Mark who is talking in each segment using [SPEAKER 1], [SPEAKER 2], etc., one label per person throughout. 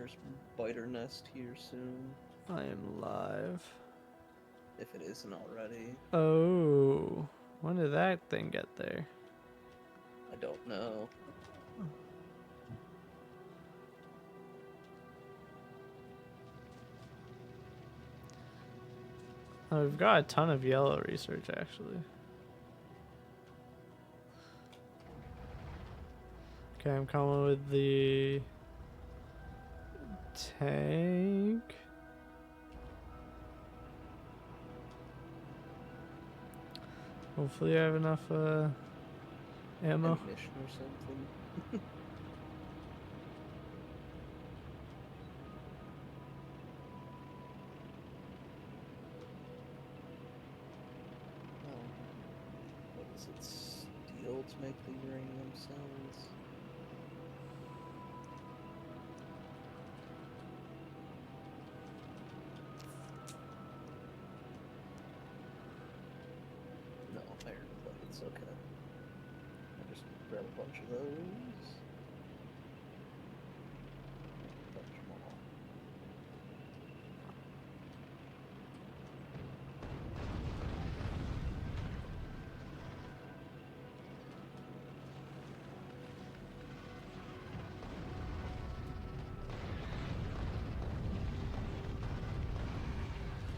[SPEAKER 1] there's biter nest here soon.
[SPEAKER 2] I am live.
[SPEAKER 1] If it isn't already.
[SPEAKER 2] Oh, when did that thing get there?
[SPEAKER 1] I don't know.
[SPEAKER 2] Oh, we've got a ton of yellow research actually. Okay, I'm coming with the tank. Hopefully I have enough ammo.
[SPEAKER 1] Ammunition or something. What is it? Steel to make the uranium cells? No, iron plates, okay. I'll just grab a bunch of those. Bunch more.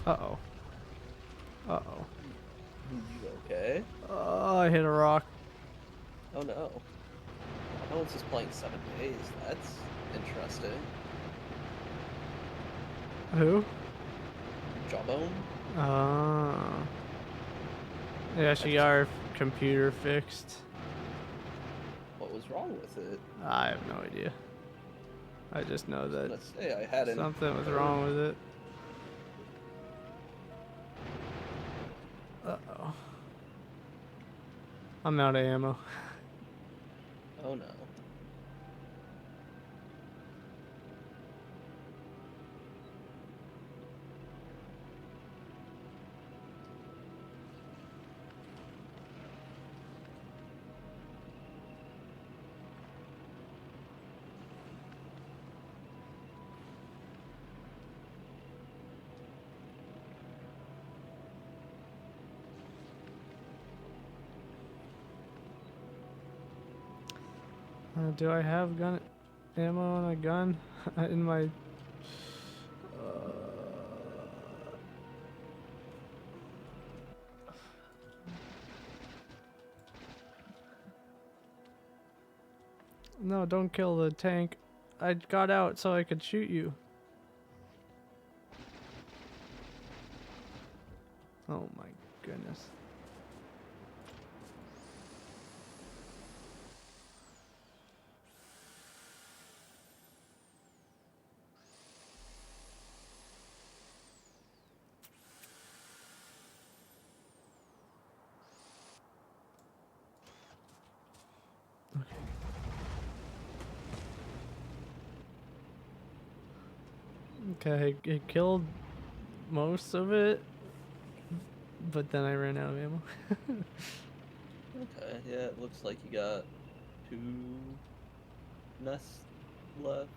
[SPEAKER 2] Uh-oh. Uh-oh.
[SPEAKER 1] You okay?
[SPEAKER 2] Oh, I hit a rock.
[SPEAKER 1] Oh no. No one's just playing 7 days. That's interesting.
[SPEAKER 2] Who?
[SPEAKER 1] Jawbone?
[SPEAKER 2] Ah. Yeah, she got her computer fixed.
[SPEAKER 1] What was wrong with it?
[SPEAKER 2] I have no idea. I just know
[SPEAKER 1] I was
[SPEAKER 2] that
[SPEAKER 1] gonna say I hadn't
[SPEAKER 2] something was
[SPEAKER 1] heard.
[SPEAKER 2] wrong with it. Uh-oh. I'm out of ammo.
[SPEAKER 1] Oh no.
[SPEAKER 2] Do I have gun ammo and a gun in my? No, don't kill the tank. I got out so I could shoot you. Oh my goodness. Okay, it killed most of it, but then I ran out of ammo.
[SPEAKER 1] Okay, yeah, it looks like you got 2 nests left.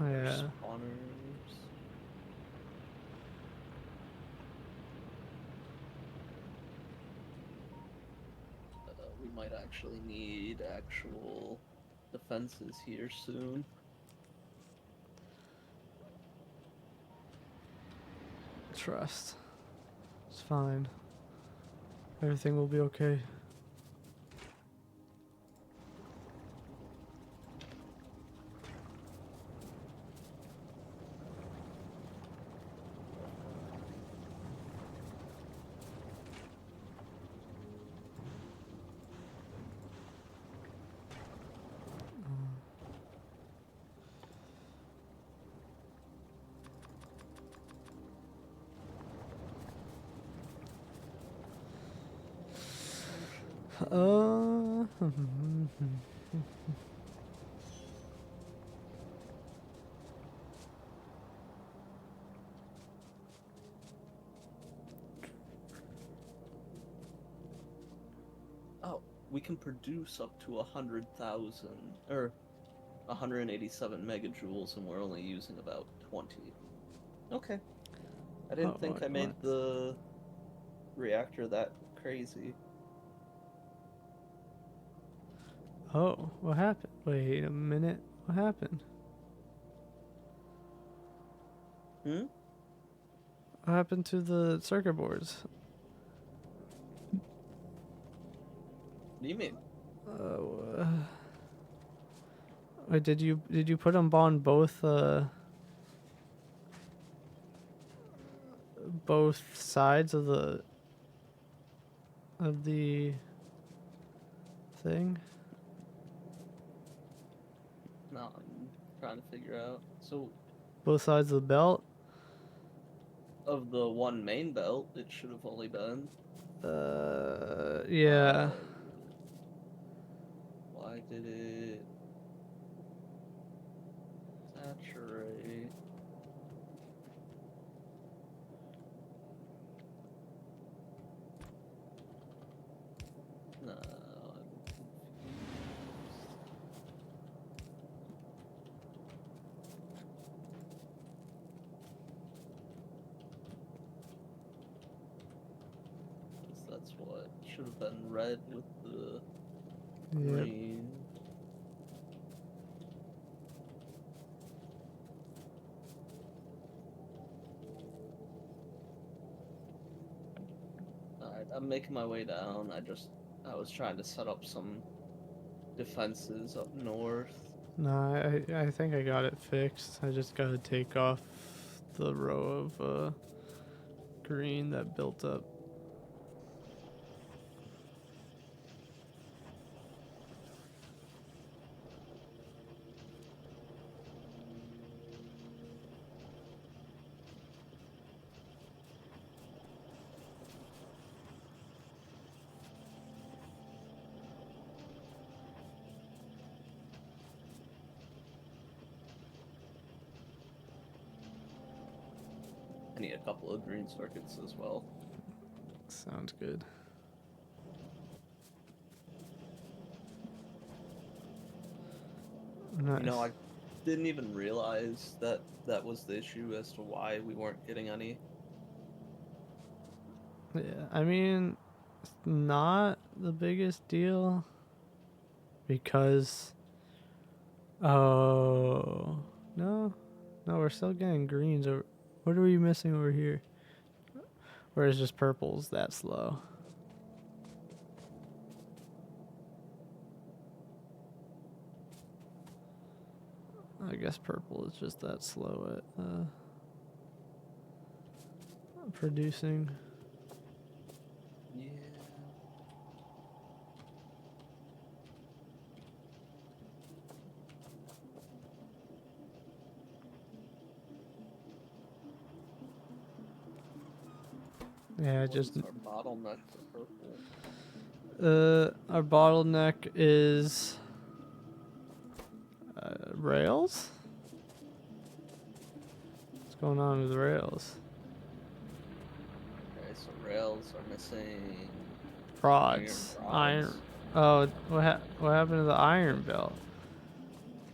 [SPEAKER 1] Or
[SPEAKER 2] Yeah.
[SPEAKER 1] spawners. We might actually need actual defenses here soon.
[SPEAKER 2] Trust. It's fine. Everything will be okay. Uh.
[SPEAKER 1] Oh, we can produce up to 100,000 or 187 megajoules and we're only using about 20. Okay. I didn't
[SPEAKER 2] Oh,
[SPEAKER 1] think I
[SPEAKER 2] wait,
[SPEAKER 1] made
[SPEAKER 2] what?
[SPEAKER 1] the reactor that crazy.
[SPEAKER 2] Oh, what happened? Wait a minute. What happened?
[SPEAKER 1] Hmm?
[SPEAKER 2] What happened to the circuit boards?
[SPEAKER 1] What do you mean?
[SPEAKER 2] Uh, wait, did you put them on both sides of the thing?
[SPEAKER 1] No, I'm trying to figure out. So,
[SPEAKER 2] Both sides of the belt?
[SPEAKER 1] of the one main belt, it should have only been.
[SPEAKER 2] Yeah.
[SPEAKER 1] Uh, why did it saturate? No, I'm confused. 'Cause that's what should have been red with the
[SPEAKER 2] Yep.
[SPEAKER 1] green. Alright, I'm making my way down. I was trying to set up some defenses up north.
[SPEAKER 2] No, I think I got it fixed. I just gotta take off the row of green that built up.
[SPEAKER 1] I need a couple of green circuits as well.
[SPEAKER 2] Sounds good.
[SPEAKER 1] You know,
[SPEAKER 2] Nice.
[SPEAKER 1] I didn't even realize that that was the issue as to why we weren't getting any.
[SPEAKER 2] Yeah, I mean, it's not the biggest deal because oh no, no, we're still getting greens. Or what are we missing over here? Or is just purples that slow? I guess purple is just that slow at producing.
[SPEAKER 1] Yeah.
[SPEAKER 2] Yeah,
[SPEAKER 1] What
[SPEAKER 2] just
[SPEAKER 1] is our bottleneck for purple?
[SPEAKER 2] our bottleneck is rails. What's going on with the rails?
[SPEAKER 1] Okay, so rails are missing iron
[SPEAKER 2] Rods, iron.
[SPEAKER 1] rods.
[SPEAKER 2] Oh, what happened to the iron belt?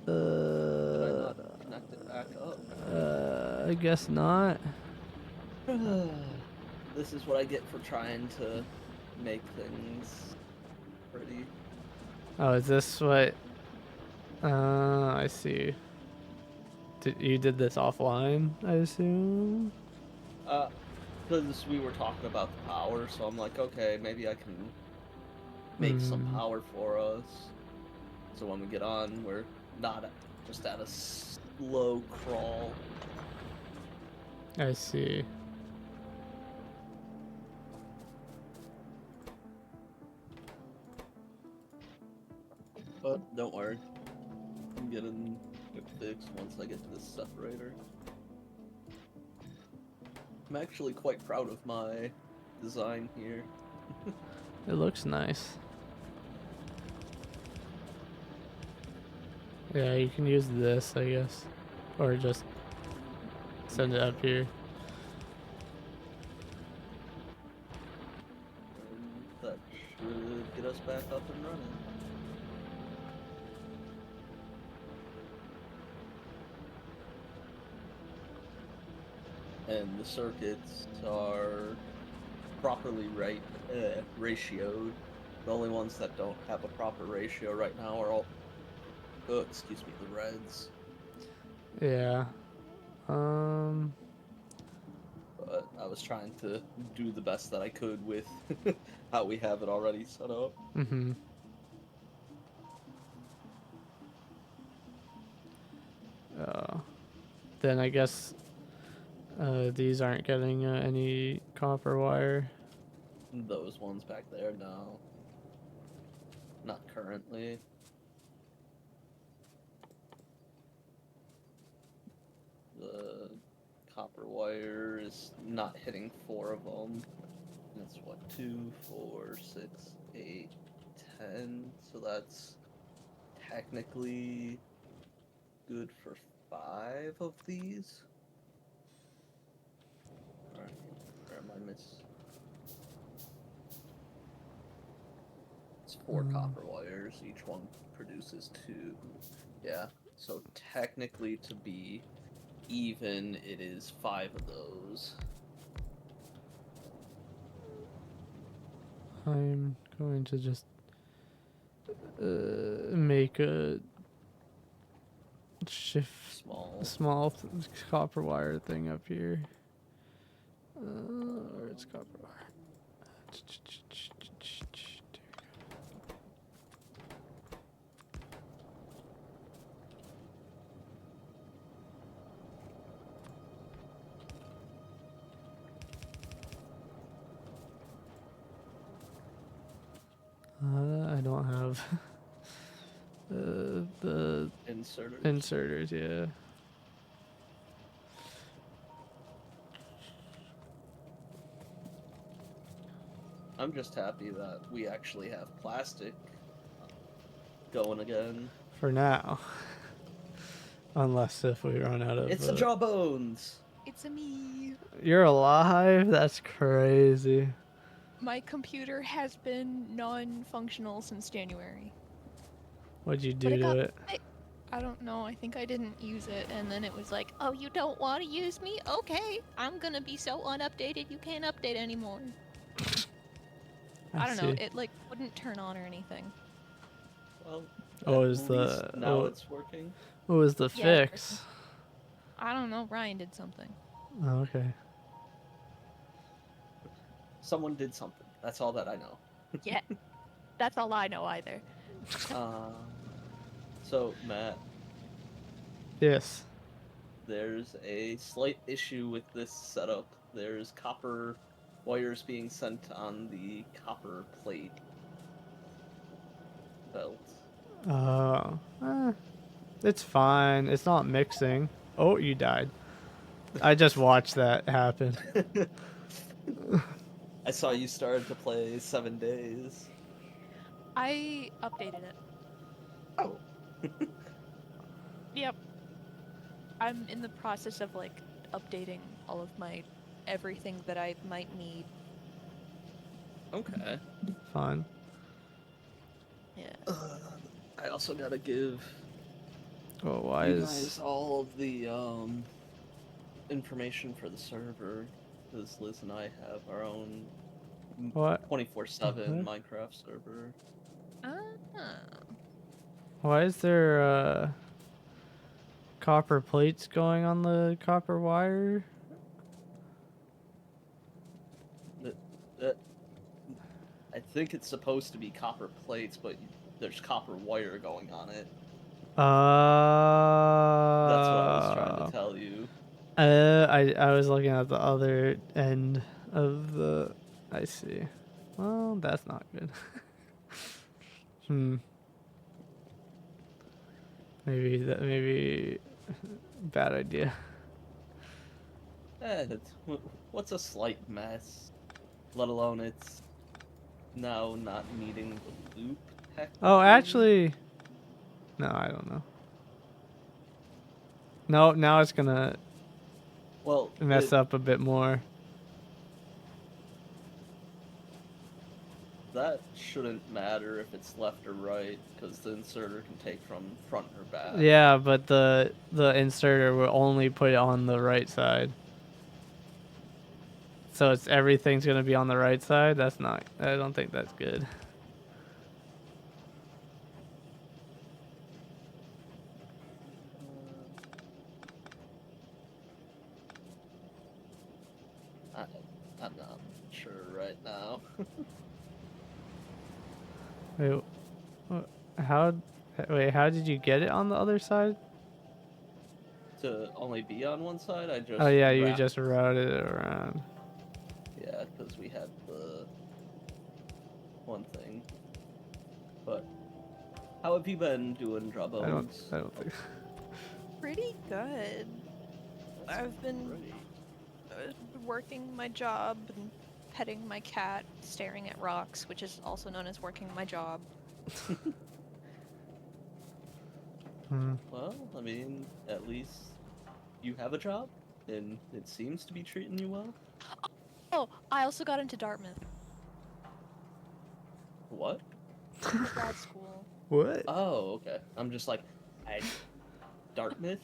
[SPEAKER 1] Did I not connect it back up?
[SPEAKER 2] I guess not.
[SPEAKER 1] This is what I get for trying to make things pretty.
[SPEAKER 2] Oh, is this what? I see. You did this offline, I assume.
[SPEAKER 1] Uh, because we were talking about the power, so I'm like, okay, maybe I can make some
[SPEAKER 2] Hmm.
[SPEAKER 1] power for us. So when we get on, we're not just at a slow crawl.
[SPEAKER 2] I see.
[SPEAKER 1] But don't worry, I'm getting it fixed once I get to this separator. I'm actually quite proud of my design here.
[SPEAKER 2] It looks nice. Yeah, you can use this, I guess, or just send it up here.
[SPEAKER 1] And that should get us back up and running. and the circuits are properly ratioed. The only ones that don't have a proper ratio right now are all, oh, excuse me, the reds.
[SPEAKER 2] Yeah.
[SPEAKER 1] But I was trying to do the best that I could with how we have it already set up.
[SPEAKER 2] Mm-hmm. Uh, then I guess these aren't getting any copper wire.
[SPEAKER 1] Those ones back there, no. Not currently. The copper wire is not hitting 4 of them. That's what, 2, 4, 6, 8, 10. So that's technically good for 5 of these. Alright, where am I miss? It's 4 copper wires. Each one produces 2. Yeah, so technically to be even, it is 5 of those.
[SPEAKER 2] I'm going to just make a small copper wire thing up here. Where's copper wire? I don't have the inserters, yeah.
[SPEAKER 1] I'm just happy that we actually have plastic going again.
[SPEAKER 2] For now. Unless if we run out of...
[SPEAKER 1] It's a Jawbones!
[SPEAKER 3] It's a me.
[SPEAKER 2] You're alive? That's crazy.
[SPEAKER 3] My computer has been non-functional since January.
[SPEAKER 2] What'd you do to it?
[SPEAKER 3] I don't know. I think I didn't use it, and then it was like, "Oh, you don't want to use me? Okay, I'm gonna be so unupdated you can't update anymore." I don't know. It like wouldn't turn on or anything.
[SPEAKER 1] Well,
[SPEAKER 2] now
[SPEAKER 1] it's working.
[SPEAKER 2] What was the fix?
[SPEAKER 3] I don't know. Ryan did something.
[SPEAKER 2] Oh, okay.
[SPEAKER 1] Someone did something. That's all that I know.
[SPEAKER 3] Yeah, that's all I know either.
[SPEAKER 1] So, Matt.
[SPEAKER 2] Yes.
[SPEAKER 1] There's a slight issue with this setup. There's copper wires being sent on the copper plate belt.
[SPEAKER 2] It's fine. It's not mixing. Oh, you died. I just watched that happen.
[SPEAKER 1] I saw you started to play 7 Days.
[SPEAKER 3] I updated it.
[SPEAKER 1] Oh.
[SPEAKER 3] Yep. I'm in the process of like updating all of my everything that I might need.
[SPEAKER 1] Okay.
[SPEAKER 2] Fine.
[SPEAKER 3] Yeah.
[SPEAKER 1] I also gotta give
[SPEAKER 2] you
[SPEAKER 1] guys all of the information for the server, because Liz and I have our own 24/7 Minecraft server.
[SPEAKER 2] Why is there copper plates going on the copper wire?
[SPEAKER 1] I think it's supposed to be copper plates, but there's copper wire going on it. That's what I was trying to tell you.
[SPEAKER 2] I was looking at the other end of the... I see. Well, that's not good. Maybe bad idea.
[SPEAKER 1] What's a slight mess? Let alone it's now not needing the loop.
[SPEAKER 2] Oh, actually, no, I don't know. No, now it's gonna mess up a bit more.
[SPEAKER 1] That shouldn't matter if it's left or right, because the inserter can take from front or back.
[SPEAKER 2] Yeah, but the inserter will only put it on the right side. So it's everything's gonna be on the right side. That's not. I don't think that's good.
[SPEAKER 1] I, I'm not sure right now.
[SPEAKER 2] Wait, how? Wait, how did you get it on the other side?
[SPEAKER 1] To only be on one side, I just
[SPEAKER 2] Oh yeah, you
[SPEAKER 1] wrapped.
[SPEAKER 2] just routed it around.
[SPEAKER 1] Yeah, because we had the one thing. But how have you been doing, Jawbones?
[SPEAKER 2] I don't think.
[SPEAKER 3] Pretty good.
[SPEAKER 1] That's
[SPEAKER 3] I've been
[SPEAKER 1] great.
[SPEAKER 3] working my job and petting my cat, staring at rocks, which is also known as working my job.
[SPEAKER 1] Well, I mean, at least you have a job, and it seems to be treating you well.
[SPEAKER 3] Oh, I also got into Dartmouth
[SPEAKER 1] What?
[SPEAKER 3] for grad school.
[SPEAKER 2] What?
[SPEAKER 1] Oh, okay. I'm just like, I Dartmouth.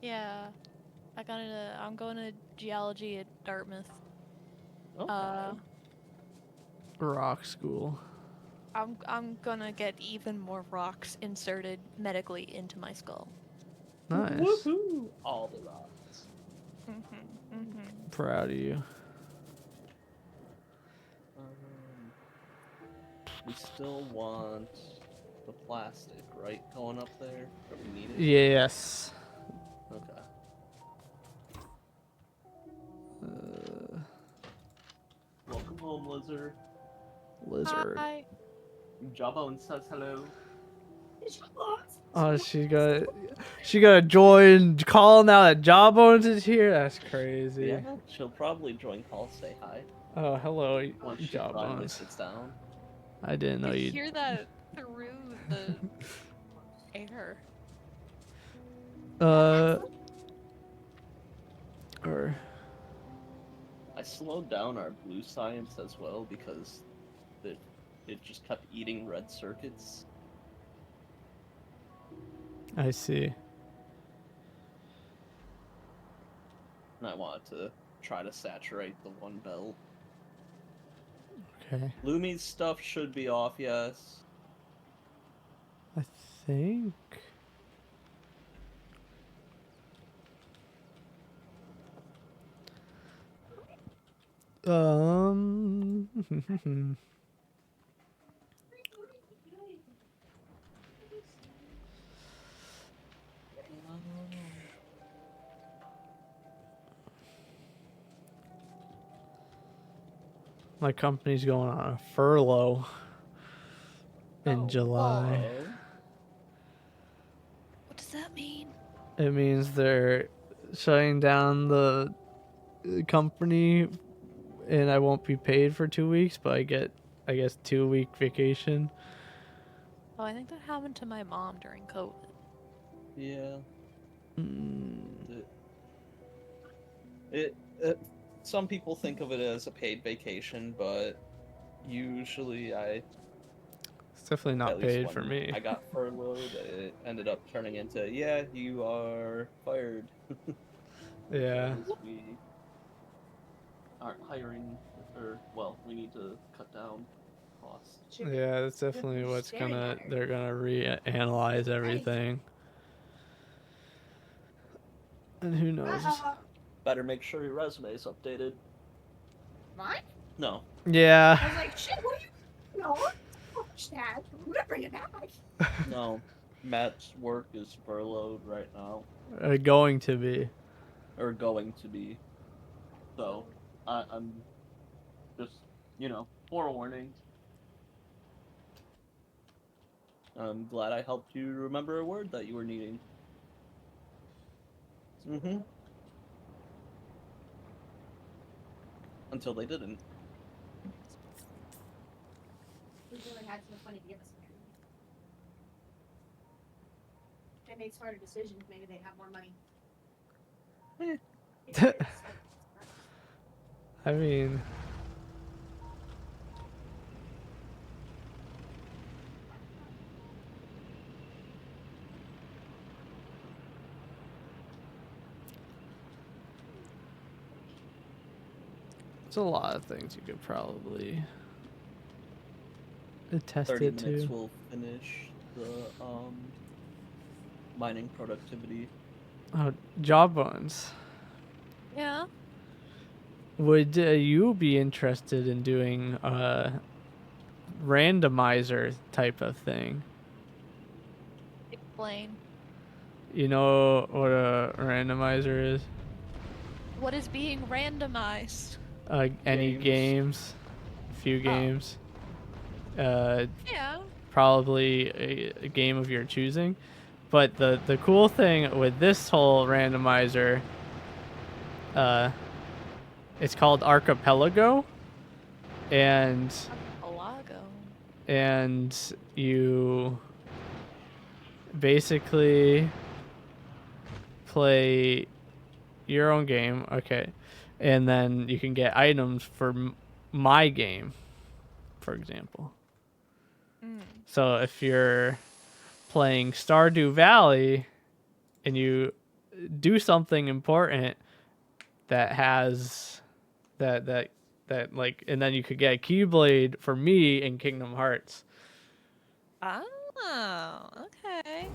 [SPEAKER 3] Yeah, I'm going to geology at Dartmouth.
[SPEAKER 1] Okay.
[SPEAKER 2] Rock school.
[SPEAKER 3] I'm gonna get even more rocks inserted medically into my skull.
[SPEAKER 2] Nice.
[SPEAKER 1] Woohoo! All the rocks.
[SPEAKER 2] Proud of you.
[SPEAKER 1] We still want the plastic, right? Going up there, or we need it.
[SPEAKER 2] Yes.
[SPEAKER 1] Okay. Welcome home, lizard.
[SPEAKER 2] Lizard.
[SPEAKER 3] Hi.
[SPEAKER 1] Jawbone says hello.
[SPEAKER 2] Oh, she got join calling out that Jawbones is here. That's crazy.
[SPEAKER 1] Yeah, she'll probably join call, say hi
[SPEAKER 2] Oh, hello,
[SPEAKER 1] once she finally
[SPEAKER 2] Jawbones.
[SPEAKER 1] sits down.
[SPEAKER 2] I didn't know
[SPEAKER 3] I
[SPEAKER 2] you.
[SPEAKER 3] hear that through the air.
[SPEAKER 2] Or
[SPEAKER 1] I slowed down our blue science as well because it just kept eating red circuits.
[SPEAKER 2] I see.
[SPEAKER 1] And I wanted to try to saturate the one belt.
[SPEAKER 2] Okay.
[SPEAKER 1] Lumi's stuff should be off, yes.
[SPEAKER 2] I think. My company's going on a furlough in July.
[SPEAKER 1] Oh.
[SPEAKER 3] What does that mean?
[SPEAKER 2] It means they're shutting down the company and I won't be paid for 2 weeks, but I get, I guess, 2-week vacation.
[SPEAKER 3] Oh, I think that happened to my mom during COVID.
[SPEAKER 1] Yeah. It some people think of it as a paid vacation, but usually
[SPEAKER 2] It's definitely
[SPEAKER 1] at
[SPEAKER 2] not
[SPEAKER 1] least
[SPEAKER 2] paid for
[SPEAKER 1] when
[SPEAKER 2] me.
[SPEAKER 1] I got furloughed, it ended up turning into, yeah, you are fired.
[SPEAKER 2] Yeah.
[SPEAKER 1] Because we aren't hiring, or, well, we need to cut down costs.
[SPEAKER 2] Yeah, that's definitely what's they're gonna reanalyze everything. And who knows?
[SPEAKER 1] Better make sure your resume is updated.
[SPEAKER 4] Mine?
[SPEAKER 1] No.
[SPEAKER 2] Yeah.
[SPEAKER 4] I was like, shit, what are you? No, watch that. I'm gonna bring it back.
[SPEAKER 1] No. Matt's work is furloughed right now.
[SPEAKER 2] Going to be.
[SPEAKER 1] Or going to be. So, I'm just, forewarning. I'm glad I helped you remember a word that you were needing. Mm-hmm. Until they didn't.
[SPEAKER 4] We really had some money to give us. They made smarter decisions. Maybe they have more money.
[SPEAKER 2] I mean, There's a lot of things you could probably test
[SPEAKER 1] 30
[SPEAKER 2] it
[SPEAKER 1] minutes
[SPEAKER 2] to.
[SPEAKER 1] will finish the mining productivity.
[SPEAKER 2] Oh, Jawbones.
[SPEAKER 3] Yeah.
[SPEAKER 2] Would you be interested in doing a randomizer type of thing?
[SPEAKER 3] Explain.
[SPEAKER 2] You know what a randomizer is?
[SPEAKER 3] What is being randomized?
[SPEAKER 2] Any
[SPEAKER 1] Games.
[SPEAKER 2] games, few games.
[SPEAKER 3] Yeah.
[SPEAKER 2] Probably a game of your choosing. But the cool thing with this whole randomizer, it's called Archipelago, and
[SPEAKER 3] Archipelago.
[SPEAKER 2] you basically play your own game, okay, and then you can get items for my game, for example. So if you're playing Stardew Valley and you do something important that has that like, and then you could get a Keyblade for me in Kingdom Hearts.
[SPEAKER 3] Oh, okay.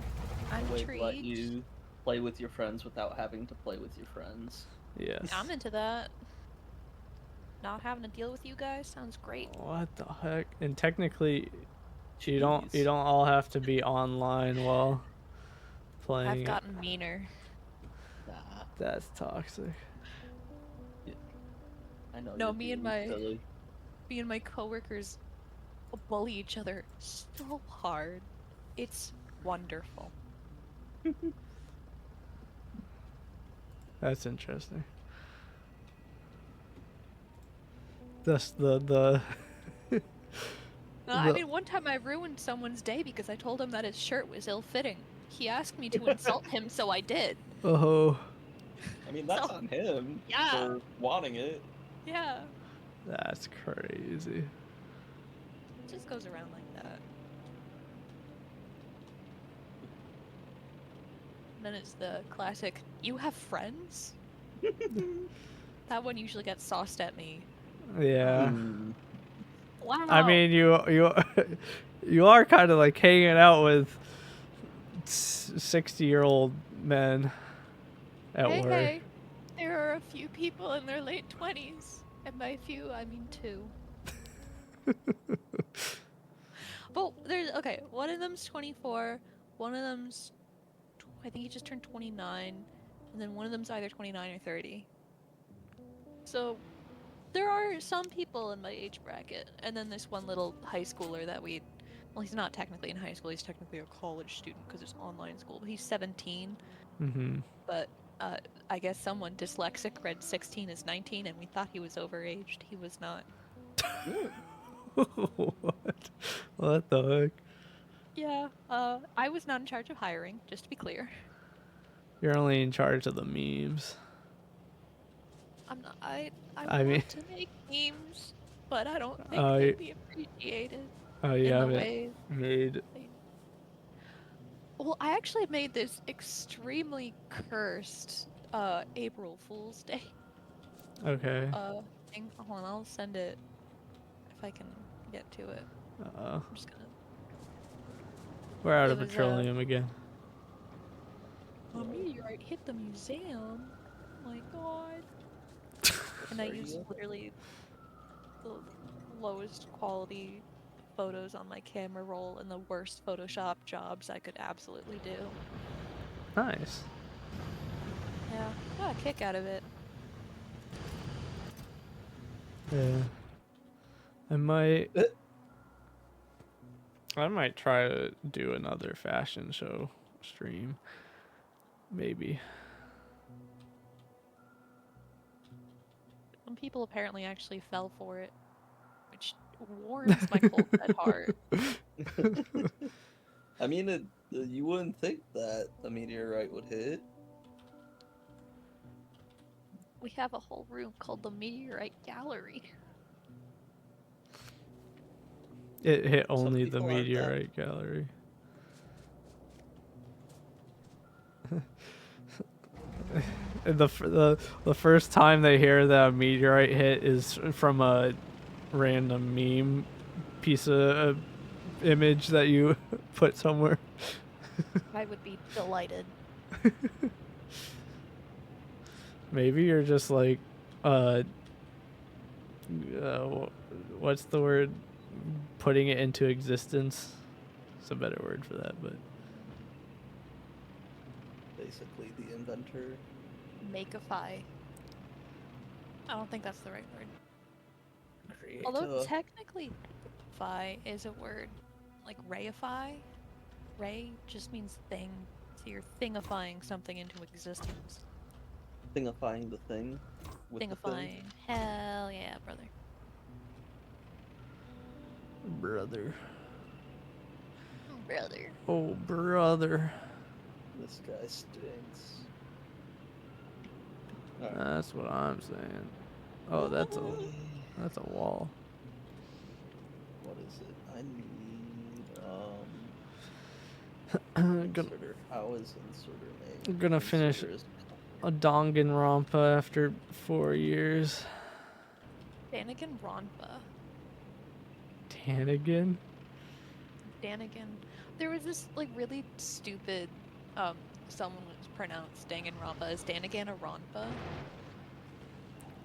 [SPEAKER 3] I'm
[SPEAKER 1] Would
[SPEAKER 3] intrigued.
[SPEAKER 1] let you play with your friends without having to play with your friends.
[SPEAKER 2] Yes.
[SPEAKER 3] I'm into that. Not having to deal with you guys sounds great.
[SPEAKER 2] What the heck? And technically, you
[SPEAKER 1] Jeez.
[SPEAKER 2] don't all have to be online while playing.
[SPEAKER 3] I've
[SPEAKER 2] it.
[SPEAKER 3] gotten meaner.
[SPEAKER 1] Nah,
[SPEAKER 2] That's toxic.
[SPEAKER 1] I know.
[SPEAKER 3] No,
[SPEAKER 1] you're
[SPEAKER 3] me and
[SPEAKER 1] being silly.
[SPEAKER 3] my coworkers bully each other so hard. It's wonderful.
[SPEAKER 2] That's interesting. That's the
[SPEAKER 3] I mean, one time I ruined someone's day because I told him that his shirt was ill-fitting. He asked me to insult him, so I did.
[SPEAKER 2] oh,
[SPEAKER 1] I mean, that's
[SPEAKER 3] So-
[SPEAKER 1] on him
[SPEAKER 3] Yeah.
[SPEAKER 1] for wanting it.
[SPEAKER 3] Yeah.
[SPEAKER 2] that's crazy.
[SPEAKER 3] It just goes around like that. And then it's the classic, you have friends? That one usually gets sauced at me.
[SPEAKER 2] Yeah.
[SPEAKER 1] Hmm.
[SPEAKER 3] Wow.
[SPEAKER 2] I mean, you are kind of like hanging out with 60-year-old men at
[SPEAKER 3] hey,
[SPEAKER 2] work.
[SPEAKER 3] hey, there are a few people in their late 20s. And by few, I mean 2. But there's, okay, one of them's 24, one of them's, I think he just turned 29, and then one of them's either 29 or 30. So there are some people in my age bracket, and then this one little high schooler that well, he's not technically in high school, he's technically a college student because it's online school, but he's 17.
[SPEAKER 2] Mm-hmm.
[SPEAKER 3] But I guess someone dyslexic read 16 as 19, and we thought he was overaged. He was not.
[SPEAKER 2] What the heck?
[SPEAKER 3] Yeah, I was not in charge of hiring, just to be clear.
[SPEAKER 2] You're only in charge of the memes.
[SPEAKER 3] I'm not. I
[SPEAKER 2] I mean-
[SPEAKER 3] want to make memes, but I don't think
[SPEAKER 2] Oh,
[SPEAKER 3] they'd be appreciated
[SPEAKER 2] Oh, you
[SPEAKER 3] in the
[SPEAKER 2] haven't
[SPEAKER 3] way.
[SPEAKER 2] made.
[SPEAKER 3] Well, I actually made this extremely cursed April Fool's Day
[SPEAKER 2] Okay.
[SPEAKER 3] thing. Hold on, I'll send it if I can get to it. I'm just gonna.
[SPEAKER 2] We're out
[SPEAKER 3] It
[SPEAKER 2] of
[SPEAKER 3] was,
[SPEAKER 2] petroleum again.
[SPEAKER 3] A meteorite hit the museum. Oh my god. And I
[SPEAKER 1] Sorry,
[SPEAKER 3] used
[SPEAKER 1] yeah.
[SPEAKER 3] literally the lowest quality photos on my camera roll and the worst Photoshop jobs I could absolutely do.
[SPEAKER 2] Nice.
[SPEAKER 3] Yeah, got a kick out of it.
[SPEAKER 2] Yeah. I might try to do another fashion show stream. Maybe.
[SPEAKER 3] Some people apparently actually fell for it, which warms my cold dead heart.
[SPEAKER 1] I mean, you wouldn't think that a meteorite would hit.
[SPEAKER 3] We have a whole room called the Meteorite Gallery.
[SPEAKER 2] It hit
[SPEAKER 1] Some
[SPEAKER 2] only the
[SPEAKER 1] people aren't that-
[SPEAKER 2] meteorite gallery. The first time they hear that a meteorite hit is from a random meme piece of image that you put somewhere.
[SPEAKER 3] I would be delighted.
[SPEAKER 2] Maybe you're just like, uh, what's the word? Putting it into existence. It's a better word for that, but
[SPEAKER 1] Basically, the inventor.
[SPEAKER 3] Makeify. I don't think that's the right word.
[SPEAKER 1] Create
[SPEAKER 3] Although
[SPEAKER 1] a
[SPEAKER 3] technically, fi is a word. Like rayify. Ray just means thing. So you're thingifying something into existence.
[SPEAKER 1] thingifying the thing with the thing.
[SPEAKER 3] Thingifying. Hell yeah, brother.
[SPEAKER 2] brother.
[SPEAKER 3] Brother.
[SPEAKER 2] Oh, brother.
[SPEAKER 1] This guy stinks. Alright.
[SPEAKER 2] That's what I'm saying. Oh, that's a wall.
[SPEAKER 1] What is it? I need
[SPEAKER 2] Gonna,
[SPEAKER 1] inserter. How is inserter made?
[SPEAKER 2] I'm gonna finish
[SPEAKER 1] Inserter is-
[SPEAKER 2] a Danganronpa after 4 years.
[SPEAKER 3] Danganronpa.
[SPEAKER 2] Tanagan?
[SPEAKER 3] Danigan. There was this like really stupid someone was pronounced Danganronpa as Danigan or Ronpa.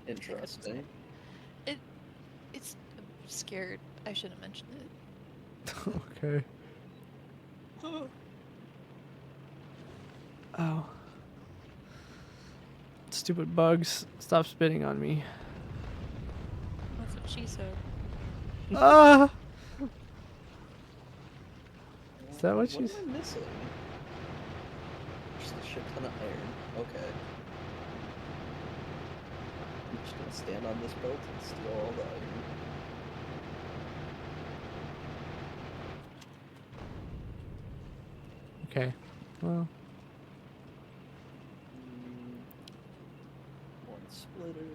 [SPEAKER 1] Interesting.
[SPEAKER 3] It's I'm scared. I should have mentioned it.
[SPEAKER 2] Okay. Oh. Stupid bugs. Stop spitting on me.
[SPEAKER 3] That's what she said.
[SPEAKER 2] Ah! Is that what she's...
[SPEAKER 1] am I missing? Just a shit ton of iron. Okay. I'm just gonna stand on this boat and steal all the iron.
[SPEAKER 2] Okay. Well,
[SPEAKER 1] One splitter.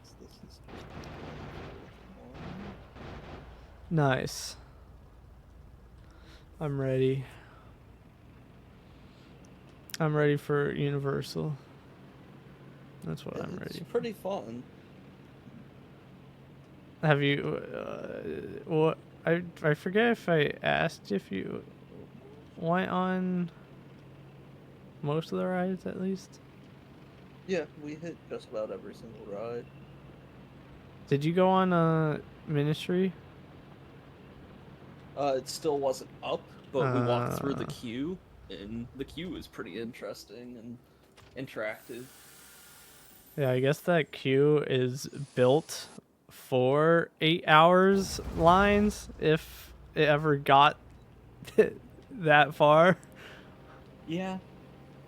[SPEAKER 1] This is just one.
[SPEAKER 2] nice. I'm ready. I'm ready for Universal. That's what I'm
[SPEAKER 1] It's
[SPEAKER 2] ready.
[SPEAKER 1] pretty fun.
[SPEAKER 2] Have you? What? I forget if I asked if you went on most of the rides at least.
[SPEAKER 1] Yeah, we hit just about every single ride.
[SPEAKER 2] Did you go on Ministry?
[SPEAKER 1] It still wasn't up, but we walked through the
[SPEAKER 2] Ah.
[SPEAKER 1] queue, and the queue was pretty interesting and interactive.
[SPEAKER 2] Yeah, I guess that queue is built for 8 hours lines if it ever got that far.
[SPEAKER 1] Yeah,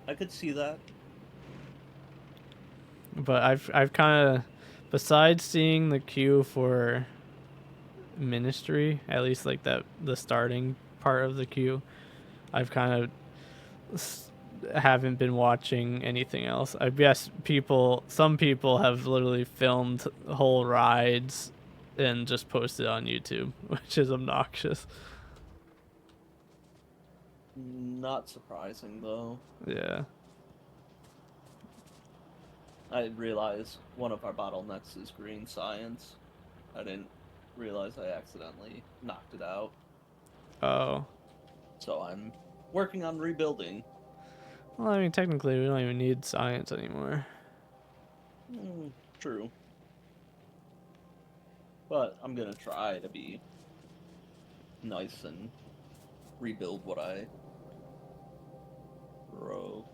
[SPEAKER 1] I could see that.
[SPEAKER 2] But I've kind of, besides seeing the queue for Ministry, at least like that the starting part of the queue, I've kind of haven't been watching anything else. I guess some people have literally filmed whole rides and just posted on YouTube, which is obnoxious.
[SPEAKER 1] Not surprising, though.
[SPEAKER 2] Yeah.
[SPEAKER 1] I realize one of our bottlenecks is green science. I didn't realize I accidentally knocked it out.
[SPEAKER 2] Oh.
[SPEAKER 1] So I'm working on rebuilding.
[SPEAKER 2] Well, I mean, technically, we don't even need science anymore.
[SPEAKER 1] True. But I'm gonna try to be nice and rebuild what I broke.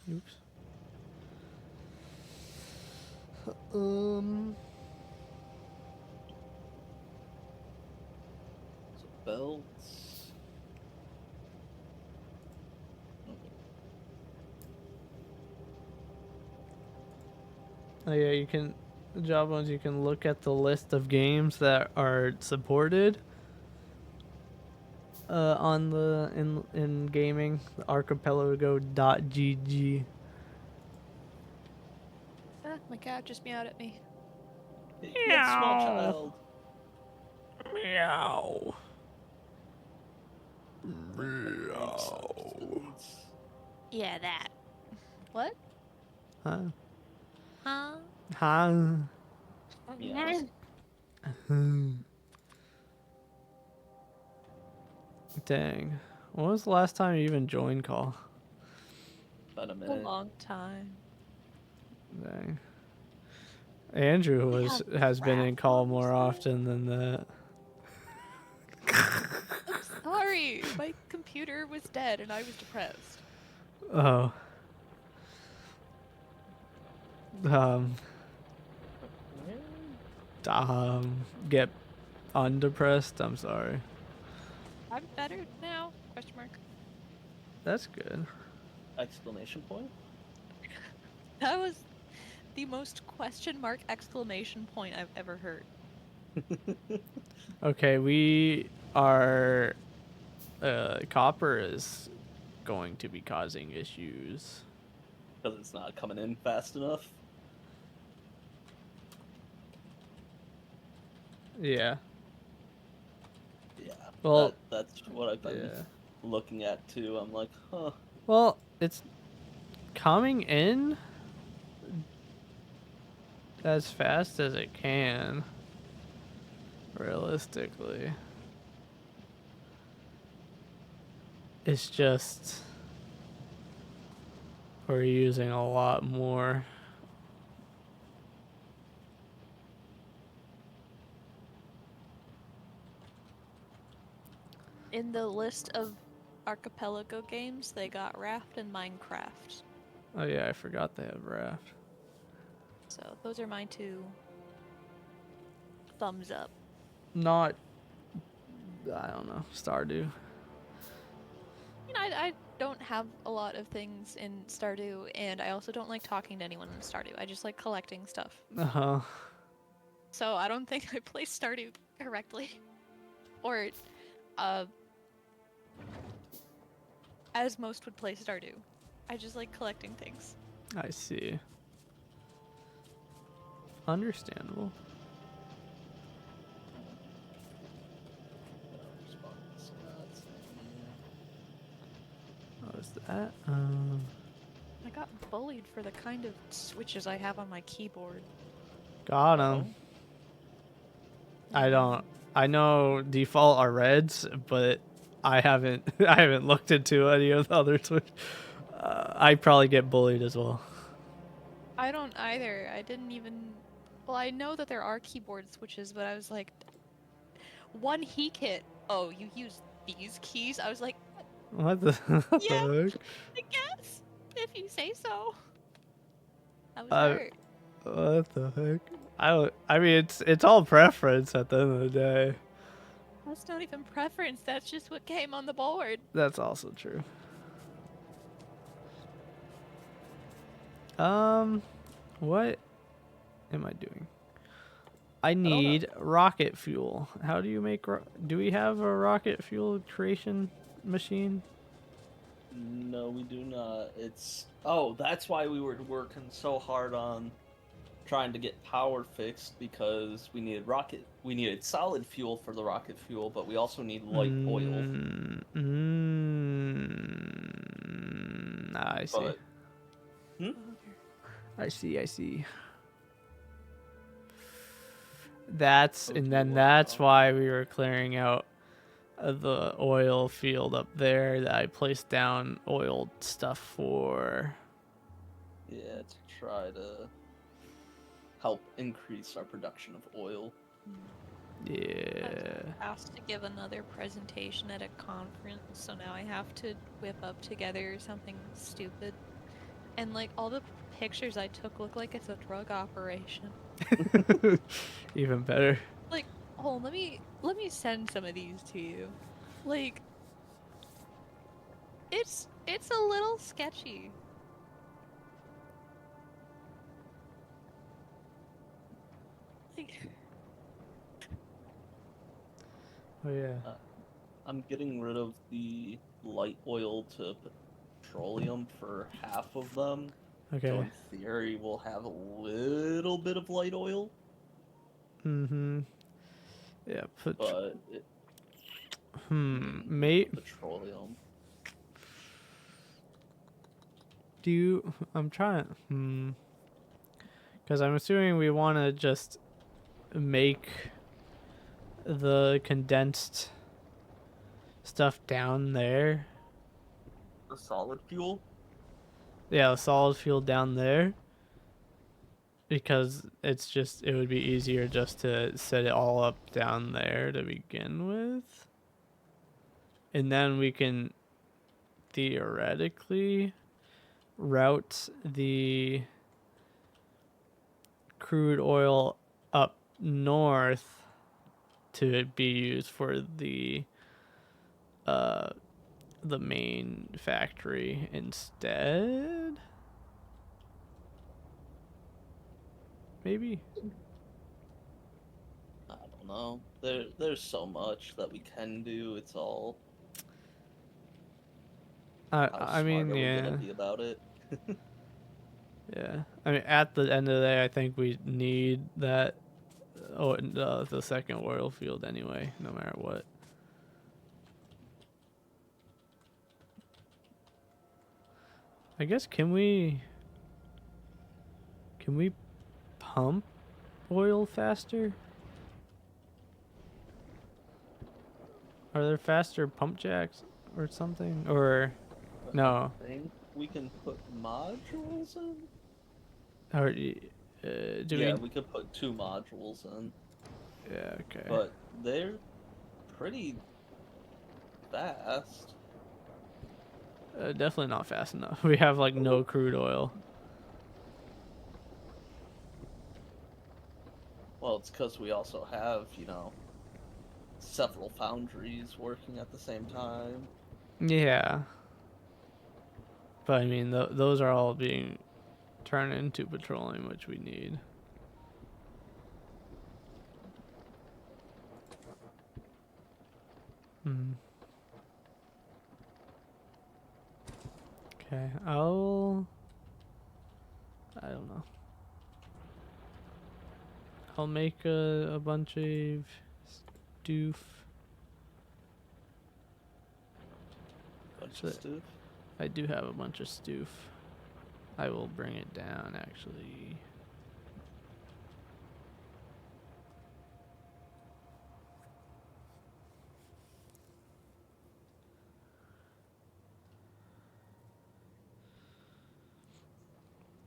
[SPEAKER 2] Oops.
[SPEAKER 1] So belts. Okay.
[SPEAKER 2] Oh yeah, you can. The job ones, you can look at the list of games that are supported on the in gaming, the archipelago.gg.
[SPEAKER 3] Ah, my cat just meowed at me.
[SPEAKER 1] Yes, small child.
[SPEAKER 2] Meow.
[SPEAKER 1] Make substance.
[SPEAKER 3] Yeah, that. What?
[SPEAKER 2] Huh?
[SPEAKER 3] Huh?
[SPEAKER 2] Huh?
[SPEAKER 1] Meows.
[SPEAKER 2] Dang. When was the last time you even joined call?
[SPEAKER 1] About a
[SPEAKER 3] A
[SPEAKER 1] minute.
[SPEAKER 3] long time.
[SPEAKER 2] Dang. Andrew has been in call more often than that.
[SPEAKER 3] I'm sorry. My computer was dead and I was depressed.
[SPEAKER 2] Oh. Um. Get undepressed. I'm sorry.
[SPEAKER 3] I'm better now? Question mark.
[SPEAKER 2] That's good.
[SPEAKER 1] Exclamation point.
[SPEAKER 3] That was the most question mark exclamation point I've ever heard.
[SPEAKER 2] Okay, we are. Copper is going to be causing issues.
[SPEAKER 1] Because it's not coming in fast enough.
[SPEAKER 2] Yeah.
[SPEAKER 1] Yeah.
[SPEAKER 2] Well,
[SPEAKER 1] That's what I've been
[SPEAKER 2] yeah.
[SPEAKER 1] looking at too. I'm like, huh.
[SPEAKER 2] Well, it's coming in as fast as it can, realistically. It's just we're using a lot more.
[SPEAKER 3] In the list of archipelago games, they got Raft and Minecraft.
[SPEAKER 2] Oh yeah, I forgot they have Raft.
[SPEAKER 3] So those are my two thumbs up.
[SPEAKER 2] Not, I don't know, Stardew.
[SPEAKER 3] You know, I don't have a lot of things in Stardew, and I also don't like talking to anyone in Stardew. I just like collecting stuff.
[SPEAKER 2] Uh-huh.
[SPEAKER 3] So I don't think I play Stardew correctly. Or, uh, as most would play Stardew. I just like collecting things.
[SPEAKER 2] I see. Understandable. What was that?
[SPEAKER 3] I got bullied for the kind of switches I have on my keyboard.
[SPEAKER 2] Got him. I know default are reds, but I haven't I haven't looked into any of the other Twitch. I probably get bullied as well.
[SPEAKER 3] I don't either. I didn't even. Well, I know that there are keyboard switches, but I was like, one heat kit. Oh, you use these keys? I was like,
[SPEAKER 2] What the, what
[SPEAKER 3] yeah,
[SPEAKER 2] the heck?
[SPEAKER 3] I guess. If you say so. I was
[SPEAKER 2] I,
[SPEAKER 3] hurt.
[SPEAKER 2] what the heck? I don't. I mean, it's all preference at the end of the day.
[SPEAKER 3] That's not even preference. That's just what came on the board.
[SPEAKER 2] That's also true. What am I doing? I
[SPEAKER 1] don't know.
[SPEAKER 2] need rocket fuel. How do you make? Do we have a rocket fuel creation machine?
[SPEAKER 1] No, we do not. It's that's why we were working so hard on trying to get power fixed because we needed solid fuel for the rocket fuel, but we also need light oil.
[SPEAKER 2] I see.
[SPEAKER 1] But
[SPEAKER 2] I see. I see. That's
[SPEAKER 1] Oh,
[SPEAKER 2] and
[SPEAKER 1] dear,
[SPEAKER 2] then
[SPEAKER 1] what
[SPEAKER 2] that's
[SPEAKER 1] now?
[SPEAKER 2] why we were clearing out the oil field up there that I placed down oil stuff for.
[SPEAKER 1] Yeah, to try to help increase our production of oil.
[SPEAKER 3] I
[SPEAKER 2] Yeah.
[SPEAKER 3] was asked to give another presentation at a conference, so now I have to whip up together something stupid. And like all the pictures I took look like it's a drug operation.
[SPEAKER 2] Even better.
[SPEAKER 3] Like, hold on, let me send some of these to you. Like, it's a little sketchy. Like,
[SPEAKER 2] Oh yeah.
[SPEAKER 1] I'm getting rid of the light oil to petroleum for half of them.
[SPEAKER 2] Okay.
[SPEAKER 1] So in theory, we'll have a little bit of light oil,
[SPEAKER 2] Mm-hmm. Yeah.
[SPEAKER 1] but it,
[SPEAKER 2] Mate.
[SPEAKER 1] petroleum.
[SPEAKER 2] Do you? I'm trying. Because I'm assuming we want to just make the condensed stuff down there.
[SPEAKER 1] The solid fuel.
[SPEAKER 2] Yeah, the solid fuel down there. Because it would be easier just to set it all up down there to begin with. And then we can theoretically route the crude oil up north to be used for uh the main factory instead. Maybe.
[SPEAKER 1] I don't know. There's so much that we can do. It's all how
[SPEAKER 2] I
[SPEAKER 1] smart
[SPEAKER 2] mean,
[SPEAKER 1] are we gonna
[SPEAKER 2] yeah.
[SPEAKER 1] be about it?
[SPEAKER 2] Yeah. I mean, at the end of the day, I think we need that. Oh, the second oil field anyway, no matter what. I guess can we pump oil faster? Are there faster pump jacks or something? Or no?
[SPEAKER 1] I think we can put modules in.
[SPEAKER 2] Or do
[SPEAKER 1] Yeah,
[SPEAKER 2] we?
[SPEAKER 1] we could put 2 modules in,
[SPEAKER 2] Yeah. Okay.
[SPEAKER 1] but they're pretty fast.
[SPEAKER 2] Definitely not fast enough. We have like no crude oil.
[SPEAKER 1] Well, it's because we also have, several foundries working at the same time.
[SPEAKER 2] Yeah. But I mean, those are all being turned into petroleum, which we need. Hmm. Okay, I don't know. I'll make a bunch of stoof.
[SPEAKER 1] Bunch of
[SPEAKER 2] Actually,
[SPEAKER 1] stuff.
[SPEAKER 2] I do have a bunch of stoof. I will bring it down, actually.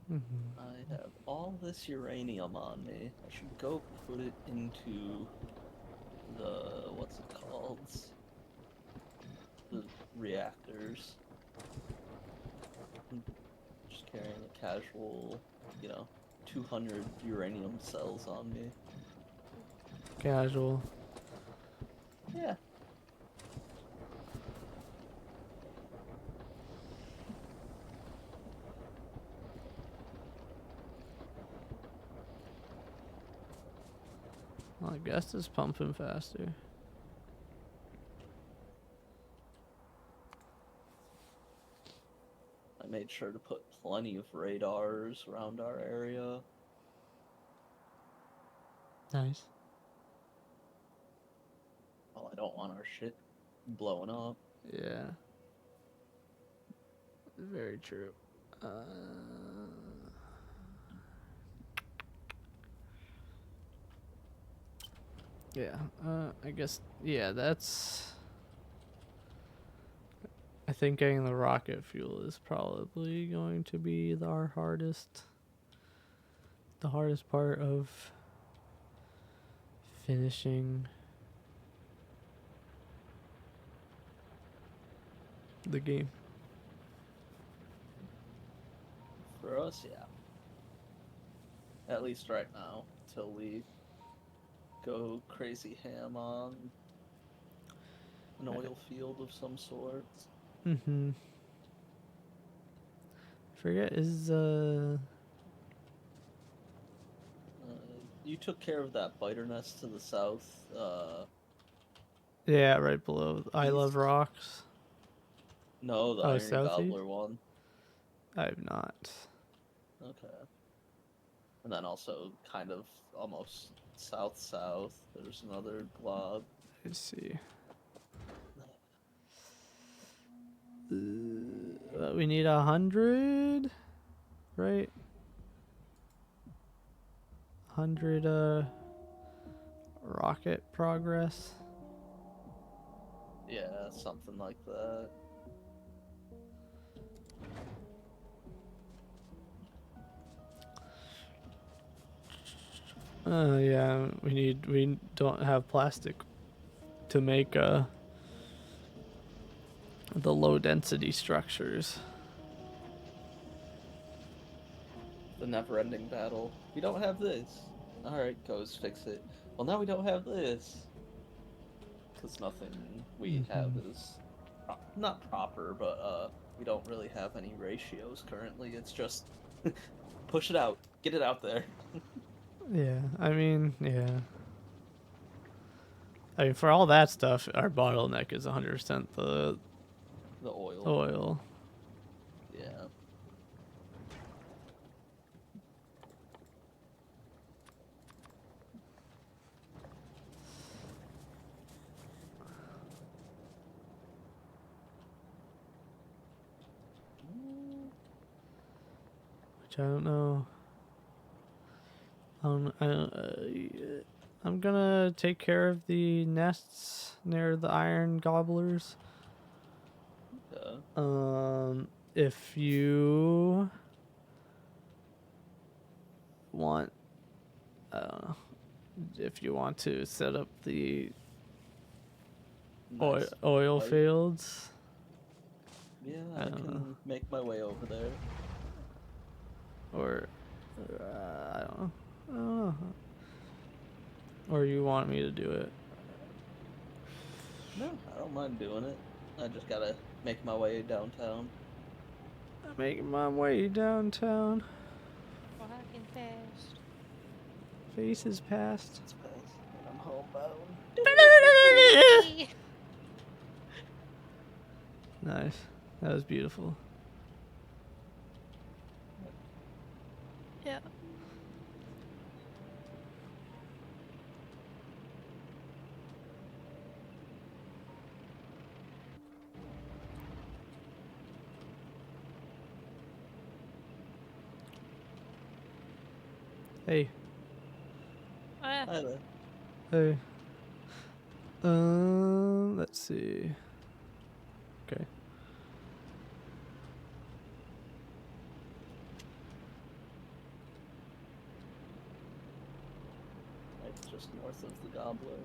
[SPEAKER 1] I have all this uranium on me. I should go put it into what's it called? The reactors. I'm just carrying a casual, 200 uranium cells on me.
[SPEAKER 2] Casual.
[SPEAKER 1] Yeah.
[SPEAKER 2] Well, I guess it's pumping faster.
[SPEAKER 1] I made sure to put plenty of radars around our area.
[SPEAKER 2] Nice.
[SPEAKER 1] Well, I don't want our shit blowing up.
[SPEAKER 2] Yeah. Very true. Yeah. I guess. Yeah. I think getting the rocket fuel is probably going to be the hardest part of finishing the game.
[SPEAKER 1] For us, yeah. At least right now, till we go crazy ham on an oil field of some sort.
[SPEAKER 2] Mm-hmm. Forget is
[SPEAKER 1] You took care of that biter nest to the south.
[SPEAKER 2] yeah, right below I Love
[SPEAKER 1] East?
[SPEAKER 2] Rocks.
[SPEAKER 1] No, the
[SPEAKER 2] Oh,
[SPEAKER 1] Iron
[SPEAKER 2] southeast?
[SPEAKER 1] Gobbler one.
[SPEAKER 2] I have not.
[SPEAKER 1] Okay. And then also kind of almost south-south, there's another glob.
[SPEAKER 2] Let's see. We need 100, right? 100 rocket progress.
[SPEAKER 1] Yeah, something like that.
[SPEAKER 2] Yeah, we don't have plastic to make the low density structures.
[SPEAKER 1] The never-ending battle. We don't have this. Alright, goes fix it. Well, now we don't have this. Because nothing we have is not proper, but we don't really have any ratios currently. It's just push it out, get it out there.
[SPEAKER 2] Yeah, I mean, yeah. I mean, for all that stuff, our bottleneck is 100% the
[SPEAKER 1] The oil.
[SPEAKER 2] oil.
[SPEAKER 1] Yeah.
[SPEAKER 2] Which I don't know. I'm gonna take care of the nests near the iron gobblers. If you want, I don't know, if you want to set up the
[SPEAKER 1] Nice.
[SPEAKER 2] oil
[SPEAKER 1] Right.
[SPEAKER 2] fields.
[SPEAKER 1] Yeah,
[SPEAKER 2] I
[SPEAKER 1] I
[SPEAKER 2] don't know.
[SPEAKER 1] can make my way over there.
[SPEAKER 2] Or I don't know. I don't know. Or you want me to do it?
[SPEAKER 1] No, I don't mind doing it. I just gotta make my way downtown.
[SPEAKER 2] I'm making my way downtown.
[SPEAKER 3] Walking fast.
[SPEAKER 2] Faces past.
[SPEAKER 1] It's past, and I'm homebound.
[SPEAKER 2] Nice. That was beautiful.
[SPEAKER 3] Yeah.
[SPEAKER 2] Hey.
[SPEAKER 1] Hi there.
[SPEAKER 2] Hey. Let's see. Okay.
[SPEAKER 1] Right, just north of the Gobbler.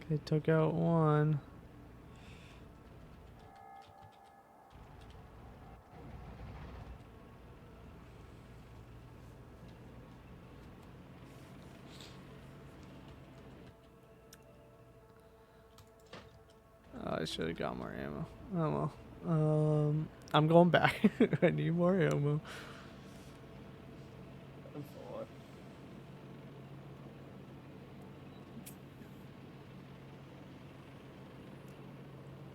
[SPEAKER 2] Okay, took out one. Oh, I should have got more ammo. Oh well. I'm going back. I need more ammo.
[SPEAKER 1] And four.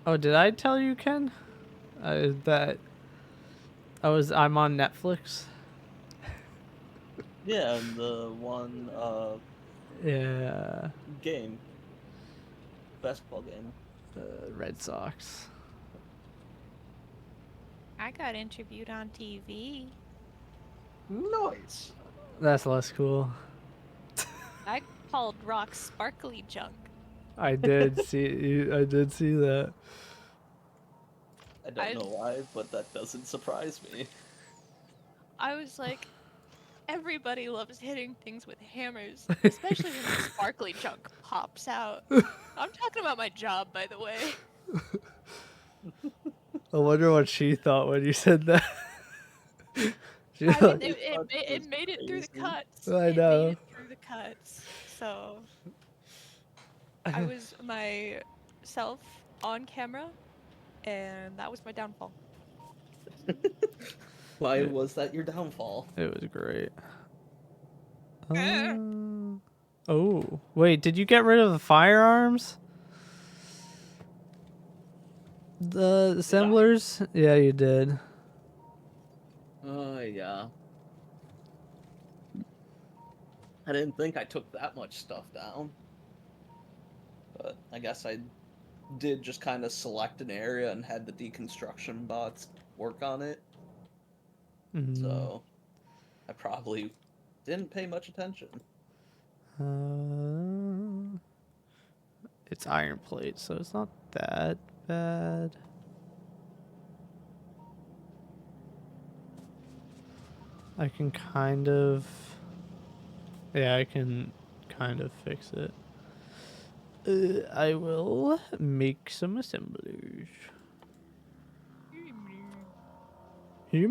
[SPEAKER 2] Oh, did I tell you, Ken? That I'm on Netflix.
[SPEAKER 1] Yeah, and the one
[SPEAKER 2] Yeah.
[SPEAKER 1] game. Basketball game.
[SPEAKER 2] Red Sox.
[SPEAKER 3] I got interviewed on TV.
[SPEAKER 1] Nice.
[SPEAKER 2] That's less cool.
[SPEAKER 3] I called rock sparkly junk.
[SPEAKER 2] I did see. I did see that.
[SPEAKER 1] I don't know why, but that doesn't surprise me.
[SPEAKER 3] I was like, everybody loves hitting things with hammers, especially when the sparkly junk pops out. I'm talking about my job, by the way.
[SPEAKER 2] I wonder what she thought when you said that. She
[SPEAKER 3] I
[SPEAKER 2] like,
[SPEAKER 3] mean,
[SPEAKER 1] Thought
[SPEAKER 3] it
[SPEAKER 1] was
[SPEAKER 3] made it through the
[SPEAKER 1] crazy.
[SPEAKER 3] cuts.
[SPEAKER 2] I
[SPEAKER 3] It
[SPEAKER 2] know.
[SPEAKER 3] made it through the cuts. So I was myself on camera, and that was my downfall.
[SPEAKER 1] Why
[SPEAKER 2] Yeah.
[SPEAKER 1] was that your downfall?
[SPEAKER 2] It was great. Oh, wait, did you get rid of the firearms? The assemblers? Yeah, you did.
[SPEAKER 1] Yeah. I didn't think I took that much stuff down. But I guess I did just kind of select an area and had the deconstruction bots work on it. So I probably didn't pay much attention.
[SPEAKER 2] It's iron plate, so it's not that bad. I can kind of... Yeah, I can kind of fix it. I will make some assemblers.
[SPEAKER 3] You're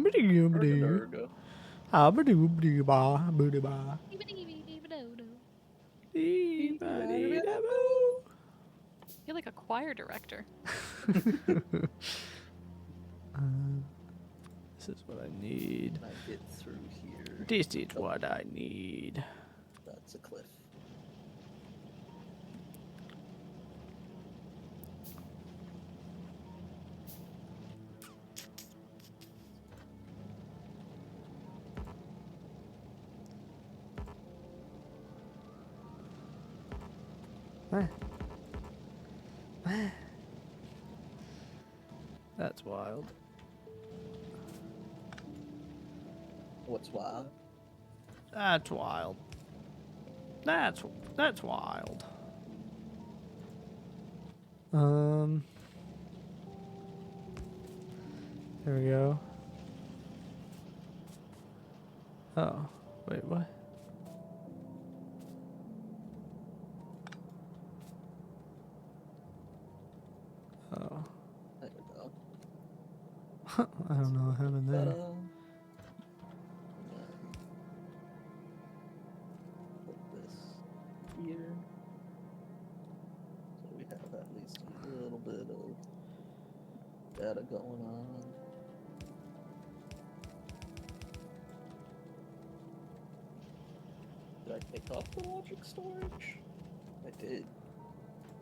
[SPEAKER 3] like a choir director.
[SPEAKER 2] This is what I need.
[SPEAKER 1] I get through here.
[SPEAKER 2] This is what I need.
[SPEAKER 1] That's a cliff.
[SPEAKER 2] That's wild.
[SPEAKER 1] What's wild?
[SPEAKER 2] That's wild. That's wild. There we go. Oh, wait, what? Oh,
[SPEAKER 1] There we go.
[SPEAKER 2] I don't know what happened there.
[SPEAKER 1] Put this here. So we have at least a little bit of data going on. Did I take off the logic storage? I did.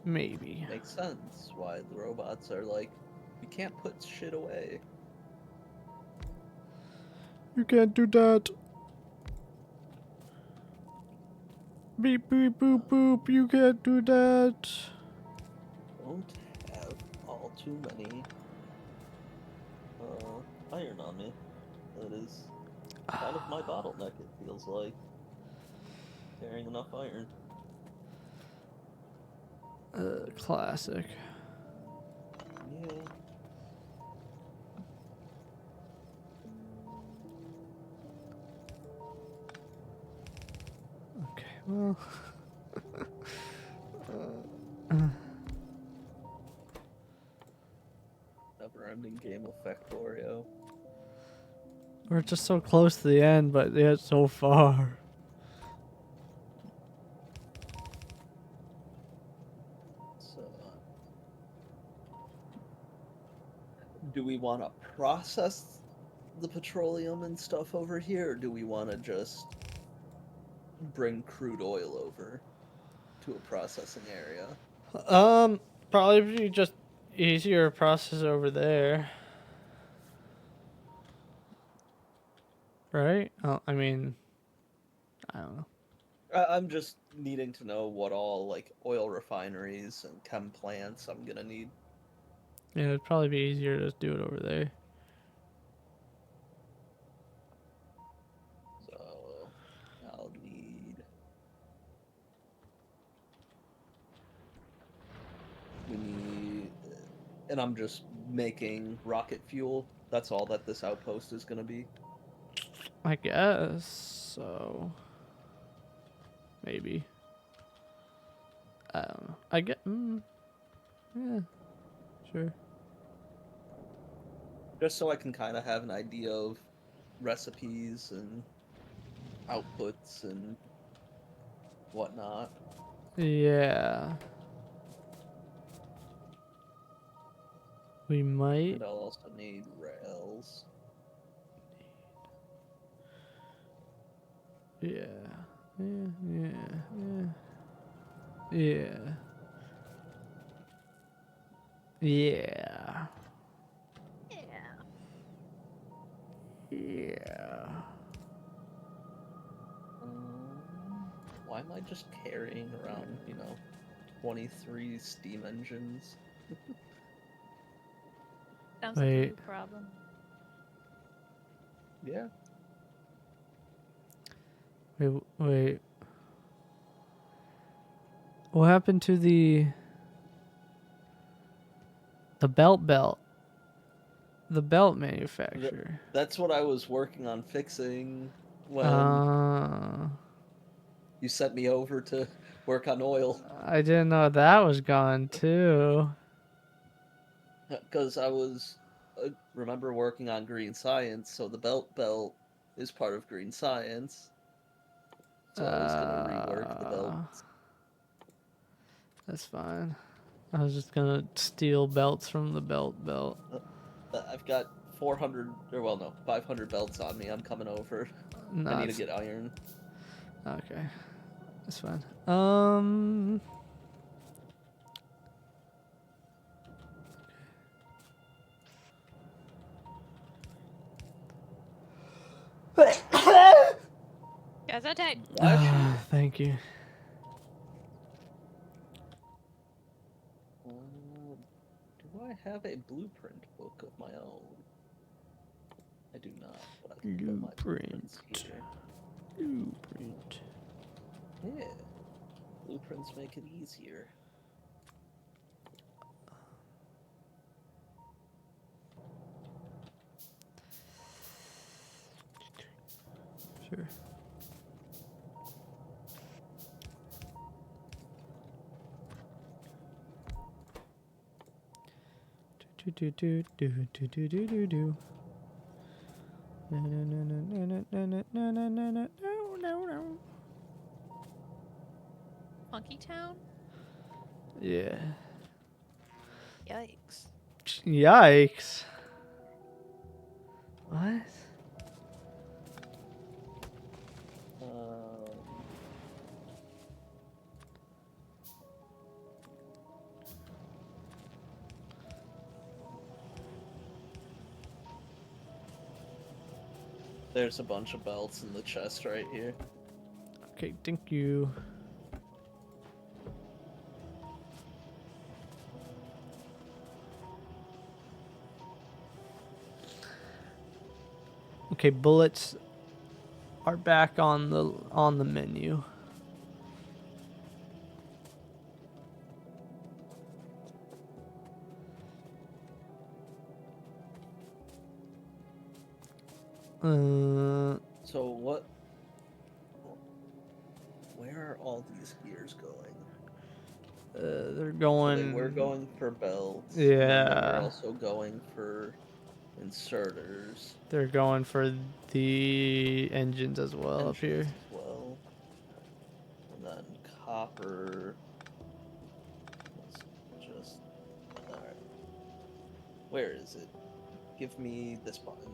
[SPEAKER 2] Maybe.
[SPEAKER 1] Makes sense why the robots are like, you can't put shit away.
[SPEAKER 2] You can't do that. Beep beep boop boop. You can't do that.
[SPEAKER 1] Don't have all too many iron on me. That is kind of my bottleneck, it feels like. Carrying enough iron.
[SPEAKER 2] Classic.
[SPEAKER 1] Yeah.
[SPEAKER 2] Okay, well.
[SPEAKER 1] Never-ending game of Factorio.
[SPEAKER 2] We're just so close to the end, but yet so far.
[SPEAKER 1] So, do we want to process the petroleum and stuff over here, or do we want to just bring crude oil over to a processing area?
[SPEAKER 2] Probably be just easier process over there. Right? I mean, I don't know.
[SPEAKER 1] I'm just needing to know what all, like, oil refineries and chem plants I'm gonna need.
[SPEAKER 2] Yeah, it'd probably be easier to just do it over there.
[SPEAKER 1] So, I'll need... We need... And I'm just making rocket fuel. That's all that this outpost is gonna be.
[SPEAKER 2] I guess so. Maybe. I don't know. I get. Yeah. Sure.
[SPEAKER 1] Just so I can kind of have an idea of recipes and outputs and whatnot.
[SPEAKER 2] Yeah. We might.
[SPEAKER 1] And I'll also need rails.
[SPEAKER 2] Yeah. Yeah. Yeah. Yeah. Yeah.
[SPEAKER 1] Why am I just carrying around, 23 steam engines?
[SPEAKER 3] Sounds like a you problem.
[SPEAKER 1] Yeah.
[SPEAKER 2] Wait. What happened to the belt? The belt manufacturer.
[SPEAKER 1] That's what I was working on fixing when you sent me over to work on oil.
[SPEAKER 2] I didn't know that was gone too.
[SPEAKER 1] Because I was, remember working on green science, so the belt is part of green science. So I was going to rework the belt.
[SPEAKER 2] That's fine. I was just gonna steal belts from the belt.
[SPEAKER 1] I've got 500 belts on me. I'm coming over.
[SPEAKER 2] No,
[SPEAKER 1] I need to get iron.
[SPEAKER 2] Okay, that's fine.
[SPEAKER 3] Guys, I died.
[SPEAKER 2] Thank you.
[SPEAKER 1] Do I have a blueprint book of my own? I do not, but I can put my blueprints here.
[SPEAKER 2] Blueprint.
[SPEAKER 1] Yeah. Blueprints make it easier.
[SPEAKER 2] Sure. Do. No.
[SPEAKER 3] Funky Town?
[SPEAKER 2] Yeah.
[SPEAKER 3] Yikes.
[SPEAKER 2] Yikes. What?
[SPEAKER 1] There's a bunch of belts in the chest right here.
[SPEAKER 2] Okay, thank you. Okay, bullets are back on the menu.
[SPEAKER 1] So what? Where are all these gears going?
[SPEAKER 2] They're going.
[SPEAKER 1] So they were going for belts.
[SPEAKER 2] Yeah.
[SPEAKER 1] And then they were also going for inserters.
[SPEAKER 2] They're going for the engines as well up here.
[SPEAKER 1] As well. And then copper. Let's just. Alright. Where is it? Give me this button.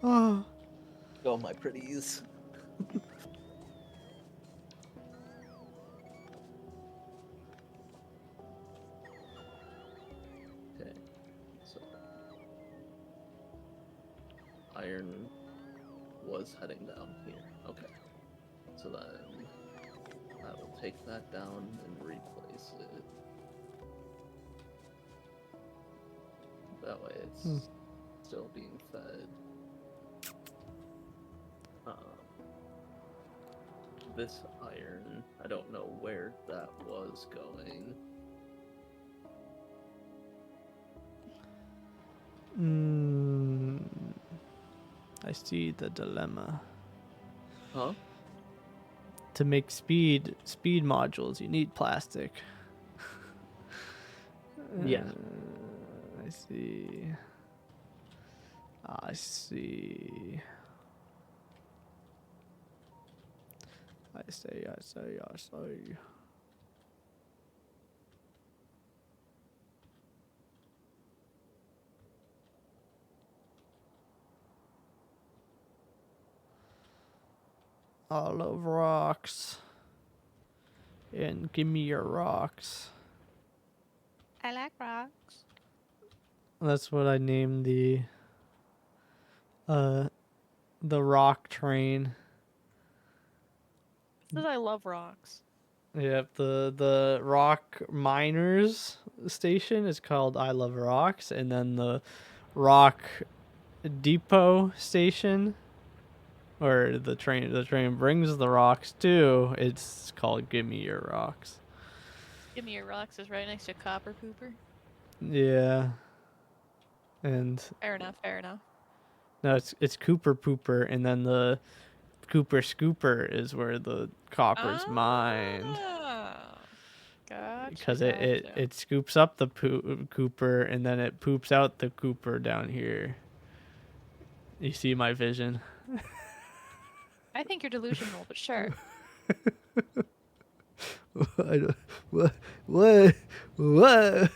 [SPEAKER 2] Oh.
[SPEAKER 1] Go, my pretties. Okay, so iron was heading down here. Okay, so then I will take that down and replace it. That way it's still being fed. This iron, I don't know where that was going.
[SPEAKER 2] I see the dilemma.
[SPEAKER 1] Huh?
[SPEAKER 2] To make speed modules, you need plastic.
[SPEAKER 1] Yeah.
[SPEAKER 2] I see. I see. I say. I love rocks. And give me your rocks.
[SPEAKER 3] I like rocks.
[SPEAKER 2] That's what I named the rock train.
[SPEAKER 3] It says I love rocks.
[SPEAKER 2] Yep, the rock miners station is called I Love Rocks, and then the rock depot station, or the train brings the rocks to, it's called Give Me Your Rocks.
[SPEAKER 3] Give me your rocks is right next to Copper Pooper.
[SPEAKER 2] Yeah. And
[SPEAKER 3] Fair enough, fair enough.
[SPEAKER 2] no, it's Cooper Pooper, and then the Cooper Scooper is where the copper's mined.
[SPEAKER 3] Gotcha,
[SPEAKER 2] Because
[SPEAKER 3] gotcha.
[SPEAKER 2] it scoops up the Cooper, and then it poops out the Cooper down here. You see my vision?
[SPEAKER 3] I think you're delusional, but sure.
[SPEAKER 2] I don't, what? I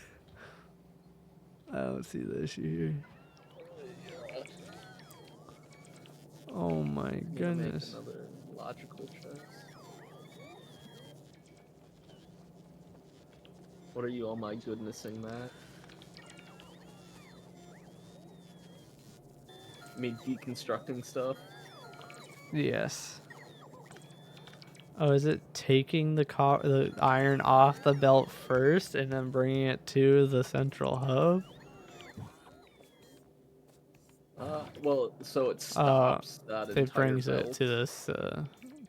[SPEAKER 2] don't see the issue here. Oh my goodness.
[SPEAKER 1] Make another logical chest. What are you, oh my goodnessing, Matt? You mean deconstructing stuff?
[SPEAKER 2] Yes. Oh, is it taking the iron off the belt first and then bringing it to the central hub?
[SPEAKER 1] Well, so it stops that
[SPEAKER 2] It
[SPEAKER 1] entire
[SPEAKER 2] brings it
[SPEAKER 1] belt.
[SPEAKER 2] to this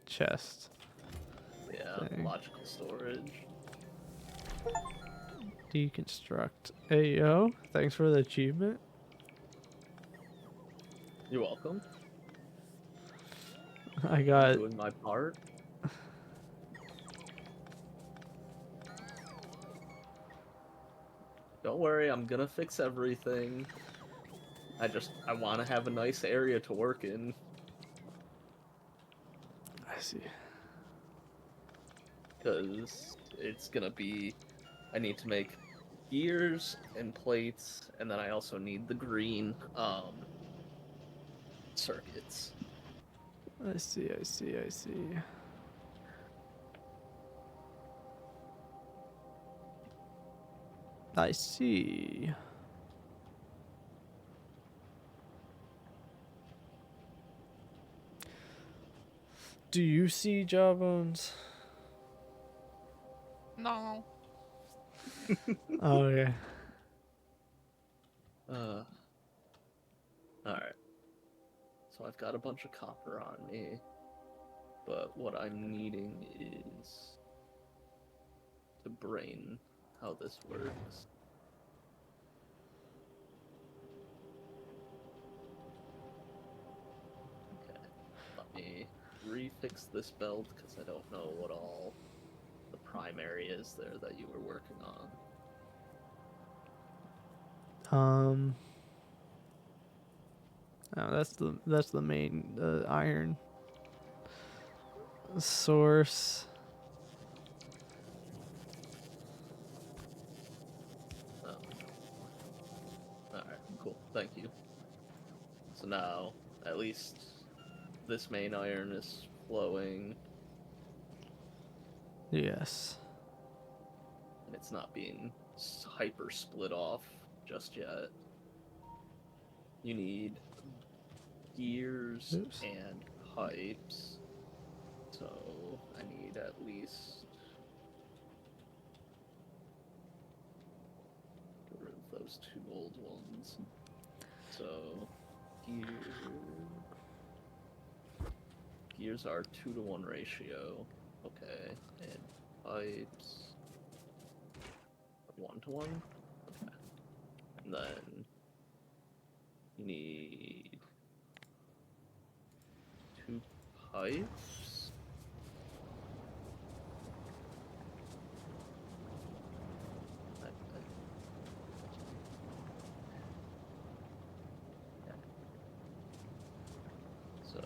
[SPEAKER 2] chest.
[SPEAKER 1] Yeah,
[SPEAKER 2] thing.
[SPEAKER 1] logical storage.
[SPEAKER 2] Deconstruct. Hey, yo. Thanks for the achievement.
[SPEAKER 1] You're welcome.
[SPEAKER 2] I got...
[SPEAKER 1] doing my part. Don't worry, I'm gonna fix everything. I want to have a nice area to work in.
[SPEAKER 2] I see.
[SPEAKER 1] Because it's gonna be... I need to make gears and plates, and then I also need the green, circuits.
[SPEAKER 2] I see. I see. Do you see Jawbones?
[SPEAKER 3] No.
[SPEAKER 2] Oh, okay.
[SPEAKER 1] Alright. So I've got a bunch of copper on me, but what I'm needing is to brain how this works. Okay, let me refix this belt because I don't know what all the primary is there that you were working on.
[SPEAKER 2] Oh, that's the main iron source.
[SPEAKER 1] Oh. Alright, cool. Thank you. So now, at least this main iron is flowing.
[SPEAKER 2] Yes.
[SPEAKER 1] And it's not being hyper split off just yet. You need gears
[SPEAKER 2] Oops.
[SPEAKER 1] and pipes. So I need at least... get rid of those two old ones. So gears are 2-to-1 ratio. Okay, and pipes 1-to-1. Okay, and then you need 2 pipes. So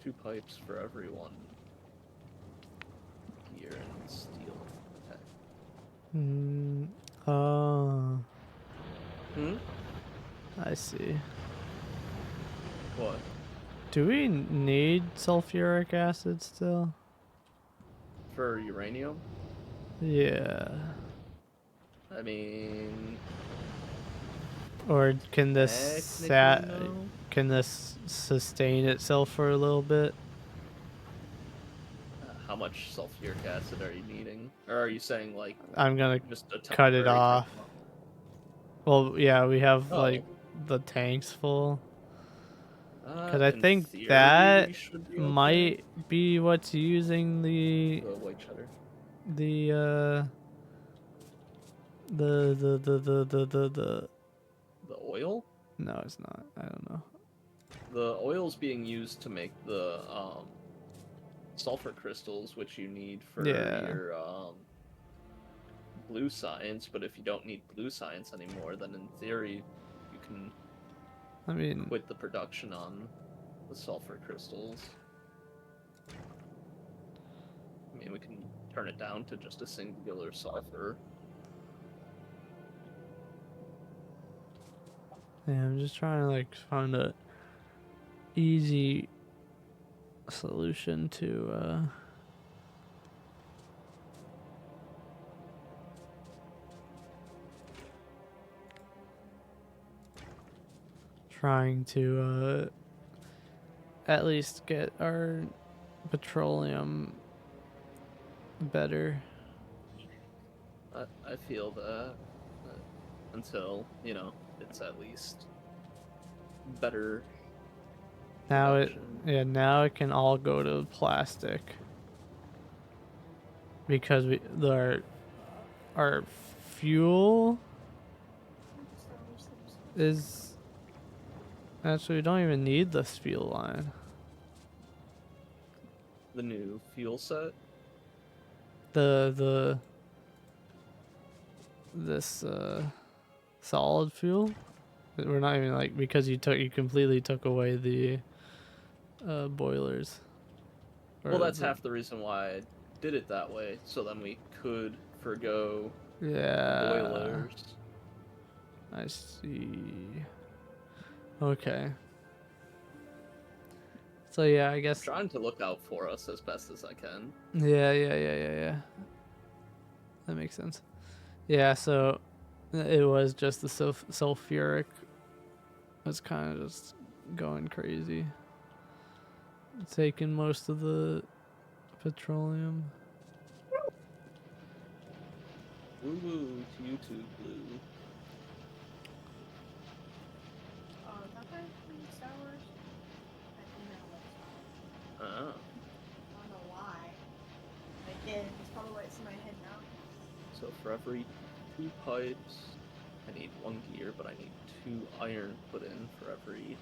[SPEAKER 1] 2 pipes for every 1 gear and steel. Okay.
[SPEAKER 2] Oh.
[SPEAKER 1] Hmm?
[SPEAKER 2] I see.
[SPEAKER 1] What?
[SPEAKER 2] Do we need sulfuric acid still?
[SPEAKER 1] For uranium?
[SPEAKER 2] Yeah.
[SPEAKER 1] I mean,
[SPEAKER 2] Or can
[SPEAKER 1] technically no.
[SPEAKER 2] can this sustain itself for a little bit?
[SPEAKER 1] How much sulfuric acid are you needing? Or are you saying, like,
[SPEAKER 2] I'm gonna
[SPEAKER 1] just a
[SPEAKER 2] cut it
[SPEAKER 1] temporary type
[SPEAKER 2] off.
[SPEAKER 1] amount?
[SPEAKER 2] Well, yeah, we have like
[SPEAKER 1] Oh.
[SPEAKER 2] the tanks full. Because I
[SPEAKER 1] In
[SPEAKER 2] think
[SPEAKER 1] theory,
[SPEAKER 2] that
[SPEAKER 1] we should be okay.
[SPEAKER 2] might be what's using
[SPEAKER 1] The white cheddar.
[SPEAKER 2] the uh the
[SPEAKER 1] The oil?
[SPEAKER 2] no, it's not. I don't know.
[SPEAKER 1] The oil's being used to make the sulfur crystals, which you need for
[SPEAKER 2] Yeah.
[SPEAKER 1] your blue science. But if you don't need blue science anymore, then in theory, you can
[SPEAKER 2] I mean,
[SPEAKER 1] quit the production on the sulfur crystals. I mean, we can turn it down to just a singular sulfur.
[SPEAKER 2] yeah, I'm just trying to like find a easy solution to trying to at least get our petroleum better.
[SPEAKER 1] I feel that until, you know, it's at least better
[SPEAKER 2] Now
[SPEAKER 1] production.
[SPEAKER 2] now it can all go to plastic because our fuel is actually we don't even need this fuel line.
[SPEAKER 1] The new fuel set.
[SPEAKER 2] The this solid fuel. We're not even like because you completely took away the boilers.
[SPEAKER 1] Well, that's half the reason why I did it that way, so then we could forgo
[SPEAKER 2] Yeah.
[SPEAKER 1] boilers.
[SPEAKER 2] I see. Okay. So yeah, I guess.
[SPEAKER 1] I'm trying to look out for us as best as I can.
[SPEAKER 2] Yeah. That makes sense. Yeah, so it was just the sulfuric was kind of just going crazy. Taking most of the petroleum.
[SPEAKER 1] Woo woo to YouTube Blue.
[SPEAKER 4] Oh, is that from Star Wars? I think that was.
[SPEAKER 1] Oh.
[SPEAKER 4] I don't know why. I did. It's probably why it's in my head now.
[SPEAKER 1] So for every 2 pipes, I need 1 gear, but I need 2 iron put in for every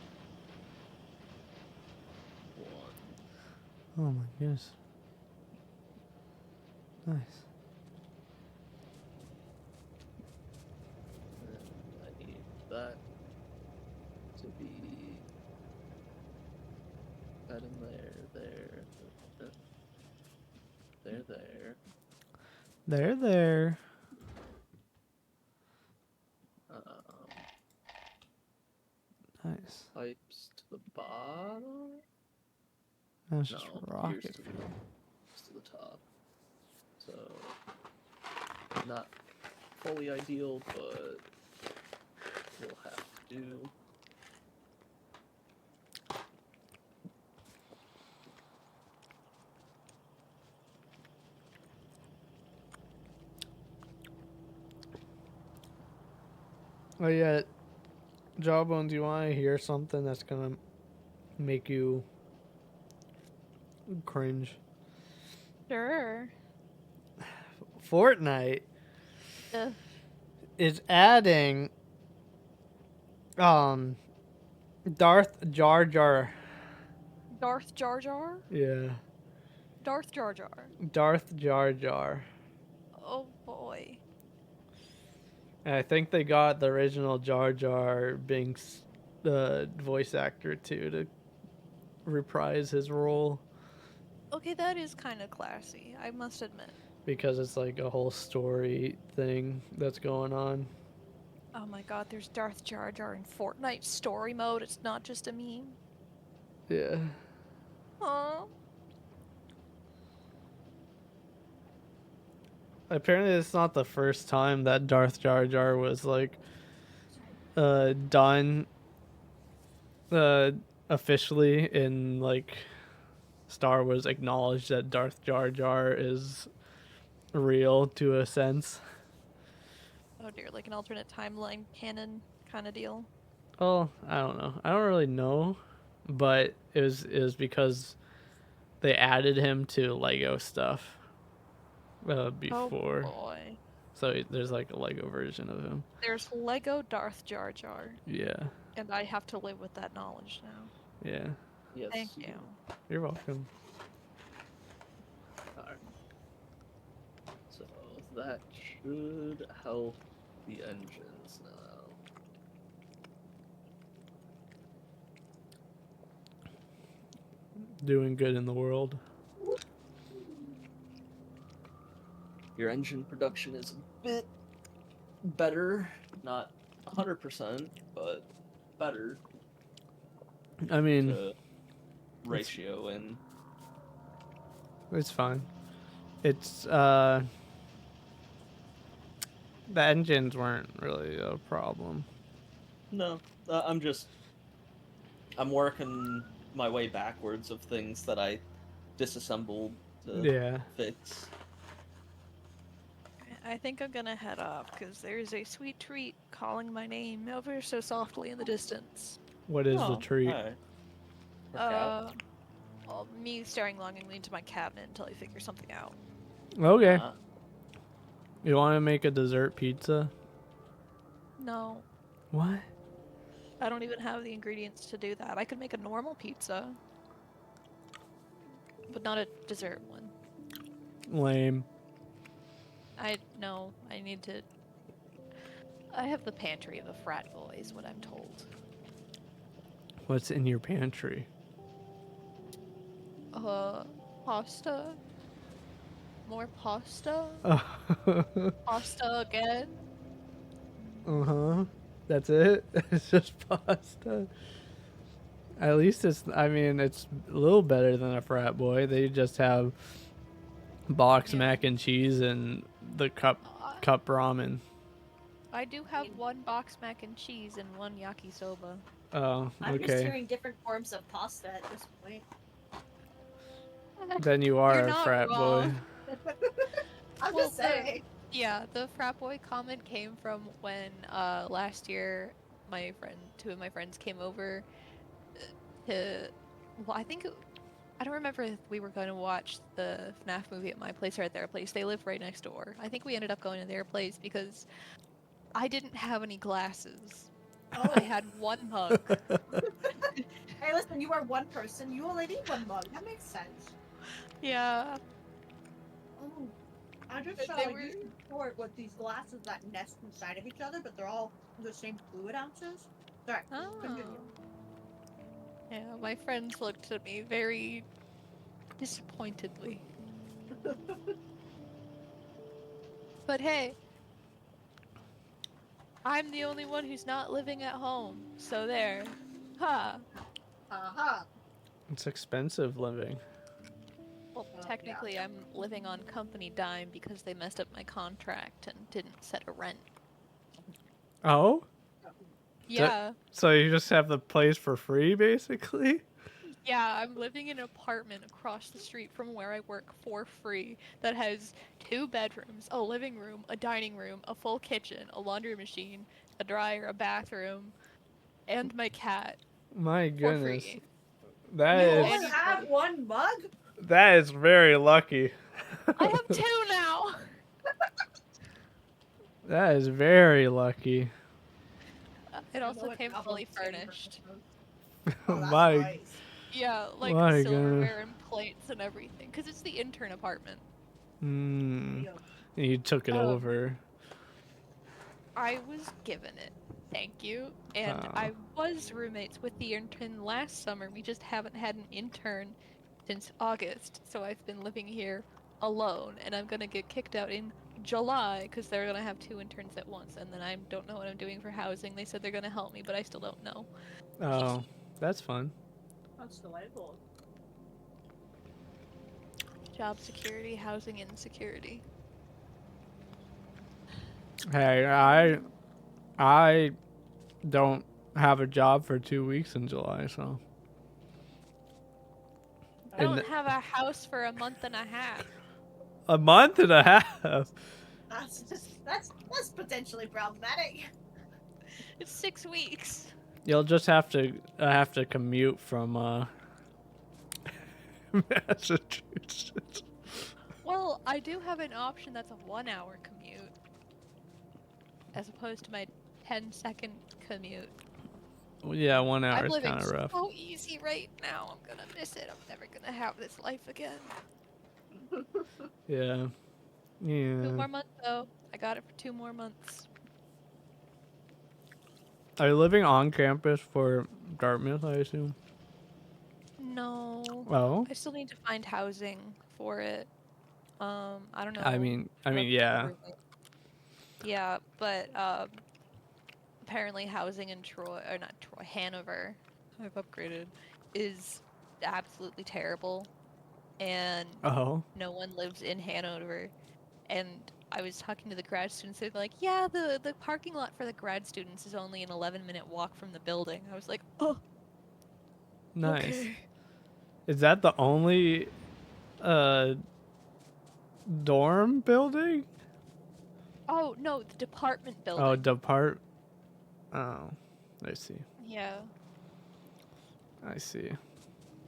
[SPEAKER 1] 1.
[SPEAKER 2] Oh my goodness. Nice.
[SPEAKER 1] And I need that to be that in there,
[SPEAKER 2] There. Nice.
[SPEAKER 1] Pipes to the bottom.
[SPEAKER 2] That's just
[SPEAKER 1] No, gears
[SPEAKER 2] rocket.
[SPEAKER 1] to the top. So not fully ideal, but we'll have to do.
[SPEAKER 2] Oh yeah, Jawbone, do you want to hear something that's gonna make you cringe?
[SPEAKER 3] Sure.
[SPEAKER 2] Fortnite
[SPEAKER 3] Ugh.
[SPEAKER 2] is adding Darth Jar Jar.
[SPEAKER 3] Darth Jar Jar?
[SPEAKER 2] Yeah.
[SPEAKER 3] Darth Jar Jar.
[SPEAKER 2] Darth Jar Jar.
[SPEAKER 3] Oh boy.
[SPEAKER 2] And I think they got the original Jar Jar Binks voice actor too to reprise his role.
[SPEAKER 3] Okay, that is kind of classy, I must admit.
[SPEAKER 2] Because it's like a whole story thing that's going on.
[SPEAKER 3] Oh my god, there's Darth Jar Jar in Fortnite story mode. It's not just a meme.
[SPEAKER 2] Yeah.
[SPEAKER 3] Aw.
[SPEAKER 2] Apparently, it's not the first time that Darth Jar Jar was like done uh officially in like Star Wars acknowledged that Darth Jar Jar is real to a sense.
[SPEAKER 3] Oh dear, like an alternate timeline canon kind of deal.
[SPEAKER 2] Oh, I don't know. I don't really know, but it was because they added him to Lego stuff before.
[SPEAKER 3] Oh boy.
[SPEAKER 2] So there's like a Lego version of him.
[SPEAKER 3] There's Lego Darth Jar Jar,
[SPEAKER 2] Yeah.
[SPEAKER 3] and I have to live with that knowledge now.
[SPEAKER 2] Yeah.
[SPEAKER 1] Yes.
[SPEAKER 3] Thank you.
[SPEAKER 2] You're welcome.
[SPEAKER 1] Alright. So that should help the engines now.
[SPEAKER 2] Doing good in the world.
[SPEAKER 1] Your engine production is a bit better, not 100%, but better
[SPEAKER 2] I mean,
[SPEAKER 1] to ratio in.
[SPEAKER 2] it's fine. It's the engines weren't really a problem.
[SPEAKER 1] No, I'm working my way backwards of things that I disassembled to
[SPEAKER 2] Yeah.
[SPEAKER 1] fix.
[SPEAKER 3] I think I'm gonna head off because there's a sweet treat calling my name ever so softly in the distance.
[SPEAKER 2] What is the
[SPEAKER 1] Oh,
[SPEAKER 2] treat?
[SPEAKER 1] alright. Her cat.
[SPEAKER 3] Well, me staring longingly into my cabinet until I figure something out.
[SPEAKER 2] Okay.
[SPEAKER 1] Ah,
[SPEAKER 2] You want to make a dessert pizza?
[SPEAKER 3] No,
[SPEAKER 2] What?
[SPEAKER 3] I don't even have the ingredients to do that. I could make a normal pizza, but not a dessert one.
[SPEAKER 2] Lame.
[SPEAKER 3] I need to. I have the pantry of a frat boy, is what I'm told.
[SPEAKER 2] What's in your pantry?
[SPEAKER 3] Pasta. More pasta.
[SPEAKER 2] Uh
[SPEAKER 3] Pasta again.
[SPEAKER 2] huh. That's it? It's just pasta. At least I mean, it's a little better than a frat boy. They just have box
[SPEAKER 3] Yeah.
[SPEAKER 2] mac and cheese and the cup ramen.
[SPEAKER 3] I do have one box mac and cheese and one yakisoba.
[SPEAKER 2] Oh,
[SPEAKER 4] I'm just
[SPEAKER 2] okay.
[SPEAKER 4] hearing different forms of pasta at this point.
[SPEAKER 2] Then you are
[SPEAKER 3] You're
[SPEAKER 2] a
[SPEAKER 3] not
[SPEAKER 2] frat boy.
[SPEAKER 3] wrong.
[SPEAKER 4] I'm
[SPEAKER 3] Well,
[SPEAKER 4] just saying.
[SPEAKER 3] Yeah, the frat boy comment came from when last year two of my friends came over to. Well, I don't remember if we were going to watch the FNAF movie at my place or at their place. They live right next door. I think we ended up going to their place because I didn't have any glasses.
[SPEAKER 4] Oh.
[SPEAKER 3] I had one mug.
[SPEAKER 4] Hey, listen, you are one person. You only need one mug. That makes sense.
[SPEAKER 3] Yeah.
[SPEAKER 4] Oh. I just
[SPEAKER 3] But
[SPEAKER 4] saw
[SPEAKER 3] they
[SPEAKER 4] a
[SPEAKER 3] were-
[SPEAKER 4] YouTube short with these glasses that nest inside of each other, but they're all the same fluid ounces. Sorry, continue.
[SPEAKER 3] Yeah, my friends looked at me very disappointedly. But hey, I'm the only one who's not living at home, so there. Ha!
[SPEAKER 4] Uh-huh.
[SPEAKER 2] It's expensive living.
[SPEAKER 3] Well, technically, I'm living on company dime because they messed up my contract and didn't set a rent.
[SPEAKER 2] Oh?
[SPEAKER 3] Yeah.
[SPEAKER 2] So you just have the place for free, basically?
[SPEAKER 3] Yeah, I'm living in an apartment across the street from where I work for free that has 2 bedrooms, a living room, a dining room, a full kitchen, a laundry machine, a dryer, a bathroom, and my cat
[SPEAKER 2] My
[SPEAKER 3] for
[SPEAKER 2] goodness.
[SPEAKER 3] free.
[SPEAKER 2] That
[SPEAKER 4] You
[SPEAKER 2] is
[SPEAKER 4] only have one mug?
[SPEAKER 2] that is very lucky.
[SPEAKER 3] I have 2 now!
[SPEAKER 2] That is very lucky.
[SPEAKER 3] It
[SPEAKER 4] I
[SPEAKER 3] also
[SPEAKER 4] know
[SPEAKER 3] came
[SPEAKER 4] it's
[SPEAKER 3] fully
[SPEAKER 4] double saving
[SPEAKER 3] furnished.
[SPEAKER 4] for Christmas. Oh, that's
[SPEAKER 2] My
[SPEAKER 4] nice.
[SPEAKER 3] Yeah, like
[SPEAKER 2] My
[SPEAKER 3] silverware and plates and everything, because it's the intern apartment.
[SPEAKER 2] Mm, you took it
[SPEAKER 3] Um,
[SPEAKER 2] over.
[SPEAKER 3] I was given it, thank you, and
[SPEAKER 2] Oh.
[SPEAKER 3] I was roommates with the intern last summer. We just haven't had an intern since August, so I've been living here alone, and I'm gonna get kicked out in July because they're gonna have 2 interns at once, and then I don't know what I'm doing for housing. They said they're gonna help me, but I still don't know.
[SPEAKER 2] Oh, that's fun.
[SPEAKER 4] That's delightful.
[SPEAKER 3] Job security, housing insecurity.
[SPEAKER 2] Hey, I don't have a job for 2 weeks in July, so.
[SPEAKER 3] I don't have a house for a month and a half.
[SPEAKER 2] A month and a half.
[SPEAKER 4] That's potentially problematic.
[SPEAKER 3] It's 6 weeks.
[SPEAKER 2] You'll just have to commute from Massachusetts.
[SPEAKER 3] Well, I do have an option that's a 1-hour commute, as opposed to my 10-second commute.
[SPEAKER 2] Well, yeah, 1 hour
[SPEAKER 3] I'm
[SPEAKER 2] is
[SPEAKER 3] living
[SPEAKER 2] kind of rough.
[SPEAKER 3] so easy right now. I'm gonna miss it. I'm never gonna have this life again.
[SPEAKER 2] Yeah.
[SPEAKER 3] 2
[SPEAKER 2] Yeah.
[SPEAKER 3] more months though. I got it for 2 more months.
[SPEAKER 2] Are you living on campus for Dartmouth, I assume?
[SPEAKER 3] No.
[SPEAKER 2] Oh.
[SPEAKER 3] I still need to find housing for it. I don't know.
[SPEAKER 2] I mean,
[SPEAKER 3] what
[SPEAKER 2] yeah.
[SPEAKER 3] everything- Yeah, but apparently housing in Troy, or not Troy, Hanover, I've upgraded, is absolutely terrible, and
[SPEAKER 2] Oh.
[SPEAKER 3] no one lives in Hanover. And I was talking to the grad students, they're like, yeah, the parking lot for the grad students is only an 11-minute walk from the building. I was like, oh,
[SPEAKER 2] Nice.
[SPEAKER 3] okay.
[SPEAKER 2] Is that the only dorm building?
[SPEAKER 3] Oh, no, the department building.
[SPEAKER 2] Oh, Oh, I see.
[SPEAKER 3] Yeah.
[SPEAKER 2] I see.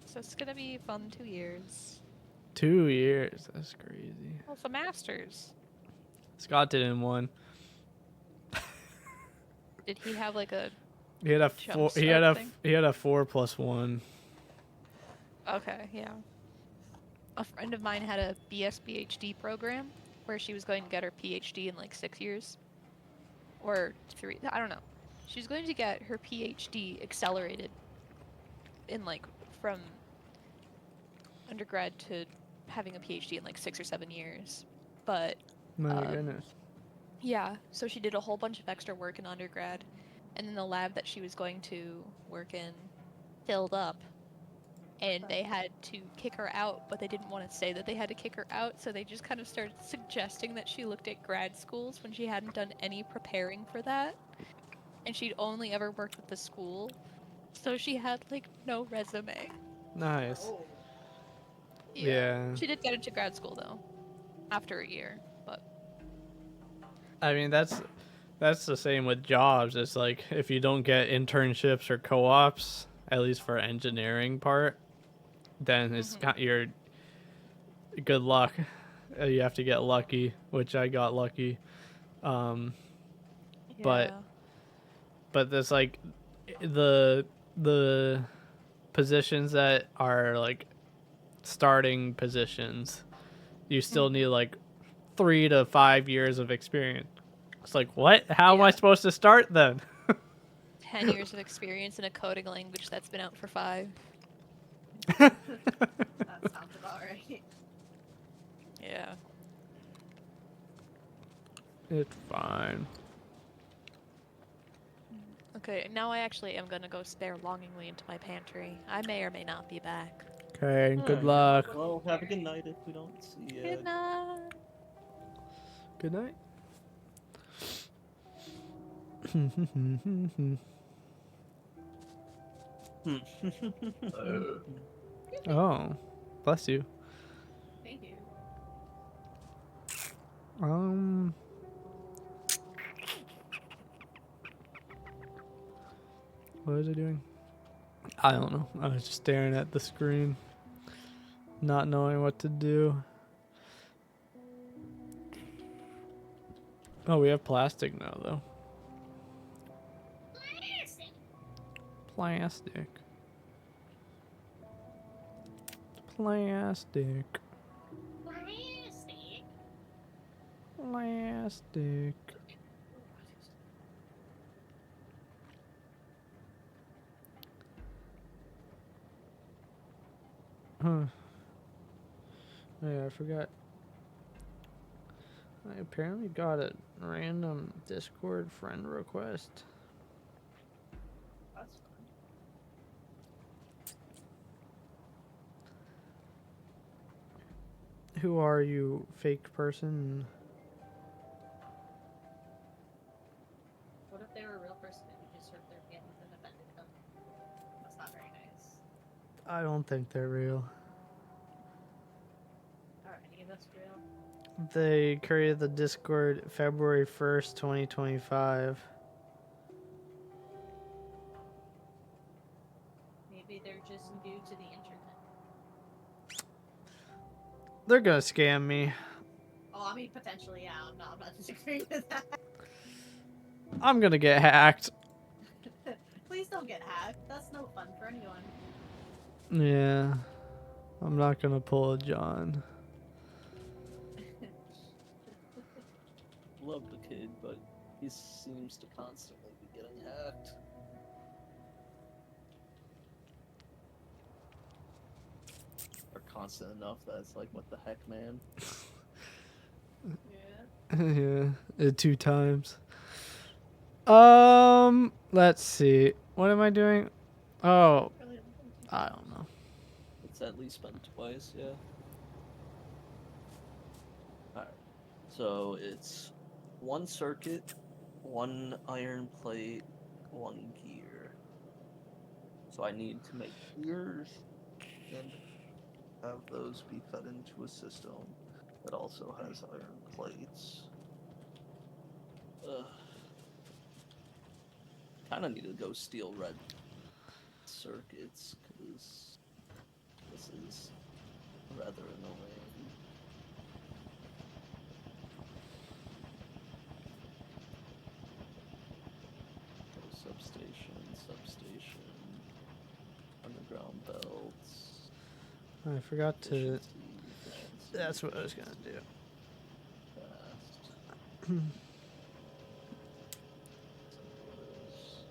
[SPEAKER 3] So it's gonna be fun 2 years.
[SPEAKER 2] 2 years. That's crazy.
[SPEAKER 3] Well, it's a master's.
[SPEAKER 2] Scott did in one.
[SPEAKER 3] Did he have like a...
[SPEAKER 2] He had a
[SPEAKER 3] Jump
[SPEAKER 2] four. He had a
[SPEAKER 3] start thing?
[SPEAKER 2] he had a 4+1.
[SPEAKER 3] Okay, yeah. A friend of mine had a BS-PhD program where she was going to get her PhD in like 6 years. Or 3, I don't know. She's going to get her PhD accelerated in like from undergrad to having a PhD in like 6 or 7 years. But
[SPEAKER 2] My goodness.
[SPEAKER 3] yeah, so she did a whole bunch of extra work in undergrad, and then the lab that she was going to work in filled up, and they had to kick her out, but they didn't want to say that they had to kick her out, so they just kind of started suggesting that she looked at grad schools when she hadn't done any preparing for that, and she'd only ever worked at the school, so she had like no resume.
[SPEAKER 2] Nice.
[SPEAKER 4] Oh.
[SPEAKER 2] Yeah.
[SPEAKER 3] She did get into grad school though, after a year, but
[SPEAKER 2] I mean, that's the same with jobs. It's like if you don't get internships or co-ops, at least for engineering part, then it's you're good luck. You have to get lucky, which I got lucky. But
[SPEAKER 3] yeah.
[SPEAKER 2] but there's like the positions that are like starting positions, you still need like 3 to 5 years of experience. It's like, what? How am I supposed to start then?
[SPEAKER 3] 10 years of experience in a coding language that's been out for 5.
[SPEAKER 4] That sounds about right.
[SPEAKER 3] Yeah.
[SPEAKER 2] It's fine.
[SPEAKER 3] Okay, now I actually am gonna go stare longingly into my pantry. I may or may not be back.
[SPEAKER 2] Okay, good
[SPEAKER 1] Alright.
[SPEAKER 2] luck.
[SPEAKER 1] Well, have a good night if we don't see you.
[SPEAKER 3] Good night.
[SPEAKER 2] Good night. Oh, bless you.
[SPEAKER 4] Thank you.
[SPEAKER 2] What was I doing? I don't know. I was just staring at the screen, not knowing what to do. Oh, we have plastic now, though. Plastic. Plastic. Plastic. Huh. Oh, yeah, I forgot. I apparently got a random Discord friend request.
[SPEAKER 4] That's
[SPEAKER 2] Who are you, fake person?
[SPEAKER 4] What if they were a real person and you just hurt their feelings and offended them? That's not very nice.
[SPEAKER 2] I don't think they're real.
[SPEAKER 4] Are any of us real?
[SPEAKER 2] They created the Discord February 1st, 2025.
[SPEAKER 4] Maybe they're just new to the internet.
[SPEAKER 2] They're gonna scam me.
[SPEAKER 4] Oh, I mean, potentially, yeah. I'm not disagreeing with that.
[SPEAKER 2] I'm gonna get hacked.
[SPEAKER 4] Please don't get hacked. That's no fun for anyone.
[SPEAKER 2] Yeah. I'm not gonna pull a John.
[SPEAKER 1] Love the kid, but he seems to constantly be getting hacked. Or constant enough that it's like, what the heck, man?
[SPEAKER 4] Yeah.
[SPEAKER 2] Yeah, 2 times. Let's see. What am I doing? Oh, I don't know.
[SPEAKER 1] It's at least been twice, yeah. Alright. So it's 1 circuit, 1 iron plate, 1 gear. So I need to make gears and have those be fed into a system that also has iron plates. Kind of need to go steal red circuits, because this is rather annoying. Substation, underground belts.
[SPEAKER 2] I forgot to.
[SPEAKER 1] Efficiency,
[SPEAKER 2] That's what I was gonna do.
[SPEAKER 1] fast.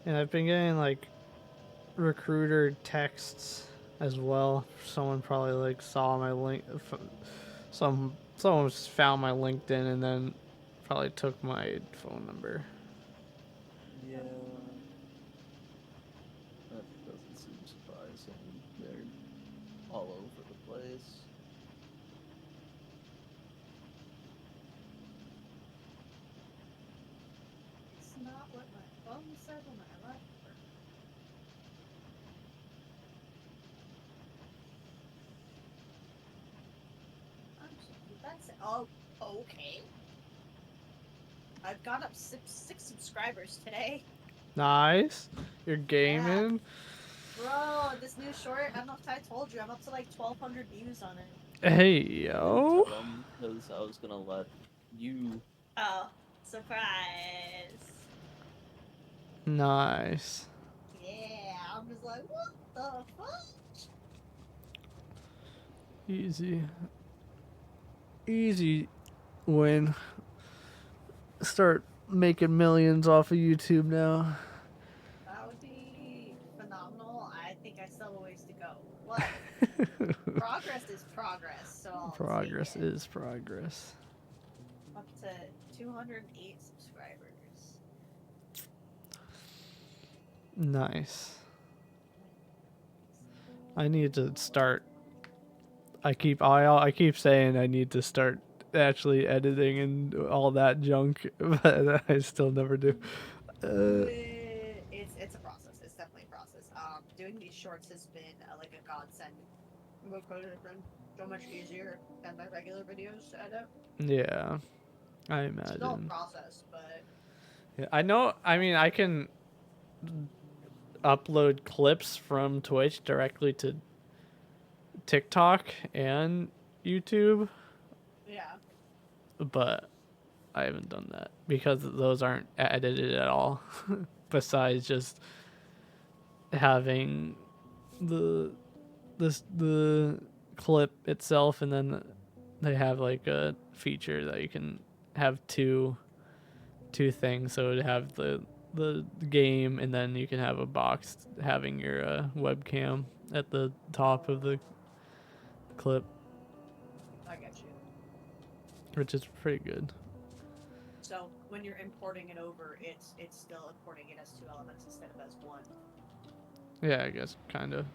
[SPEAKER 2] And I've been getting like recruiter texts as well. Someone probably like saw my link. Someone found my LinkedIn and then probably took my phone number.
[SPEAKER 1] Yeah. That doesn't seem surprising. They're all over the place.
[SPEAKER 4] It's not what my phone said when I left work. That's it. Oh, okay. I've got up six subscribers today.
[SPEAKER 2] Nice. You're gaming.
[SPEAKER 4] Bro, this new short, I don't know if I told you, I'm up to like 1,200 views on it.
[SPEAKER 2] Hey
[SPEAKER 1] Didn't
[SPEAKER 2] yo.
[SPEAKER 1] tell them, because I was gonna let you.
[SPEAKER 4] Oh, surprise.
[SPEAKER 2] Nice.
[SPEAKER 4] Yeah, I'm just like, what the fuck?
[SPEAKER 2] Easy. Easy win. Start making millions off of YouTube now.
[SPEAKER 4] That would be phenomenal. I think I still have a ways to go. What? Progress is progress, so I'll
[SPEAKER 2] Progress
[SPEAKER 4] take it.
[SPEAKER 2] is progress.
[SPEAKER 4] Up to 208 subscribers.
[SPEAKER 2] Nice. I need to start. I keep saying I need to start actually editing and all that junk, but I still never do.
[SPEAKER 4] It's a process. It's definitely a process. Doing these shorts has been like a godsend. It's been so much easier than my regular videos to edit.
[SPEAKER 2] Yeah, I
[SPEAKER 4] It's still a
[SPEAKER 2] imagine.
[SPEAKER 4] process, but
[SPEAKER 2] Yeah, I know. I mean, I can upload clips from Twitch directly to TikTok and YouTube,
[SPEAKER 4] yeah.
[SPEAKER 2] but I haven't done that because those aren't edited at all. Besides just having the clip itself, and then they have like a feature that you can have two things. So to have the game, and then you can have a box having your webcam at the top of the clip,
[SPEAKER 4] I get you.
[SPEAKER 2] which is pretty good.
[SPEAKER 4] So when you're importing it over, it's still importing it as 2 elements instead of as 1.
[SPEAKER 2] Yeah, I guess kind of.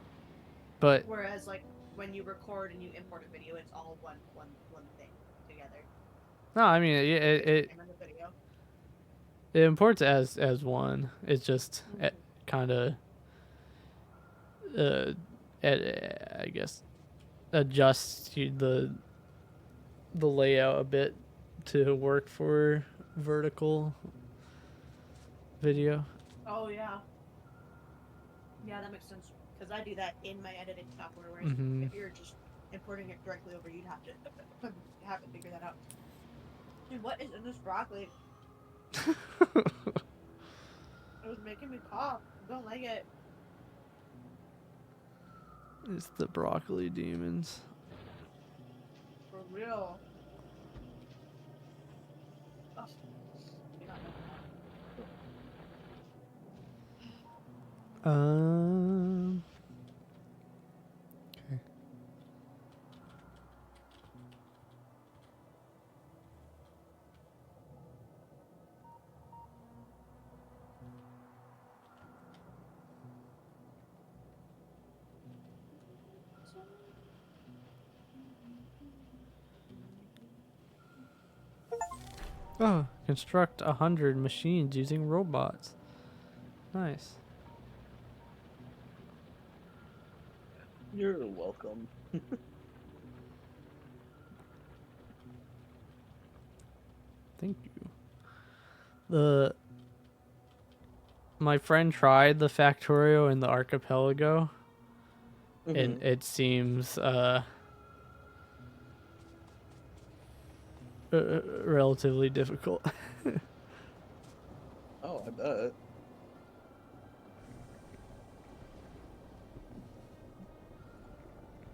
[SPEAKER 2] But
[SPEAKER 4] Whereas like when you record and you import a video, it's all one
[SPEAKER 2] No, I mean it
[SPEAKER 4] I'm in the video.
[SPEAKER 2] it imports as one. It's just
[SPEAKER 4] Mhm.
[SPEAKER 2] kind of uh, I guess adjusts the layout a bit to work for vertical video.
[SPEAKER 4] Oh yeah. Yeah, that makes sense. Because I do that in my editing software, whereas
[SPEAKER 2] Mm-hmm.
[SPEAKER 4] if you're just importing it directly over, you'd have to have it figure that out. Dude, what is in this broccoli? It was making me cough. I don't like it.
[SPEAKER 2] It's the broccoli demons.
[SPEAKER 4] For real. Ugh. You're not making that.
[SPEAKER 2] Okay. Oh, construct 100 machines using robots. Nice.
[SPEAKER 1] You're welcome.
[SPEAKER 2] Thank you. My friend tried the Factorio in the archipelago, and
[SPEAKER 1] Mhm.
[SPEAKER 2] it seems relatively difficult.
[SPEAKER 1] Oh, I bet.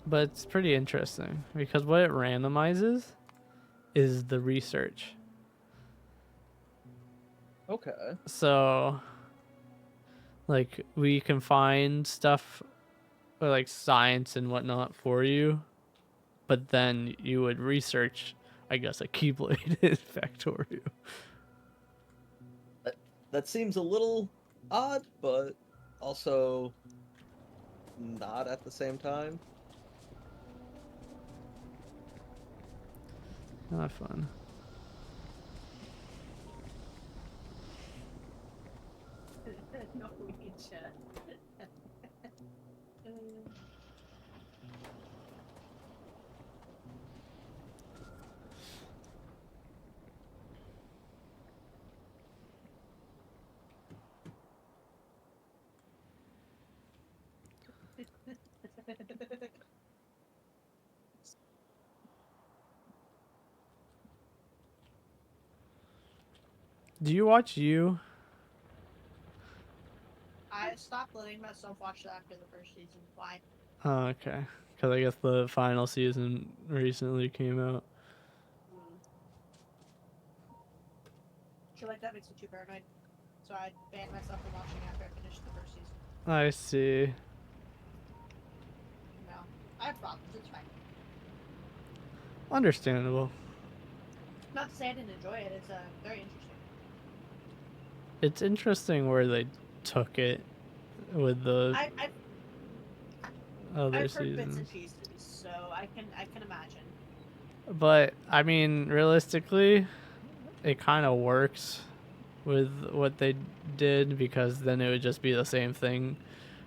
[SPEAKER 2] But it's pretty interesting because what it randomizes is the research.
[SPEAKER 1] Okay.
[SPEAKER 2] So, like, we can find stuff like science and whatnot for you, but then you would research, I guess, a Keyblade in Factorio.
[SPEAKER 1] That, that seems a little odd, but also not at the same time.
[SPEAKER 2] Not fun.
[SPEAKER 4] No, we chat.
[SPEAKER 2] Do you watch you?
[SPEAKER 4] I stopped letting myself watch that after the first season. Why?
[SPEAKER 2] Oh, okay. Because I guess the final season recently came out.
[SPEAKER 4] Mm. Shit like that makes me too paranoid. So I banned myself from watching after I finished the first season.
[SPEAKER 2] I see.
[SPEAKER 4] No. I have problems, it's fine.
[SPEAKER 2] Understandable.
[SPEAKER 4] Not to say I didn't enjoy it, it's very interesting.
[SPEAKER 2] It's interesting where they took it with the
[SPEAKER 4] I've
[SPEAKER 2] other
[SPEAKER 4] heard bits and
[SPEAKER 2] seasons.
[SPEAKER 4] pieces, so I can imagine.
[SPEAKER 2] But, I mean, realistically, it kind of works with what they did because then it would just be the same thing,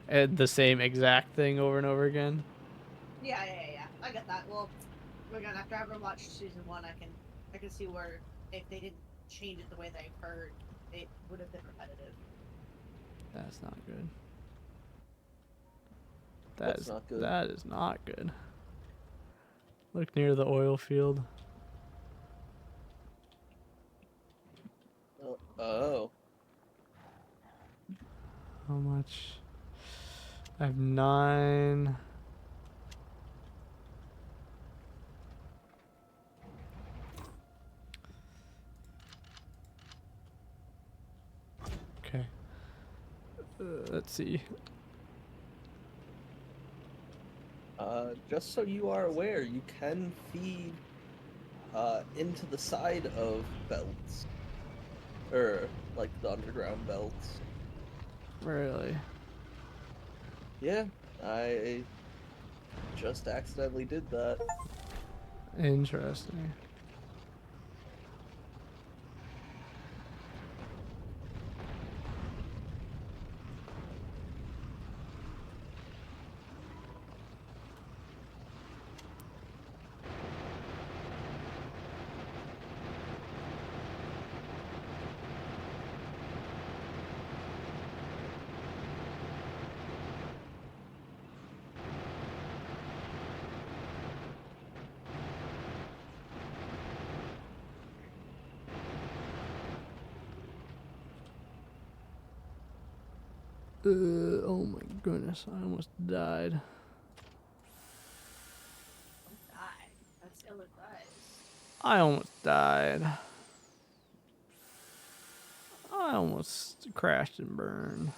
[SPEAKER 2] the same exact thing over and over again.
[SPEAKER 4] Yeah. I get that. Well, again, after I ever watched season one, I can see where if they didn't change it the way they heard, it would have been repetitive.
[SPEAKER 2] That's not good.
[SPEAKER 1] That's not good.
[SPEAKER 2] That is not good. Look near the oil field.
[SPEAKER 1] Oh.
[SPEAKER 2] How much? I have 9. Okay. Let's see.
[SPEAKER 1] Just so you are aware, you can feed into the side of belts. Or, like, the underground belts.
[SPEAKER 2] Really?
[SPEAKER 1] Yeah, I just accidentally did that.
[SPEAKER 2] Interesting. Oh my goodness, I almost died.
[SPEAKER 4] Don't die. That's ill advised.
[SPEAKER 2] I almost died. I almost crashed and burned.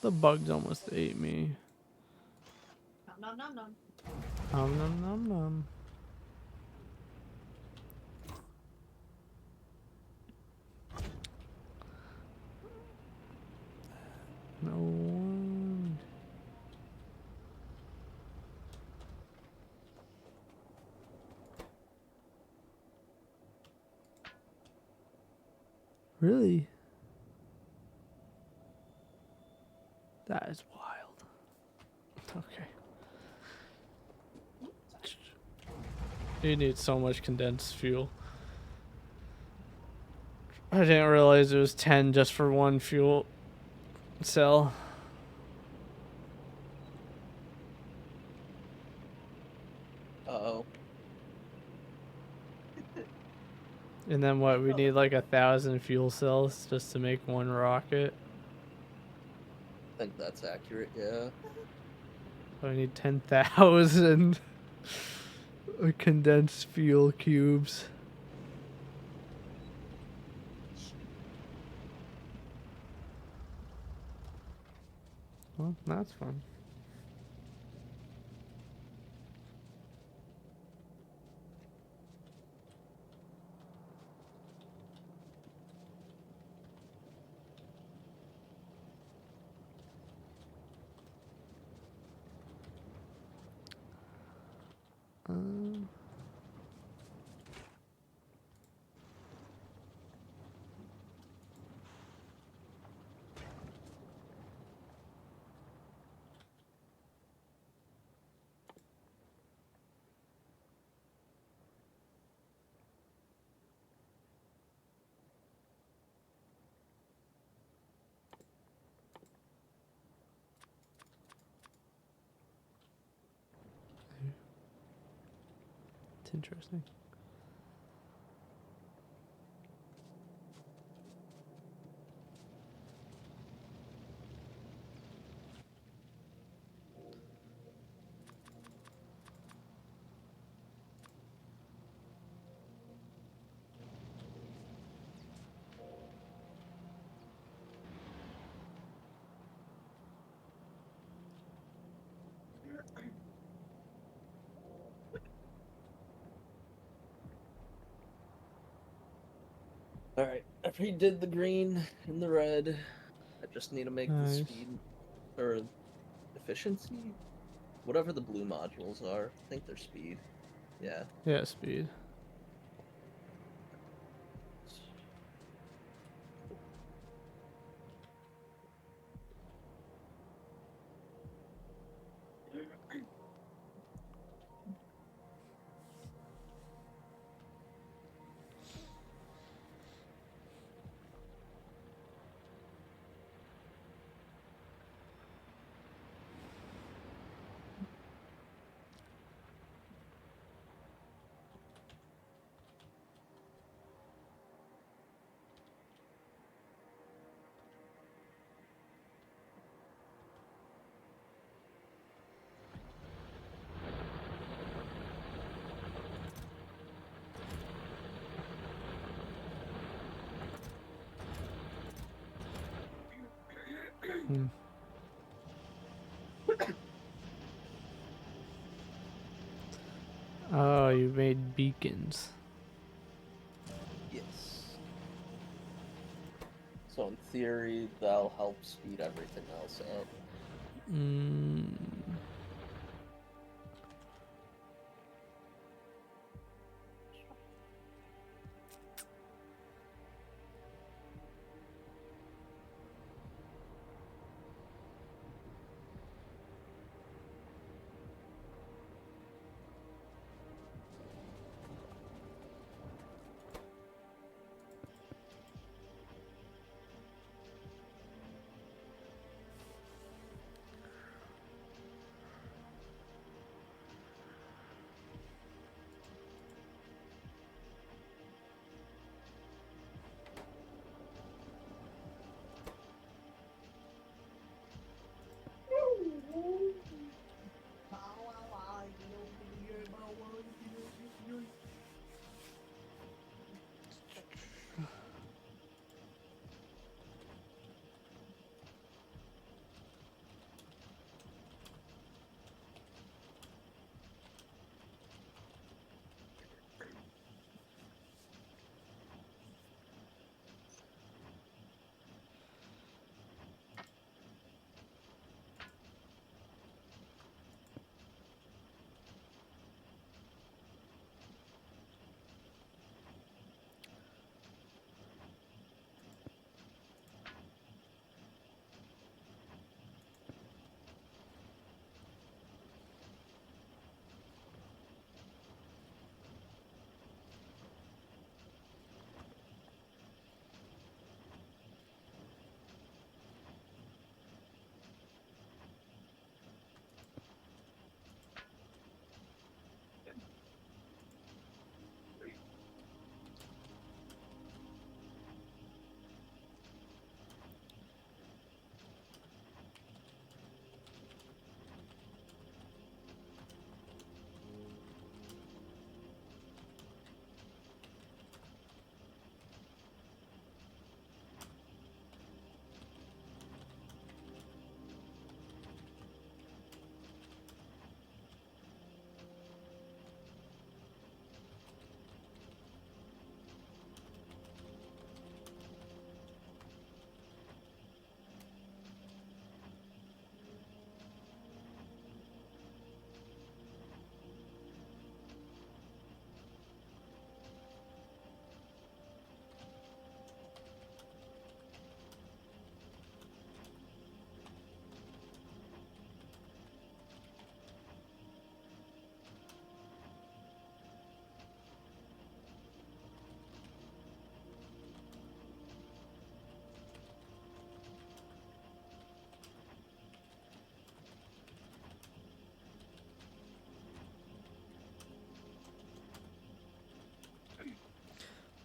[SPEAKER 2] The bugs almost ate me.
[SPEAKER 4] Nom nom nom nom.
[SPEAKER 2] Nom nom nom nom. No one. Really? That is wild. Okay. You need so much condensed fuel. I didn't realize it was 10 just for one fuel cell.
[SPEAKER 1] Uh-oh.
[SPEAKER 2] And then what? We need like 1,000 fuel cells just to make one rocket.
[SPEAKER 1] I think that's accurate, yeah.
[SPEAKER 2] So I need 10,000 condensed fuel cubes. Well, that's fun. Um, it's interesting.
[SPEAKER 1] Alright, I redid the green and the red. I just need to make the
[SPEAKER 2] Nice.
[SPEAKER 1] speed or efficiency? Whatever the blue modules are. I think they're speed. Yeah.
[SPEAKER 2] Yeah, speed. Hmm. Oh, you made beacons.
[SPEAKER 1] Yes. So in theory, that'll help speed everything else up.
[SPEAKER 2] Mm.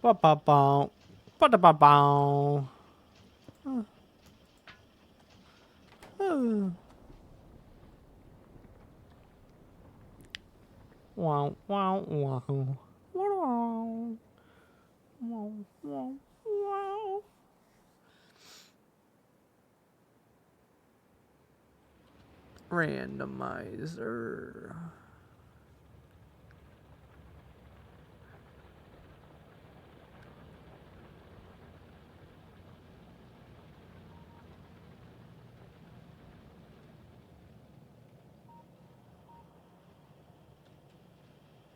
[SPEAKER 2] Ba-ba-bow. Ba-da-ba-bow. Wow, wow, wow. Wow. Wow, wow, wow. Randomizer.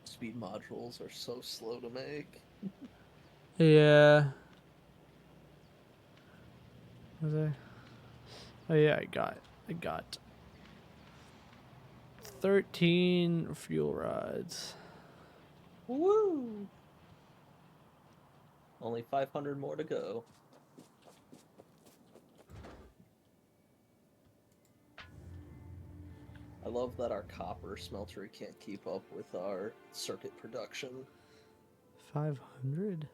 [SPEAKER 1] Speed modules are so slow to make.
[SPEAKER 2] Yeah. Was I? Oh yeah, I got 13 fuel rods.
[SPEAKER 1] Woo! Only 500 more to go. I love that our copper smeltery can't keep up with our circuit production.
[SPEAKER 2] 500?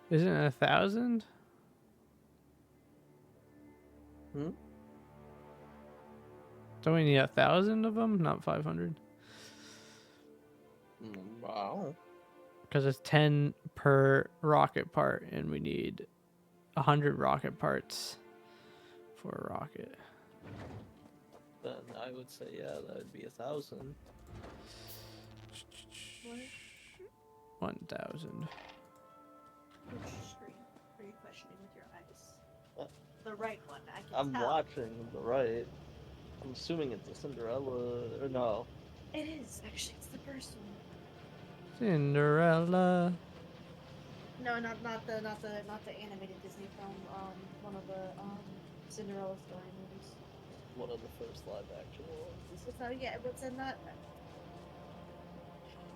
[SPEAKER 2] Isn't it 1,000?
[SPEAKER 1] Hmm?
[SPEAKER 2] Don't we need 1,000 of them, not 500?
[SPEAKER 1] Wow.
[SPEAKER 2] Because it's 10 per rocket part, and we need 100 rocket parts for a rocket.
[SPEAKER 1] Then I would say, yeah, that would be 1,000.
[SPEAKER 2] 1,000.
[SPEAKER 4] Which screen are you questioning with your eyes?
[SPEAKER 1] Uh,
[SPEAKER 4] The right one, I can
[SPEAKER 1] I'm
[SPEAKER 4] tell.
[SPEAKER 1] watching the right. I'm assuming it's a Cinderella, or no.
[SPEAKER 4] It is, actually, it's the first one.
[SPEAKER 2] Cinderella.
[SPEAKER 4] No, not the animated Disney film. One of the Cinderella story movies.
[SPEAKER 1] One of the first live action ones.
[SPEAKER 4] So yeah, what's in that?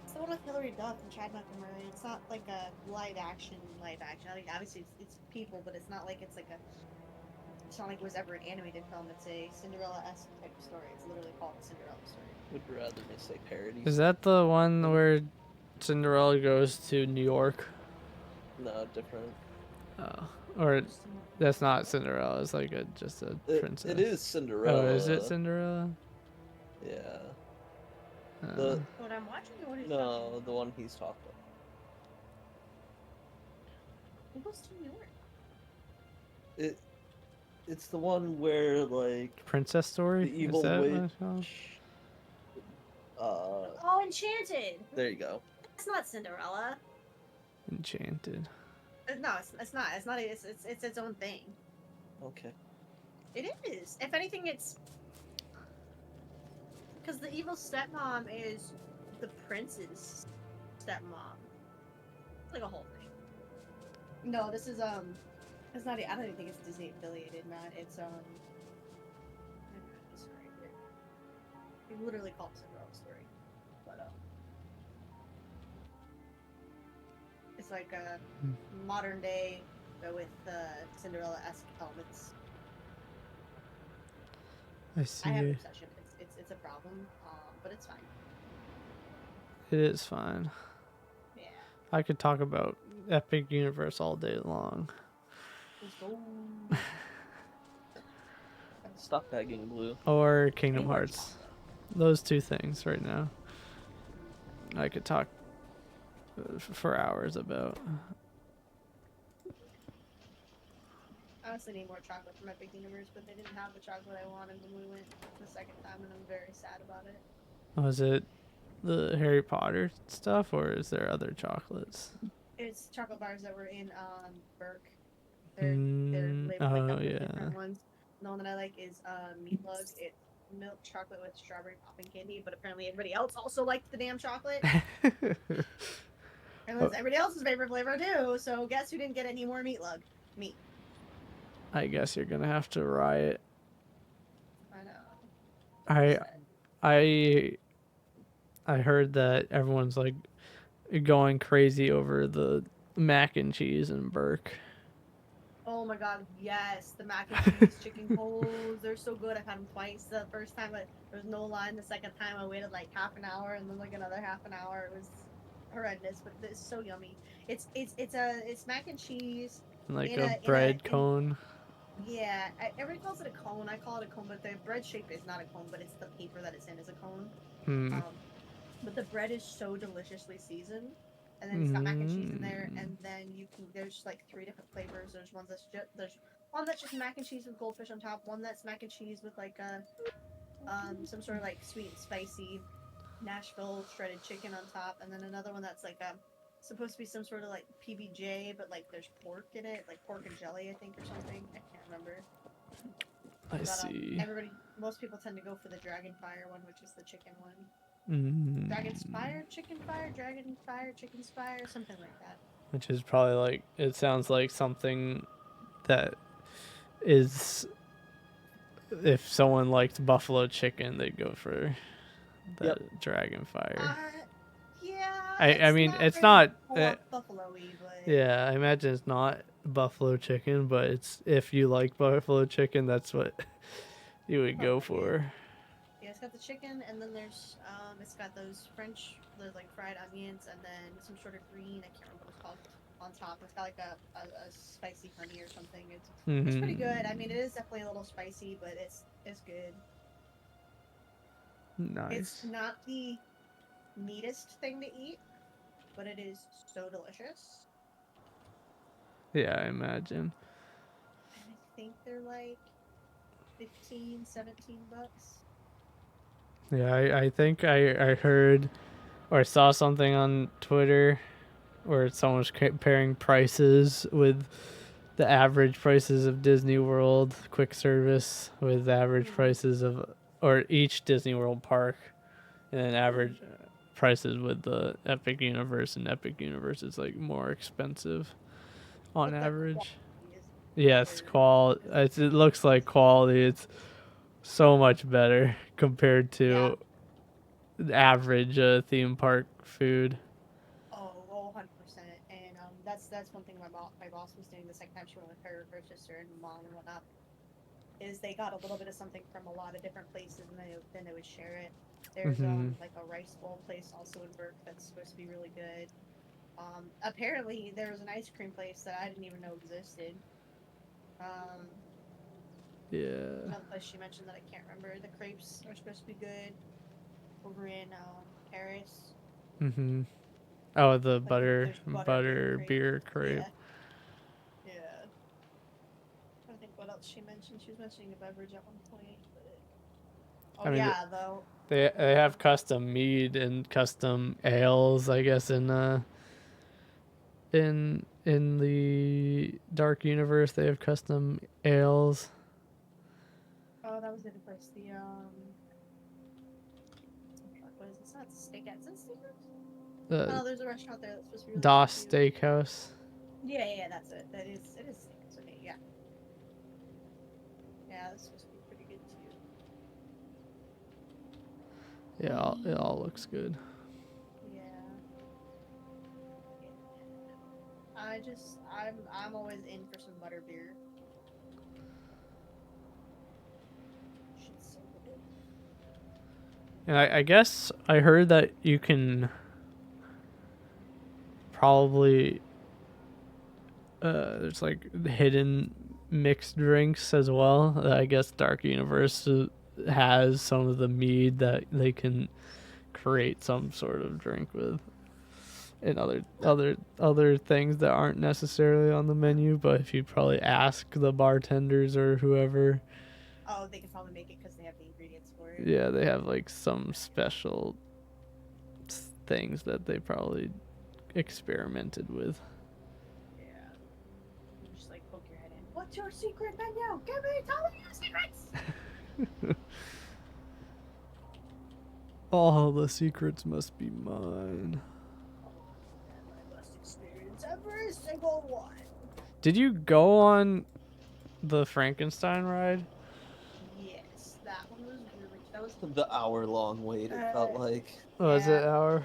[SPEAKER 4] It's the one with Hilary Duff and Chad McNamara. It's not like a live action. I mean, obviously it's people, but it's not like it's like a. It's not like it was ever an animated film. It's a Cinderella-esque type of story. It's literally called the Cinderella story.
[SPEAKER 1] Would you rather me say parody?
[SPEAKER 2] Is that the one where Cinderella goes to New York?
[SPEAKER 1] No, different.
[SPEAKER 2] Oh, or that's not Cinderella. It's like just a princess.
[SPEAKER 1] It is Cinderella.
[SPEAKER 2] Oh, is it Cinderella?
[SPEAKER 1] Yeah.
[SPEAKER 2] Uh,
[SPEAKER 4] What I'm watching, or what is
[SPEAKER 1] No, the one he's talking about.
[SPEAKER 4] Who goes to New York?
[SPEAKER 1] It's the one where like
[SPEAKER 2] Princess Story?
[SPEAKER 1] the evil
[SPEAKER 2] is that
[SPEAKER 1] witch.
[SPEAKER 2] what it's called?
[SPEAKER 4] Oh, Enchanted.
[SPEAKER 1] There you go.
[SPEAKER 4] It's not Cinderella.
[SPEAKER 2] Enchanted.
[SPEAKER 4] No, it's not. It's not. It's its own thing.
[SPEAKER 1] Okay.
[SPEAKER 4] It is. If anything, it's because the evil stepmom is the prince's stepmom. It's like a whole thing. No, this is it's not. I don't even think it's Disney affiliated, man. It's sorry. They literally call it Cinderella story, but it's like a modern day, but with Cinderella-esque elements.
[SPEAKER 2] I see.
[SPEAKER 4] I have an obsession. It's a problem, but it's fine.
[SPEAKER 2] It is fine.
[SPEAKER 4] Yeah.
[SPEAKER 2] I could talk about Epic Universe all day long.
[SPEAKER 4] Let's go.
[SPEAKER 1] Stop begging, Blue.
[SPEAKER 2] Or Kingdom Hearts. Those two things right now. I could talk for hours about.
[SPEAKER 4] I honestly need more chocolate from Epic Universe, but they didn't have the chocolate I wanted when we went the second time, and I'm very sad about it.
[SPEAKER 2] Was it the Harry Potter stuff, or is there other chocolates?
[SPEAKER 4] It's chocolate bars that were in Burke. They're labeled like a couple different ones. The one that I like is Meat Lug. It's milk chocolate with strawberry popping candy, but apparently everybody else also liked the damn chocolate. And it's everybody else's favorite flavor too. So guess who didn't get any more Meat Lug? Me.
[SPEAKER 2] I guess you're gonna have to riot.
[SPEAKER 4] I know.
[SPEAKER 2] I heard that everyone's like going crazy over the mac and cheese in Burke.
[SPEAKER 4] Oh my god, yes. The mac and cheese chicken holes, they're so good. I've had them twice. The first time there was no line. The second time I waited like half an hour and then like another half an hour. It was horrendous, but it's so yummy. It's mac and cheese
[SPEAKER 2] Like
[SPEAKER 4] in
[SPEAKER 2] a
[SPEAKER 4] a
[SPEAKER 2] bread cone.
[SPEAKER 4] yeah. Everybody calls it a cone. I call it a cone, but the bread shape is not a cone, but it's the paper that it's in is a cone.
[SPEAKER 2] Hmm.
[SPEAKER 4] But the bread is so deliciously seasoned, and then it's got mac and cheese in there,
[SPEAKER 2] Mm.
[SPEAKER 4] and then there's like 3 different flavors. There's one that's just mac and cheese with goldfish on top. One that's mac and cheese with like a some sort of like sweet and spicy Nashville shredded chicken on top, and then another one that's like supposed to be some sort of like PBJ, but like there's pork in it, like pork and jelly, I think, or something. I can't remember.
[SPEAKER 2] I
[SPEAKER 4] But
[SPEAKER 2] see.
[SPEAKER 4] most people tend to go for the dragon fire one, which is the chicken one.
[SPEAKER 2] Mm.
[SPEAKER 4] Dragon spire, chicken fire, dragon fire, chicken spire, something like that.
[SPEAKER 2] Which is probably like, it sounds like something that is, if someone liked buffalo chicken, they'd go for the
[SPEAKER 1] Yep.
[SPEAKER 2] dragon fire.
[SPEAKER 4] Yeah.
[SPEAKER 2] I mean,
[SPEAKER 4] not
[SPEAKER 2] it's
[SPEAKER 4] very
[SPEAKER 2] not.
[SPEAKER 4] buffalo-y, but
[SPEAKER 2] Yeah, I imagine it's not buffalo chicken, but it's, if you like buffalo chicken, that's what you would go for.
[SPEAKER 4] yeah, it's got the chicken, and then it's got those like fried onions, and then some sort of green. I can't remember what it's called on top. It's got like a spicy honey or something. It's pretty good. I mean, it is definitely a little spicy, but it's good.
[SPEAKER 2] Nice.
[SPEAKER 4] It's not the neatest thing to eat, but it is so delicious.
[SPEAKER 2] Yeah, I imagine.
[SPEAKER 4] And I think they're like 15, $17.
[SPEAKER 2] Yeah, I think I heard or saw something on Twitter where someone was comparing prices with the average prices of Disney World quick service with the average prices of, or each Disney World park, and then average prices with the Epic Universe, and Epic Universe is like more expensive on average. Yes, it looks like quality. It's so much better compared to the average theme park food.
[SPEAKER 4] Oh, 100%. And that's one thing my boss was doing the second time she went with her sister and mom and whatnot. Is they got a little bit of something from a lot of different places, and then they would share it. There's like a rice bowl place also in Burke that's supposed to be really good. Apparently there was an ice cream place that I didn't even know existed.
[SPEAKER 2] Yeah.
[SPEAKER 4] Another place she mentioned that I can't remember. The crepes are supposed to be good over in Paris.
[SPEAKER 2] Mhm. Oh, the
[SPEAKER 4] Like
[SPEAKER 2] butter beer crepe.
[SPEAKER 4] Yeah. I think what else she mentioned. She was mentioning a beverage at one point. But...
[SPEAKER 2] I mean,
[SPEAKER 4] though.
[SPEAKER 2] They have custom mead and custom ales, I guess, in the Dark Universe. They have custom ales.
[SPEAKER 4] Oh, that was the other place. What is it? It's not Steakhouse. Is it Steakhouse? Oh, there's a restaurant there that's supposed to be really
[SPEAKER 2] Das
[SPEAKER 4] good too.
[SPEAKER 2] Steakhouse.
[SPEAKER 4] Yeah, that's it. It is Steakhouse. Okay, yeah. Yeah, that's supposed to be pretty good too.
[SPEAKER 2] Yeah, it all looks good.
[SPEAKER 4] Yeah. I'm always in for some butter beer. Shit's so good.
[SPEAKER 2] And I guess I heard that you can probably there's like hidden mixed drinks as well. I guess Dark Universe has some of the mead that they can create some sort of drink with, and other things that aren't necessarily on the menu. But if you probably ask the bartenders or whoever,
[SPEAKER 4] They can probably make it because they have the ingredients for it.
[SPEAKER 2] yeah, they have like some special things that they probably experimented with.
[SPEAKER 4] Yeah. You just like poke your head in. What's your secret menu? Tell me your secrets!
[SPEAKER 2] All the secrets must be mine.
[SPEAKER 4] My best experience every single one.
[SPEAKER 2] Did you go on the Frankenstein ride?
[SPEAKER 4] Yes, that one was really. That was
[SPEAKER 1] The hour-long wait, it felt like.
[SPEAKER 2] Was it hour?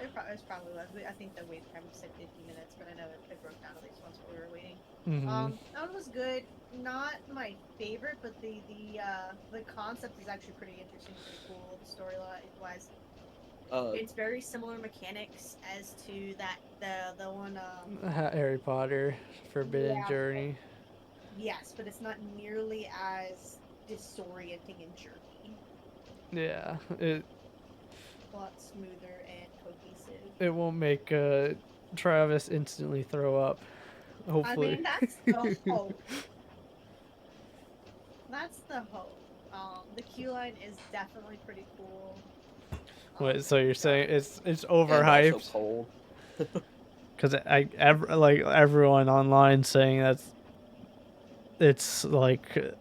[SPEAKER 4] It probably was. I think the wait time said 50 minutes, but I know it broke down at least once while we were waiting. That one was good. Not my favorite, but the concept is actually pretty interesting, pretty cool. The storyline wise, It's very similar mechanics as to that the one
[SPEAKER 2] Harry Potter, Forbidden
[SPEAKER 4] yeah,
[SPEAKER 2] Journey.
[SPEAKER 4] yes, but it's not nearly as disorienting and jerky.
[SPEAKER 2] Yeah,
[SPEAKER 4] A lot smoother and cohesive.
[SPEAKER 2] it won't make Travis instantly throw up.
[SPEAKER 4] I
[SPEAKER 2] Hopefully.
[SPEAKER 4] mean, that's the hope. That's the hope. The queue line is definitely pretty cool.
[SPEAKER 2] Wait, so you're saying it's
[SPEAKER 1] And also
[SPEAKER 2] overhyped?
[SPEAKER 1] cold.
[SPEAKER 2] Because like everyone online saying it's like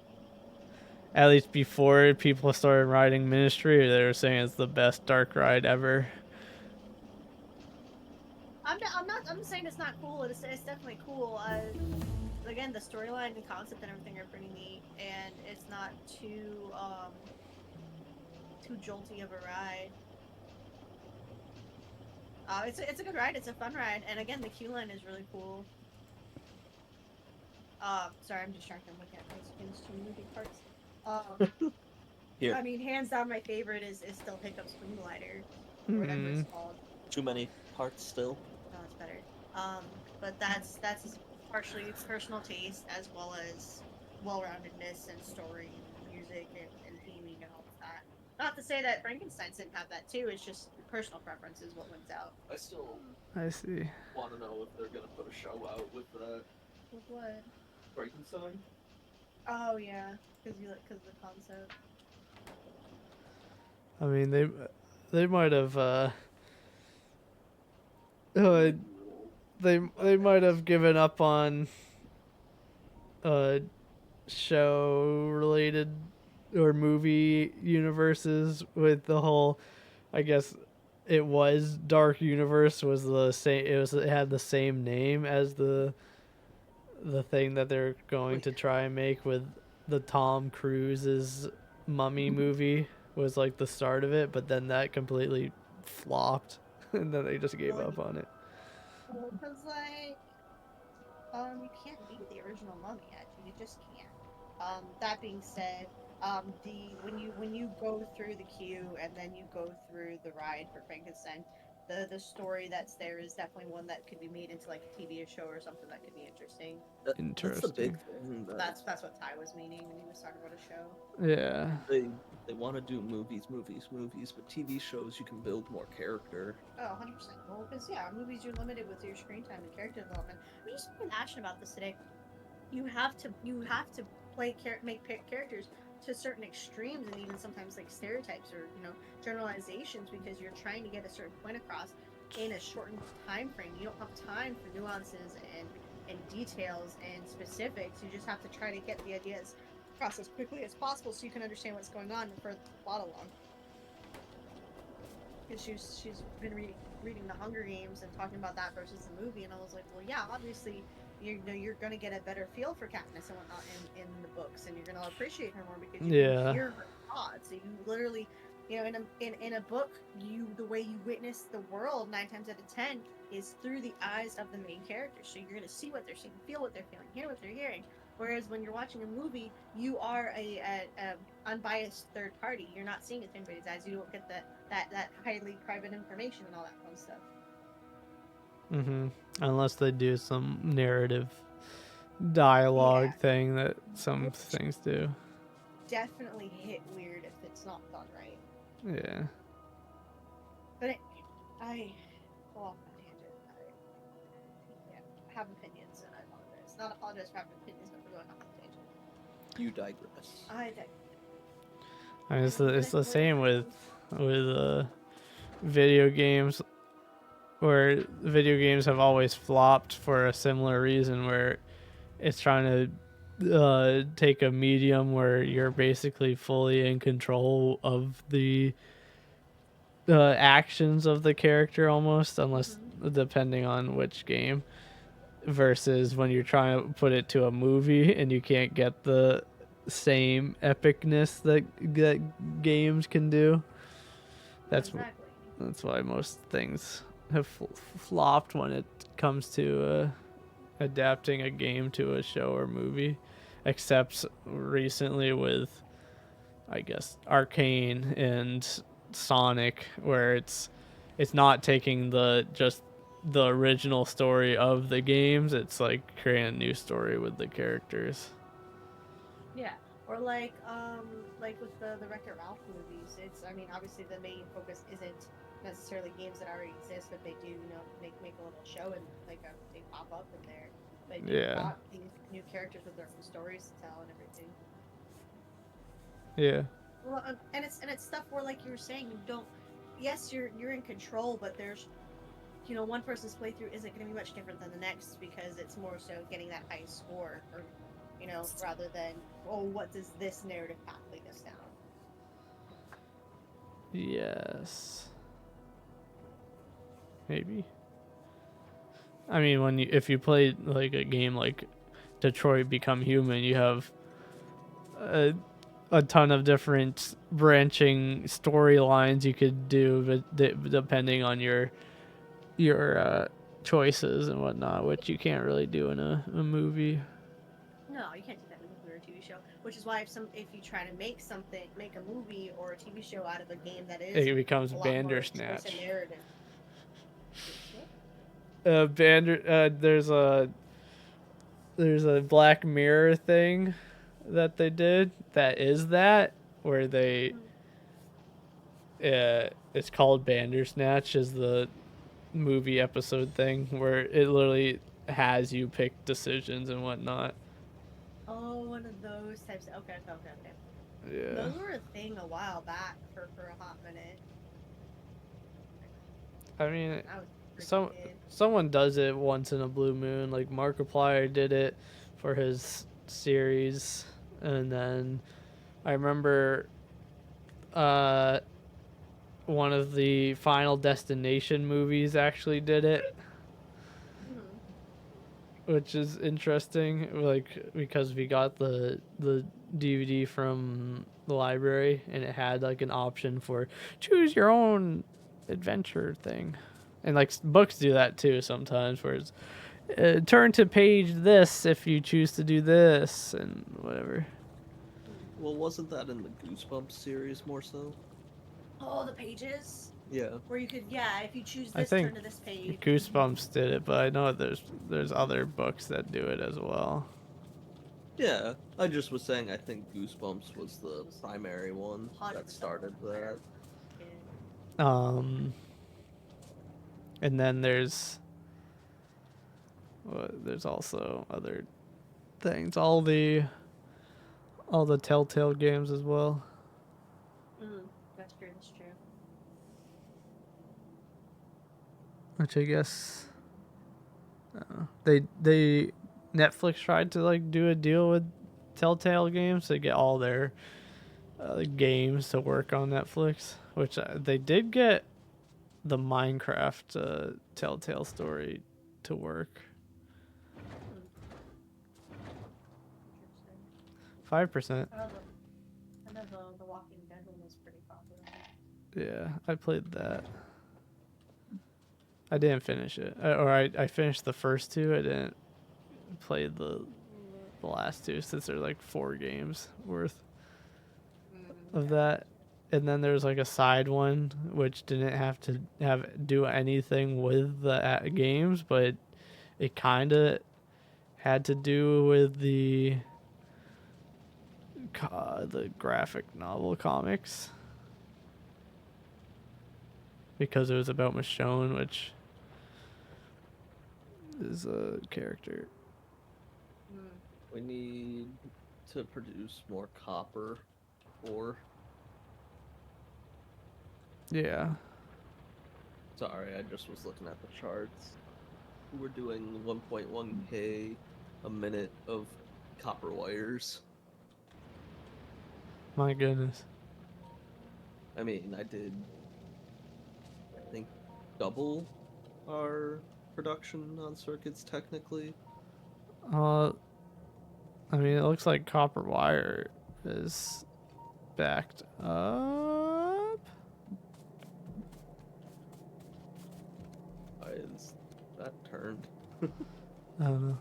[SPEAKER 2] at least before people started riding Ministry, they were saying it's the best dark ride ever.
[SPEAKER 4] I'm saying it's not cool. It's definitely cool. Again, the storyline and concept and everything are pretty neat, and it's not too jolty of a ride. It's a good ride. It's a fun ride, and again, the queue line is really cool. Sorry, I'm distracted. I'm looking at my skins to moving parts.
[SPEAKER 1] Here,
[SPEAKER 4] I mean, hands down, my favorite is still Hiccup Swing Glider, or whatever
[SPEAKER 2] Mm-hmm.
[SPEAKER 4] it's called.
[SPEAKER 1] too many parts still.
[SPEAKER 4] No, it's better. But that's partially personal taste as well as well-roundedness and story, and music, and theming and all of that. Not to say that Frankenstein's didn't have that too. It's just personal preference is what wins out.
[SPEAKER 1] I still
[SPEAKER 2] I see.
[SPEAKER 1] want to know if they're gonna put a show out with
[SPEAKER 4] With what?
[SPEAKER 1] Frankenstein.
[SPEAKER 4] Oh yeah, because of the concept.
[SPEAKER 2] I mean, they might have they might have given up on show related or movie universes with the whole, I guess it was Dark Universe was the same, it had the same name as the thing that they're going to try and make with the Tom Cruise's Mummy movie was like the start of it, but then that completely flopped and then they just gave up on it.
[SPEAKER 4] Well, because you can't beat the original Mummy. Actually, you just can't. That being said, the when you go through the queue and then you go through the ride for Frankenstein, the story that's there is definitely one that could be made into like a TV show or something that could be interesting.
[SPEAKER 1] That's the
[SPEAKER 2] Interesting.
[SPEAKER 1] big thing.
[SPEAKER 4] That's what Ty was meaning when he was talking about a show.
[SPEAKER 2] Yeah.
[SPEAKER 1] They want to do movies, but TV shows you can build more character.
[SPEAKER 4] Oh, 100%. Well, because yeah, movies you're limited with your screen time and character development. I'm just being passionate about this today. You have to make characters to certain extremes and even sometimes like stereotypes or generalizations because you're trying to get a certain point across in a shortened time frame. You don't have time for nuances and details and specifics. You just have to try to get the ideas across as quickly as possible so you can understand what's going on and further the plot along. Because she's been reading the Hunger Games and talking about that versus the movie, and I was like, well, yeah, obviously you're gonna get a better feel for Katniss and whatnot in the books, and you're gonna appreciate her more because you can hear her thoughts. So you literally, in a book, the way you witness the world 9 times out of 10 is through the eyes of the main characters. So you're gonna see what they're seeing, feel what they're feeling, hear what they're hearing. Whereas when you're watching a movie, you are a unbiased third party. You're not seeing it through anybody's eyes. You don't get that highly private information and all that fun stuff.
[SPEAKER 2] Mm-hmm. Unless they do some narrative dialogue thing that some things do.
[SPEAKER 4] Definitely hit weird if it's not done right.
[SPEAKER 2] Yeah.
[SPEAKER 4] But I go off my tangent. I have opinions and I apologize. Not apologize for having opinions, but for going off the tangent.
[SPEAKER 1] You digress.
[SPEAKER 4] I digress.
[SPEAKER 2] I mean, it's the same with video games, where video games have always flopped for a similar reason, where it's trying to take a medium where you're basically fully in control of the actions of the character almost, unless depending on which game, versus when you're trying to put it to a movie and you can't get the same epicness that games can do. That's why most things have flopped when it comes to adapting a game to a show or movie, except recently with, I guess, Arcane and Sonic, where it's it's not taking just the original story of the games. It's like creating a new story with the characters.
[SPEAKER 4] Yeah. Or like with the Wreck-It Ralph movies, it's, I mean, obviously the main focus isn't necessarily games that already exist, but they do, you know, make a little show and like they pop up in there. But they
[SPEAKER 2] Yeah.
[SPEAKER 4] brought these new characters with their own stories to tell and everything.
[SPEAKER 2] Yeah.
[SPEAKER 4] Well, and it's stuff where, like you were saying, you don't. Yes, you're in control, but there's, you know, one person's playthrough isn't going to be much different than the next because it's more so getting that high score, or, you know, rather than, oh, what does this narrative path lead us down?
[SPEAKER 2] Yes. Maybe. I mean, if you play like a game like Detroit Become Human, you have a ton of different branching storylines you could do, but depending on your choices and whatnot, which you can't really do in a movie.
[SPEAKER 4] No, you can't do that in a movie or a TV show. Which is why if you try to make a movie or a TV show out of a game that is
[SPEAKER 2] It becomes
[SPEAKER 4] a lot more
[SPEAKER 2] Bandersnatch.
[SPEAKER 4] explicit narrative.
[SPEAKER 2] There's a Black Mirror thing that they did that is that where they it's called Bandersnatch is the movie episode thing where it literally has you pick decisions and whatnot.
[SPEAKER 4] Oh, one of those types. Okay.
[SPEAKER 2] Yeah.
[SPEAKER 4] Those were a thing a while back for a hot minute.
[SPEAKER 2] I mean,
[SPEAKER 4] I was a kid.
[SPEAKER 2] someone does it once in a blue moon. Like Markiplier did it for his series, and then I remember one of the Final Destination movies actually did it, which is interesting. Like because we got the DVD from the library, and it had like an option for choose your own adventure thing, and like books do that too sometimes, where it's turn to page this if you choose to do this and whatever.
[SPEAKER 1] Well, wasn't that in the Goosebumps series more so?
[SPEAKER 4] Oh, the pages?
[SPEAKER 1] Yeah.
[SPEAKER 4] Where you could, yeah, if you choose
[SPEAKER 2] I
[SPEAKER 4] this,
[SPEAKER 2] think
[SPEAKER 4] turn to this page.
[SPEAKER 2] Goosebumps did it, but I know there's other books that do it as well.
[SPEAKER 1] Yeah, I just was saying I think Goosebumps was the primary one that started that.
[SPEAKER 2] And then there's also other things, all the Telltale games as well.
[SPEAKER 4] That's true.
[SPEAKER 2] Which I guess they Netflix tried to like do a deal with Telltale Games to get all their games to work on Netflix, which they did get the Minecraft Telltale story to work. 5%.
[SPEAKER 4] I know the Walking Dead one was pretty popular.
[SPEAKER 2] Yeah, I played that. I didn't finish it, I finished the first two. I didn't play the last two since there's like 4 games worth of that. And then there's like a side one which didn't have to do anything with the games, but it kind of had to do with the graphic novel comics because it was about Michonne, which is a character.
[SPEAKER 1] We need to produce more copper ore.
[SPEAKER 2] Yeah.
[SPEAKER 1] Sorry, I just was looking at the charts. We're doing 1.1k a minute of copper wires.
[SPEAKER 2] My goodness.
[SPEAKER 1] I mean, I think, double our production on circuits technically.
[SPEAKER 2] I mean, it looks like copper wire is backed up.
[SPEAKER 1] Why is that turned?
[SPEAKER 2] I don't know.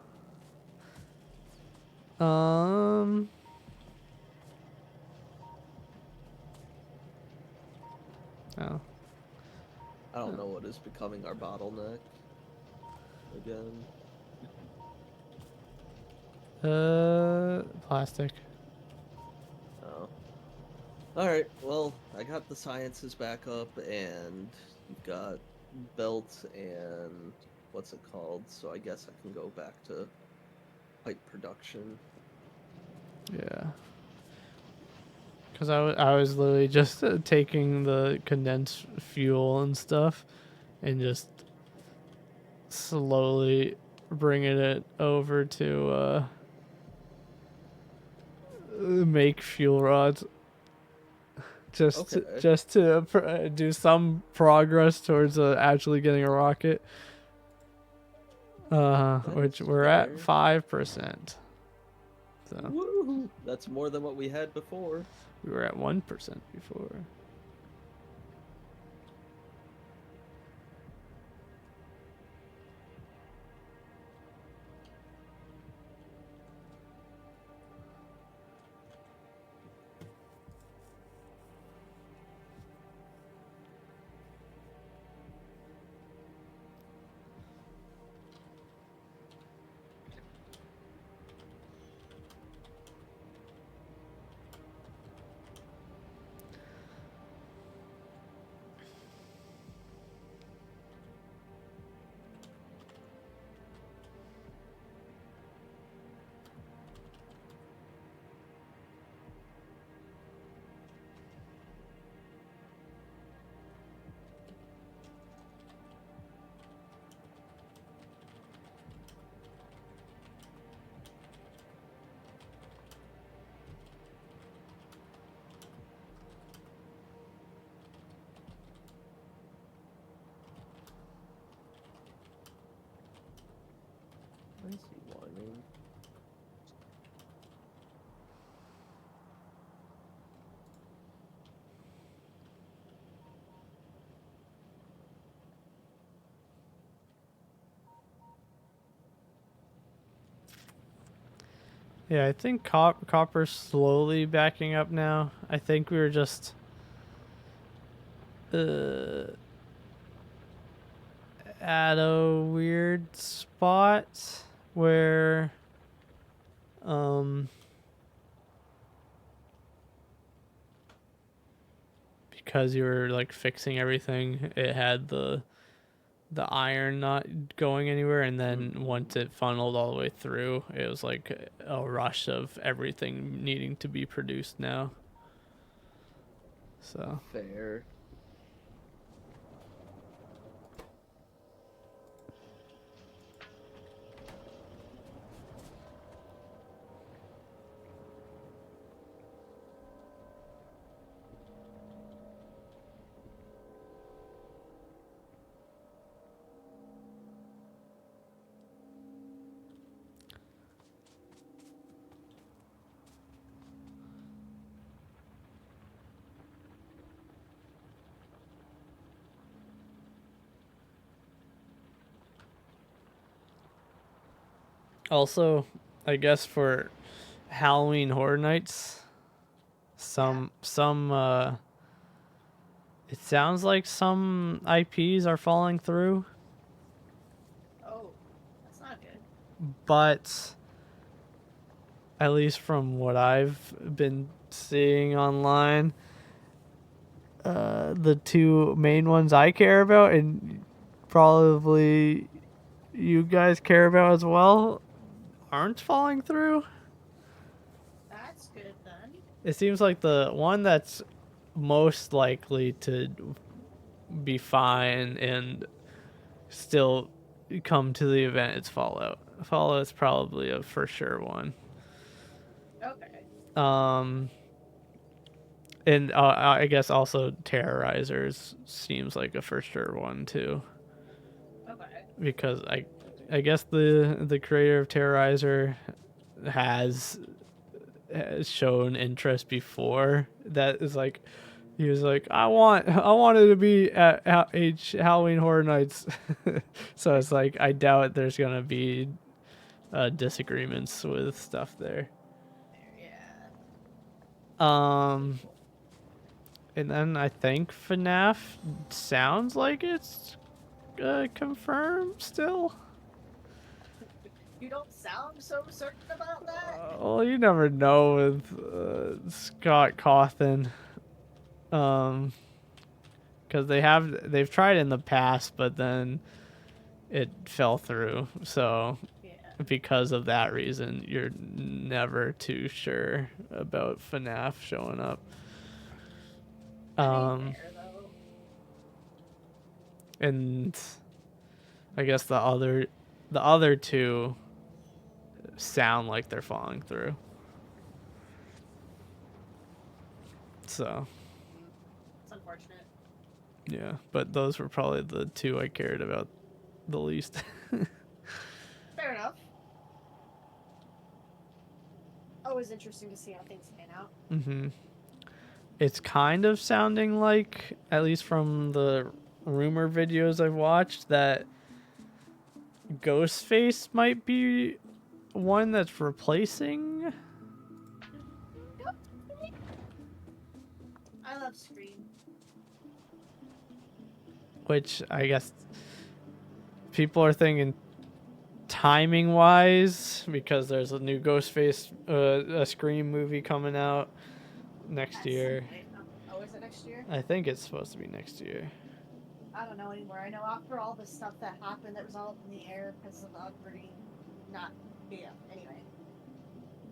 [SPEAKER 2] Oh.
[SPEAKER 1] I don't know what is becoming our bottleneck again.
[SPEAKER 2] Plastic.
[SPEAKER 1] Oh. Alright, well, I got the sciences back up, and you've got belt and what's it called, so I guess I can go back to pipe production.
[SPEAKER 2] Yeah. Because I was literally just taking the condensed fuel and stuff and just slowly bringing it over to make fuel rods.
[SPEAKER 1] Okay.
[SPEAKER 2] Just to do some progress towards actually getting a rocket. Which
[SPEAKER 1] That's
[SPEAKER 2] we're at
[SPEAKER 1] fair.
[SPEAKER 2] 5%. So
[SPEAKER 1] Woo! That's more than what we had before.
[SPEAKER 2] we were at 1% before.
[SPEAKER 1] I see whining.
[SPEAKER 2] Yeah, I think copper's slowly backing up now. I think we were just at a weird spot where because you were like fixing everything, it had the iron not going anywhere, and then once it funneled all the way through, it was like a rush of everything needing to be produced now. So
[SPEAKER 1] Fair.
[SPEAKER 2] also, I guess for Halloween Horror Nights, some it sounds like some IPs are falling through,
[SPEAKER 4] Oh, that's not good.
[SPEAKER 2] but at least from what I've been seeing online, the two main ones I care about and probably you guys care about as well aren't falling through.
[SPEAKER 4] That's good then.
[SPEAKER 2] It seems like the one that's most likely to be fine and still come to the event is Fallout. Fallout's probably a for sure one.
[SPEAKER 4] Okay.
[SPEAKER 2] And I guess also Terrorizers seems like a for sure one too.
[SPEAKER 4] Okay.
[SPEAKER 2] Because I guess the creator of Terrorizer has shown interest before. That is like he was like I wanted to be at Halloween Horror Nights. So it's like I doubt there's gonna be disagreements with stuff there.
[SPEAKER 4] Yeah.
[SPEAKER 2] Um And then I think FNAF sounds like it's confirmed still.
[SPEAKER 4] You don't sound so certain about that.
[SPEAKER 2] Well, you never know with Scott Cawthon. Because they've tried in the past, but then it fell through. So
[SPEAKER 4] Yeah.
[SPEAKER 2] because of that reason, you're never too sure about FNAF showing up.
[SPEAKER 4] Fair, though.
[SPEAKER 2] And I guess the other two sound like they're falling through. So
[SPEAKER 4] It's unfortunate.
[SPEAKER 2] yeah, but those were probably the two I cared about the least.
[SPEAKER 4] Fair enough. Always interesting to see how things pan out.
[SPEAKER 2] Mm-hmm. It's kind of sounding like, at least from the rumor videos I've watched, that Ghostface might be one that's replacing.
[SPEAKER 4] I love Scream.
[SPEAKER 2] Which I guess people are thinking timing wise, because there's a new Ghostface, a Scream movie coming out next year.
[SPEAKER 4] Oh, is it next year?
[SPEAKER 2] I think it's supposed to be next year.
[SPEAKER 4] I don't know anymore. I know after all the stuff that happened, that was all up in the air because of pretty not. Yeah. Anyway.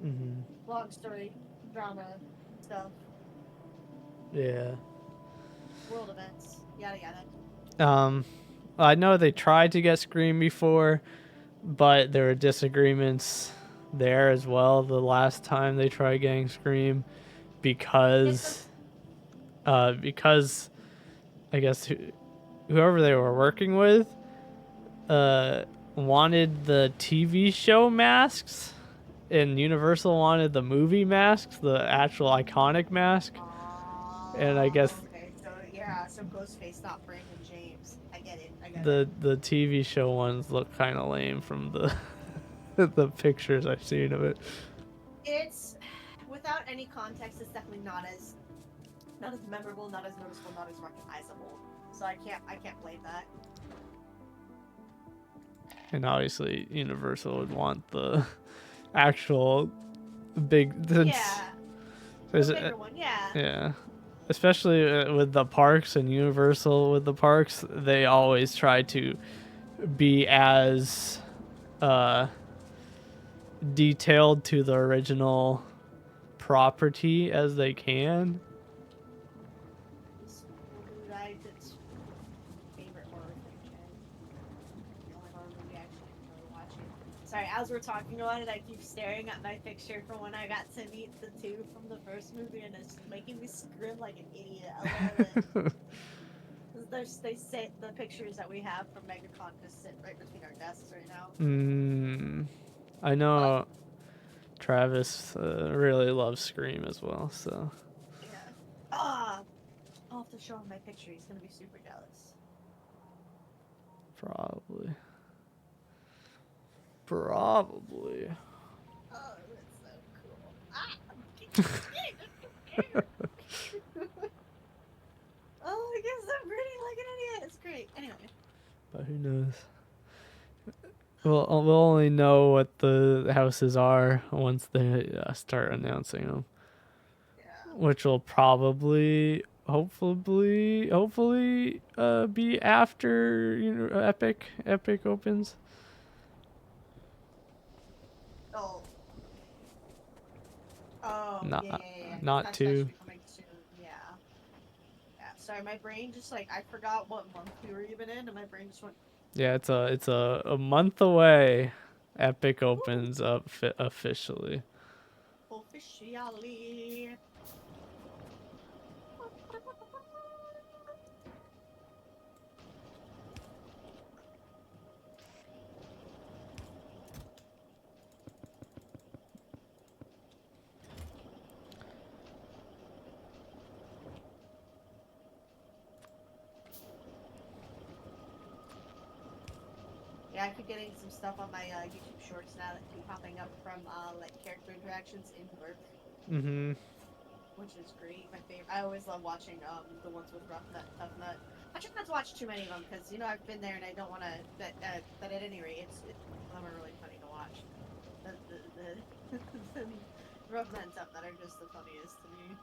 [SPEAKER 2] Mm-hmm.
[SPEAKER 4] Long story, drama, stuff,
[SPEAKER 2] Yeah.
[SPEAKER 4] world events, yada yada.
[SPEAKER 2] I know they tried to get Scream before, but there were disagreements there as well the last time they tried getting Scream because I guess whoever they were working with wanted the TV show masks, and Universal wanted the movie masks, the actual iconic mask. And I guess
[SPEAKER 4] Okay, so yeah, so Ghostface, not Brandon James. I get it.
[SPEAKER 2] the TV show ones look kind of lame from the the pictures I've seen of it.
[SPEAKER 4] It's without any context. It's definitely not as memorable, not as noticeable, not as recognizable. So I can't blame that.
[SPEAKER 2] And obviously Universal would want the actual big.
[SPEAKER 4] Yeah. The
[SPEAKER 2] Is
[SPEAKER 4] bigger one, yeah.
[SPEAKER 2] Yeah. Especially with the parks and Universal with the parks, they always try to be as detailed to the original property as they can.
[SPEAKER 4] It's favorite horror franchise. The only horror movie I actually enjoy watching. Sorry, as we're talking about it, I keep staring at my picture from when I got to meet the two from the first movie, and it's making me scream like an idiot. I love it. They say the pictures that we have from MegaCon just sit right between our desks right now.
[SPEAKER 2] I know Travis really loves Scream as well, so.
[SPEAKER 4] Yeah. I'll have to show him my picture. He's gonna be super jealous.
[SPEAKER 2] Probably.
[SPEAKER 4] Oh, that's so cool. Oh, I guess I'm pretty like an idiot. It's great. Anyway.
[SPEAKER 2] But who knows? We'll only know what the houses are once they start announcing them.
[SPEAKER 4] Yeah.
[SPEAKER 2] Which will probably, hopefully, be after Epic opens.
[SPEAKER 4] Oh. Oh.
[SPEAKER 2] Not-
[SPEAKER 4] yeah.
[SPEAKER 2] not
[SPEAKER 4] That's
[SPEAKER 2] too.
[SPEAKER 4] actually coming soon. Yeah. Yeah. Sorry, my brain just I forgot what month we were even in, and my brain just went.
[SPEAKER 2] Yeah, it's a month away. Epic opens up officially.
[SPEAKER 4] Officially. Yeah, I keep getting some stuff on my YouTube Shorts now that keep popping up from like character interactions in work.
[SPEAKER 2] Mm-hmm.
[SPEAKER 4] which is great. My favorite. I always love watching the ones with Rough Nut, Tough Nut. I try not to watch too many of them because I've been there and I don't want to. But at any rate, some are really funny to watch. The Rough Nut and Tough Nut are just the funniest to me.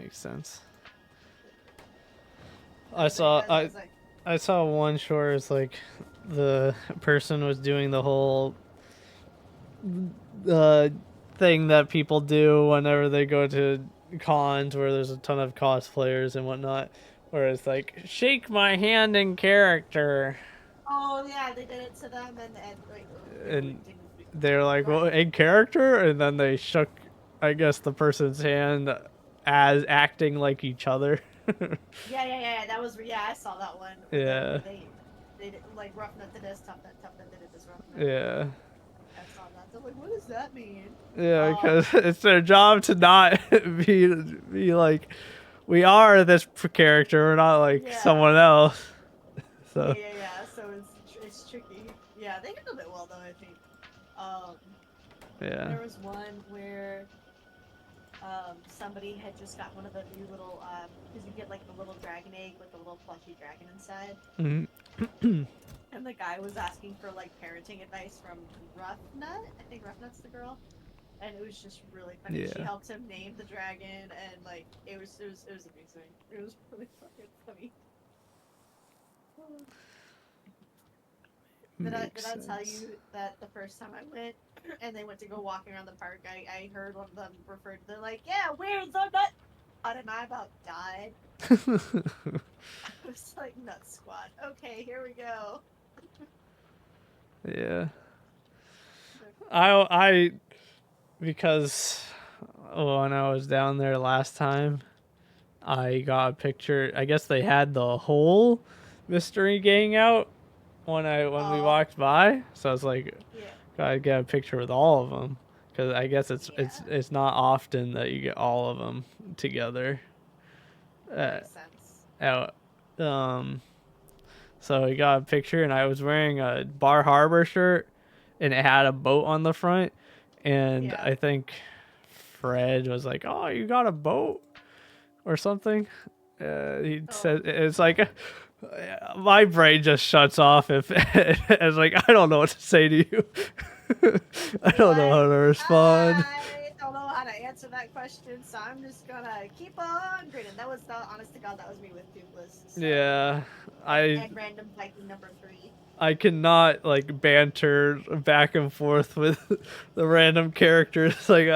[SPEAKER 2] Makes sense.
[SPEAKER 4] Like,
[SPEAKER 2] I saw one short. It's like the person was doing the whole thing that people do whenever they go to cons where there's a ton of cosplayers and whatnot, where it's like shake my hand in character.
[SPEAKER 4] oh yeah, they did it to them and wait,
[SPEAKER 2] And they're like, well, in character, and then they shook, I guess, the person's hand as acting like each other.
[SPEAKER 4] Yeah. That was I saw that one.
[SPEAKER 2] Yeah.
[SPEAKER 4] They did, like Rough Nut did this, Tough Nut did it this Rough Nut.
[SPEAKER 2] Yeah.
[SPEAKER 4] I saw that. So like, what does that mean?
[SPEAKER 2] Yeah, because it's their job to not be like, we are this character, we're not like someone else. So.
[SPEAKER 4] Yeah. So it's tricky. Yeah, they handled it well though. I think.
[SPEAKER 2] Yeah.
[SPEAKER 4] There was one where somebody had just got one of the new little because you get like the little dragon egg with the little plushy dragon inside.
[SPEAKER 2] Mm-hmm.
[SPEAKER 4] And the guy was asking for like parenting advice from Rough Nut. I think Rough Nut's the girl. And it was just really funny.
[SPEAKER 2] Yeah.
[SPEAKER 4] She helped him name the dragon, and like it was amazing. It was really fucking funny. Did I tell you that the first time I went, and they went to go walking around the park, I heard one of them referred to, they're like, yeah, where's the nut? And I about died. I was like, nut squad. Okay, here we go.
[SPEAKER 2] Yeah. I because when I was down there last time, I got a picture. I guess they had the whole mystery gang out when we walked by, so I was like, gotta get a picture with all of them, because I guess it's not often that you get all of them together.
[SPEAKER 4] Makes sense.
[SPEAKER 2] Out. So we got a picture, and I was wearing a Bar Harbor shirt, and it had a boat on the front, and I think Fred was like, "Oh, you got a boat?" or something. He said, "It's like." My brain just shuts off if it's like, I don't know what to say to you. I don't know how to respond.
[SPEAKER 4] I don't know how to answer that question, so I'm just gonna keep on grinning. That was honest to God, that was me with Toothless. So.
[SPEAKER 2] Yeah,
[SPEAKER 4] and random Viking number 3.
[SPEAKER 2] I cannot like banter back and forth with the random characters like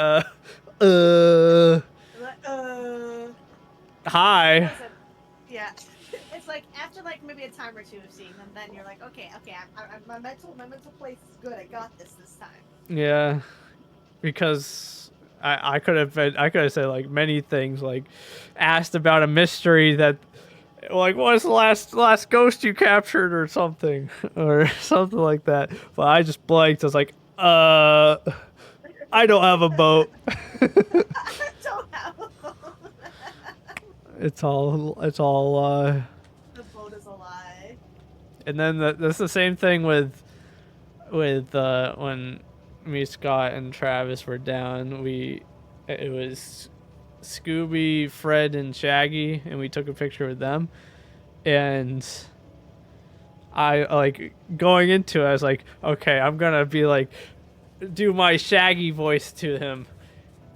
[SPEAKER 2] hi.
[SPEAKER 4] Listen, yeah. It's like after like maybe a time or two of seeing them, then you're like, okay, my mental place is good. I got this time.
[SPEAKER 2] Yeah, because I could have said like many things, like asked about a mystery that, like, what's the last ghost you captured or something or something like that. But I just blanked. I was like, I don't have a boat.
[SPEAKER 4] I don't have a boat.
[SPEAKER 2] It's all
[SPEAKER 4] the boat is a lie.
[SPEAKER 2] And then that's the same thing with when me, Scott, and Travis were down. It was Scooby, Fred, and Shaggy, and we took a picture with them. And I like going into it, I was like, okay, I'm gonna be like do my Shaggy voice to him.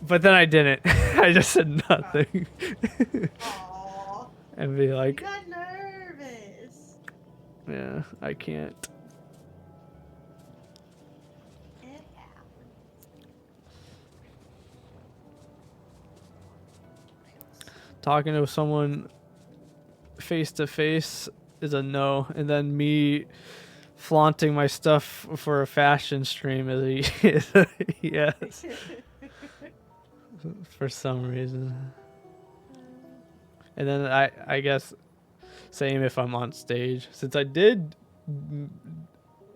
[SPEAKER 2] But then I didn't. I just said nothing.
[SPEAKER 4] Aww.
[SPEAKER 2] And be like,
[SPEAKER 4] you got nervous.
[SPEAKER 2] Yeah, I can't.
[SPEAKER 4] It happens.
[SPEAKER 2] Talking to someone face to face is a no, and then me flaunting my stuff for a fashion stream is a yes. For some reason. And then I guess same if I'm on stage. Since I did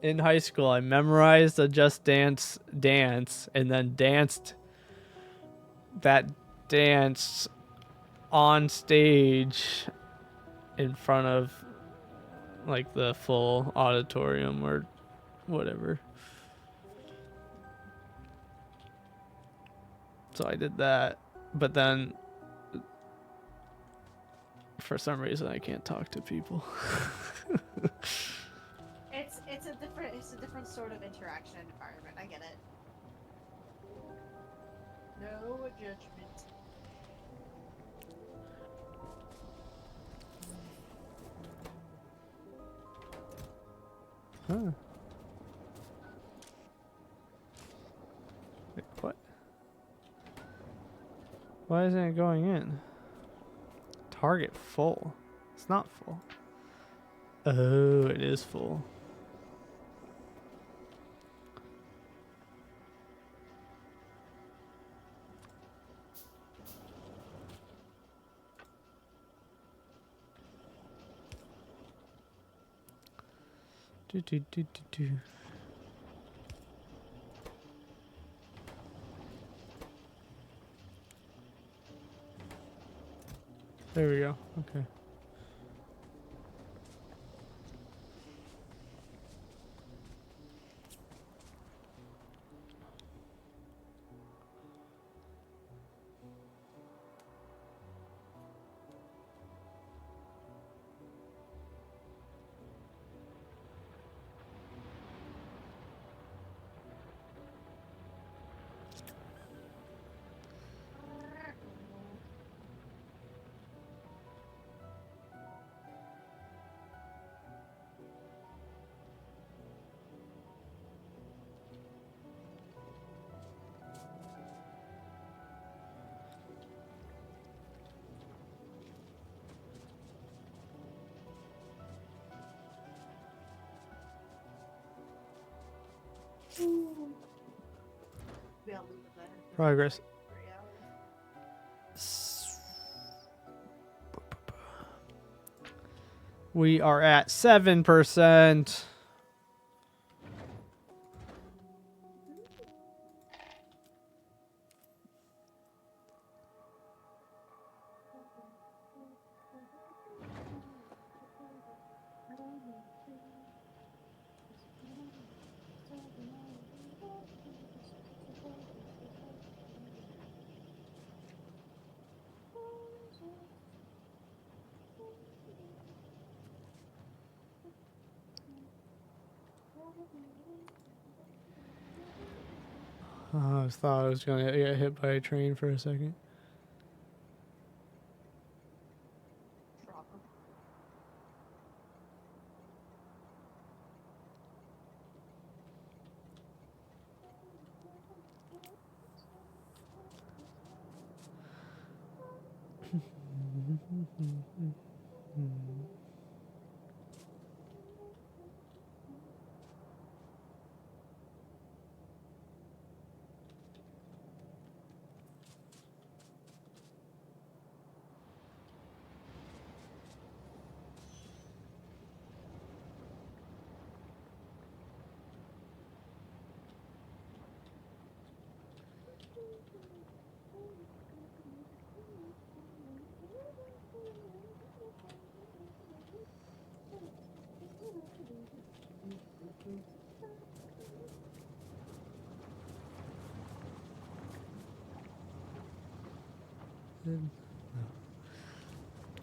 [SPEAKER 2] in high school, I memorized a Just Dance and then danced that dance on stage in front of like the full auditorium or whatever. So I did that, but then for some reason I can't talk to people.
[SPEAKER 4] It's a different sort of interaction and environment. I get it. No judgment.
[SPEAKER 2] Huh. Wait, what? Why isn't it going in? Target full. It's not full. Oh, it is full. Do, do, do, do, do. There we go. Okay. Progress. We are at 7%. Oh, I thought I was gonna get hit by a train for a second.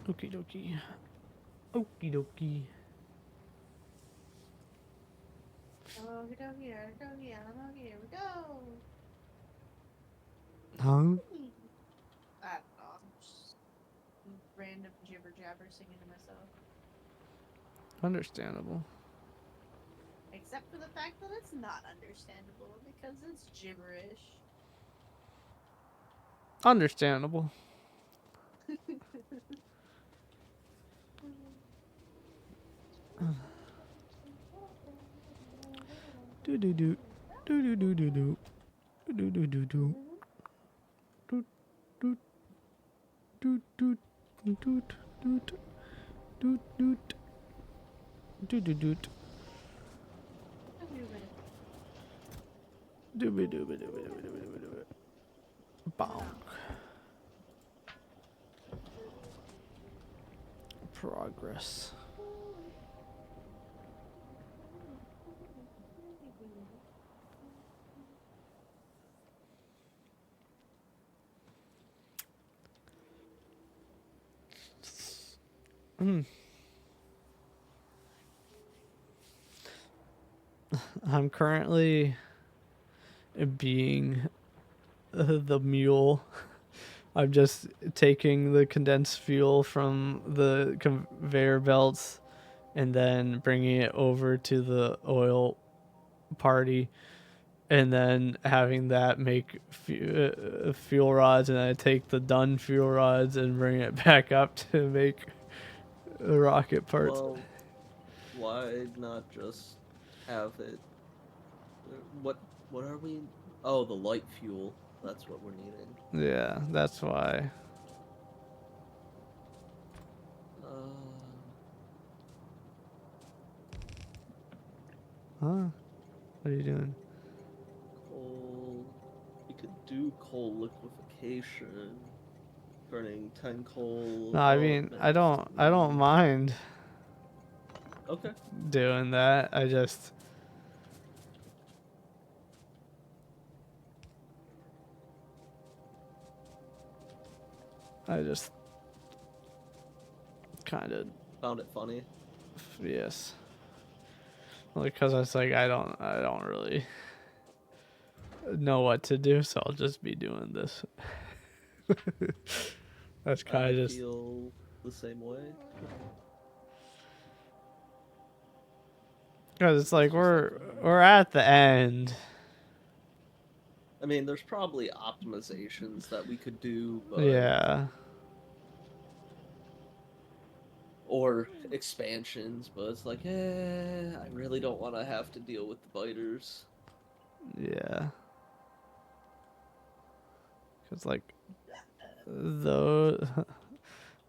[SPEAKER 2] Okie dokie. Okie dokie.
[SPEAKER 4] Here we go.
[SPEAKER 2] Huh?
[SPEAKER 4] I don't know. I'm just random jibber jabber singing to myself.
[SPEAKER 2] Understandable.
[SPEAKER 4] Except for the fact that it's not understandable because it's gibberish.
[SPEAKER 2] Understandable. Do do do. Do do do do do. Do do do do. Do do do do do do do do do do do do. Dooby dooby dooby dooby dooby dooby. Bonk. Progress. I'm currently being the mule. I'm just taking the condensed fuel from the conveyor belts and then bringing it over to the oil party and then having that make fuel rods, and I take the done fuel rods and bring it back up to make rocket parts.
[SPEAKER 1] Well, why not just have it? What are we? Oh, the light fuel. That's what we're needing.
[SPEAKER 2] Yeah, that's why. Huh? What are you doing?
[SPEAKER 1] Coal. We could do coal liquefaction. Burning 10 coal.
[SPEAKER 2] No, I mean, I don't mind
[SPEAKER 1] Okay.
[SPEAKER 2] doing that. I just kind of
[SPEAKER 1] Found it funny.
[SPEAKER 2] yes. Because I was like, I don't really know what to do, so I'll just be doing this. That's kind
[SPEAKER 1] I
[SPEAKER 2] of just
[SPEAKER 1] feel the same way.
[SPEAKER 2] because it's like
[SPEAKER 1] Just
[SPEAKER 2] we're at the end.
[SPEAKER 1] I mean, there's probably optimizations that we could do, but
[SPEAKER 2] Yeah.
[SPEAKER 1] or expansions, but it's like, I really don't want to have to deal with the biters.
[SPEAKER 2] Yeah. Because like though,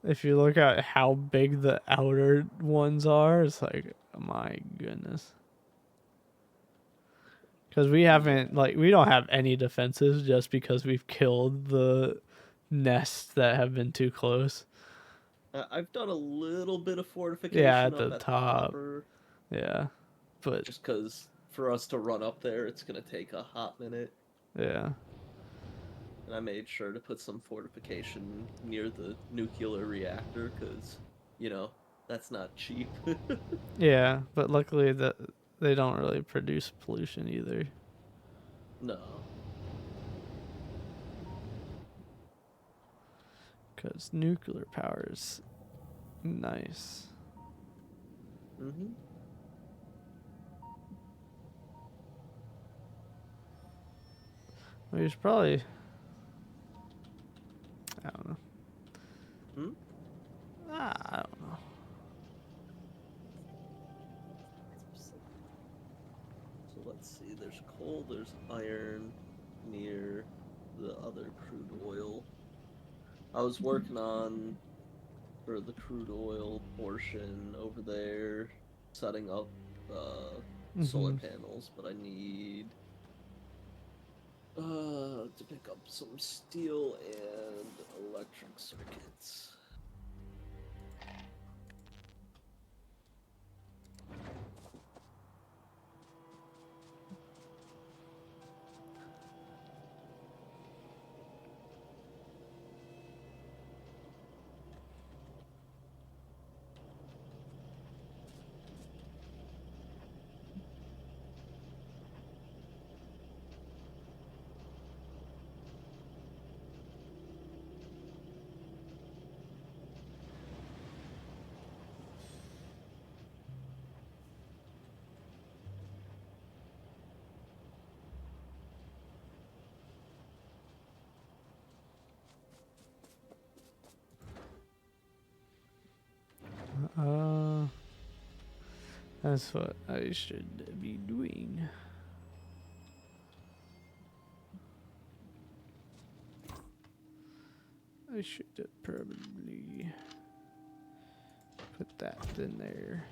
[SPEAKER 2] if you look at how big the outer ones are, it's like, my goodness. Because we haven't, like, we don't have any defenses just because we've killed the nests that have been too close.
[SPEAKER 1] I've done a little bit of fortification
[SPEAKER 2] Yeah, at
[SPEAKER 1] up
[SPEAKER 2] the
[SPEAKER 1] at
[SPEAKER 2] top.
[SPEAKER 1] the topper,
[SPEAKER 2] Yeah. But,
[SPEAKER 1] just because for us to run up there, it's going to take a hot minute.
[SPEAKER 2] yeah.
[SPEAKER 1] And I made sure to put some fortification near the nuclear reactor, because, that's not cheap.
[SPEAKER 2] Yeah, but luckily that they don't really produce pollution either.
[SPEAKER 1] No.
[SPEAKER 2] Because nuclear power is nice.
[SPEAKER 1] Mm-hmm.
[SPEAKER 2] We should probably, I don't know.
[SPEAKER 1] Hmm?
[SPEAKER 2] I don't know.
[SPEAKER 1] So let's see, there's coal, there's iron near the other crude oil. I was working on, for the crude oil portion over there, setting up solar panels, but I need to pick up some steel and electric circuits.
[SPEAKER 2] That's what I should be doing. I should probably put that in there.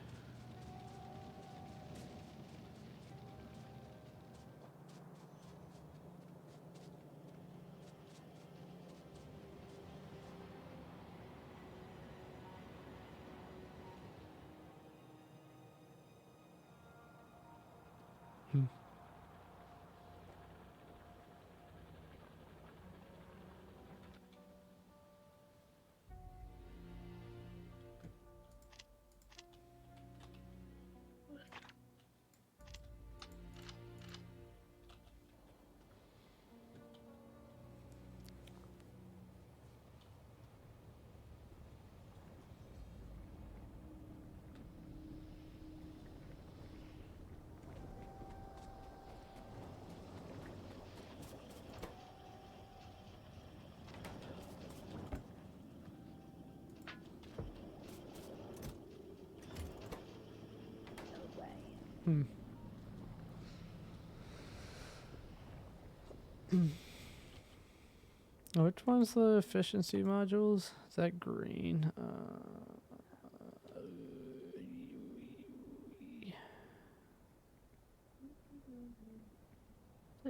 [SPEAKER 2] Which one's the efficiency modules? Is that green?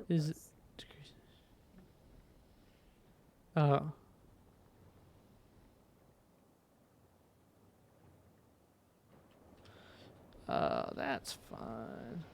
[SPEAKER 2] Is it? Oh. That's fine.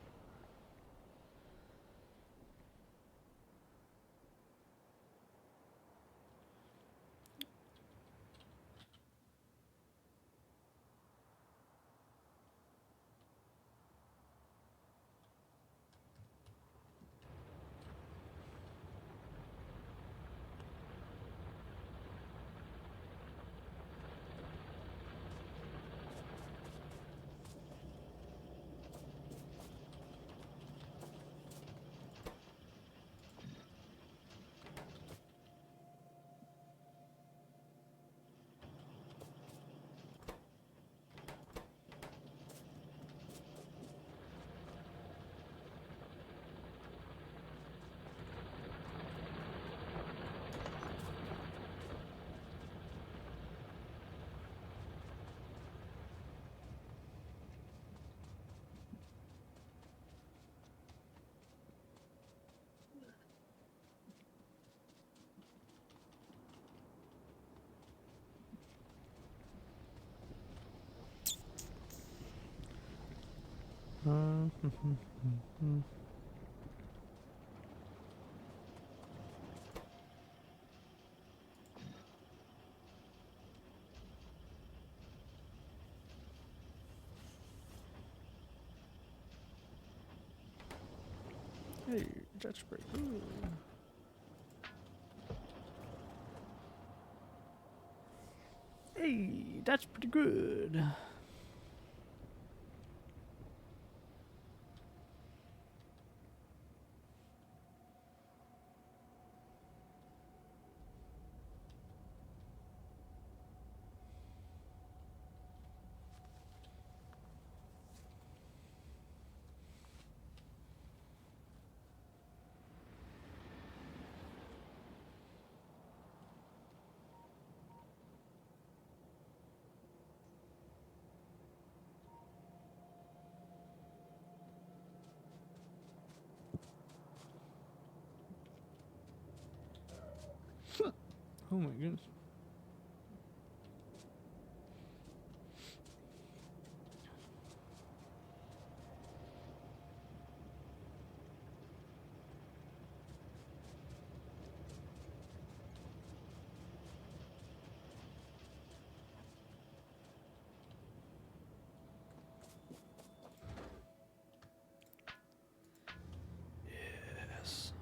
[SPEAKER 2] Hey, that's pretty good. Hey, that's pretty good. Oh my goodness. Yes.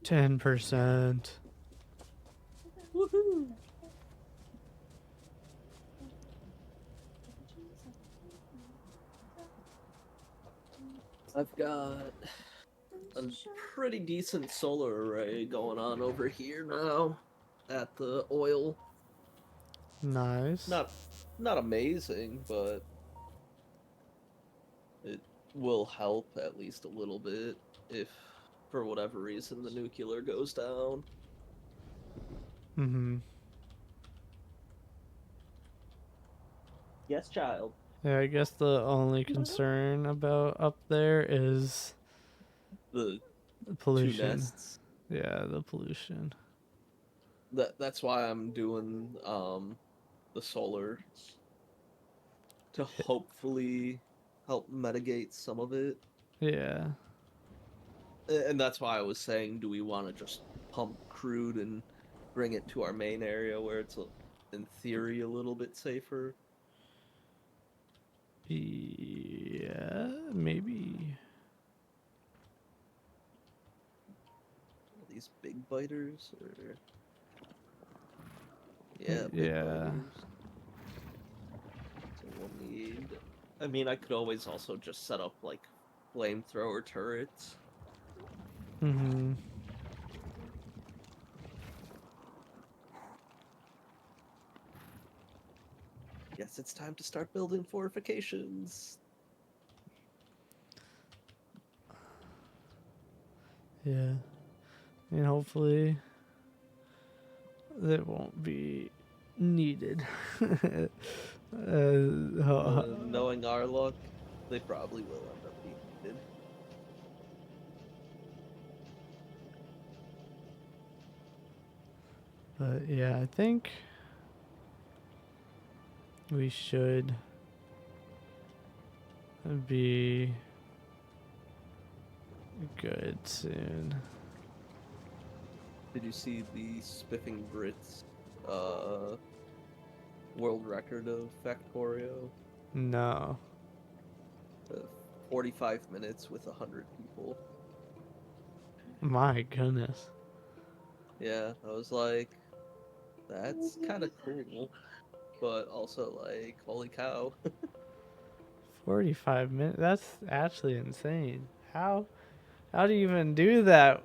[SPEAKER 2] 10%.
[SPEAKER 1] Woohoo! I've got a pretty decent solar array going on over here now at the oil.
[SPEAKER 2] Nice.
[SPEAKER 1] Not amazing, but it will help at least a little bit if for whatever reason the nuclear goes down.
[SPEAKER 2] Mm-hmm.
[SPEAKER 1] Yes, child.
[SPEAKER 2] Yeah, I guess the only concern about up there is
[SPEAKER 1] The
[SPEAKER 2] the
[SPEAKER 1] two
[SPEAKER 2] pollution.
[SPEAKER 1] nests.
[SPEAKER 2] Yeah, the pollution.
[SPEAKER 1] That's why I'm doing the solar to hopefully help mitigate some of it.
[SPEAKER 2] Yeah.
[SPEAKER 1] And that's why I was saying, do we want to just pump crude and bring it to our main area where it's, in theory, a little bit safer?
[SPEAKER 2] Yeah, maybe.
[SPEAKER 1] Are these big biters? Or... Yeah, big
[SPEAKER 2] Yeah.
[SPEAKER 1] biters. So we'll need... I mean, I could always also just set up, like, flamethrower turrets.
[SPEAKER 2] Mm-hmm.
[SPEAKER 1] guess it's time to start building fortifications.
[SPEAKER 2] Yeah. And hopefully that won't be needed.
[SPEAKER 1] Knowing our luck, they probably will end up being needed.
[SPEAKER 2] But yeah, I think we should be good soon.
[SPEAKER 1] Did you see the Spiffing Brits world record of Factorio?
[SPEAKER 2] No.
[SPEAKER 1] 45 minutes with 100 people.
[SPEAKER 2] My goodness.
[SPEAKER 1] Yeah, I was like, that's kind of cool, but also like, holy cow.
[SPEAKER 2] 45 minutes? That's actually insane. How do you even do that?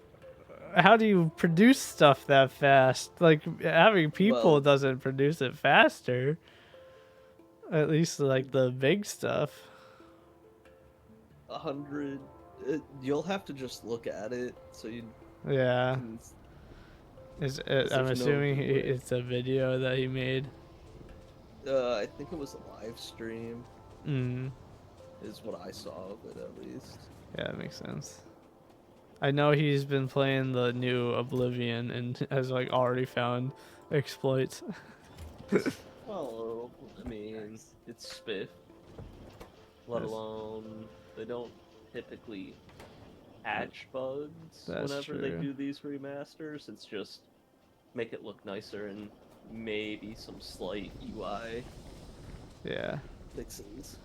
[SPEAKER 2] How do you produce stuff that fast? Like, having people
[SPEAKER 1] Well,
[SPEAKER 2] doesn't produce it faster. At least, like, the big stuff.
[SPEAKER 1] 100. You'll have to just look at it so you
[SPEAKER 2] Yeah.
[SPEAKER 1] can.
[SPEAKER 2] I'm
[SPEAKER 1] There's no
[SPEAKER 2] assuming
[SPEAKER 1] way.
[SPEAKER 2] it's a video that he made.
[SPEAKER 1] I think it was a live stream,
[SPEAKER 2] Mm.
[SPEAKER 1] is what I saw of it at least.
[SPEAKER 2] Yeah, that makes sense. I know he's been playing the new Oblivion and has, like, already found exploits.
[SPEAKER 1] Well, I mean, it's Spiff. Let
[SPEAKER 2] That's-
[SPEAKER 1] alone, they don't typically patch bugs
[SPEAKER 2] That's
[SPEAKER 1] whenever they
[SPEAKER 2] true.
[SPEAKER 1] do these remasters. It's just make it look nicer and maybe some slight UI
[SPEAKER 2] Yeah.
[SPEAKER 1] fixes.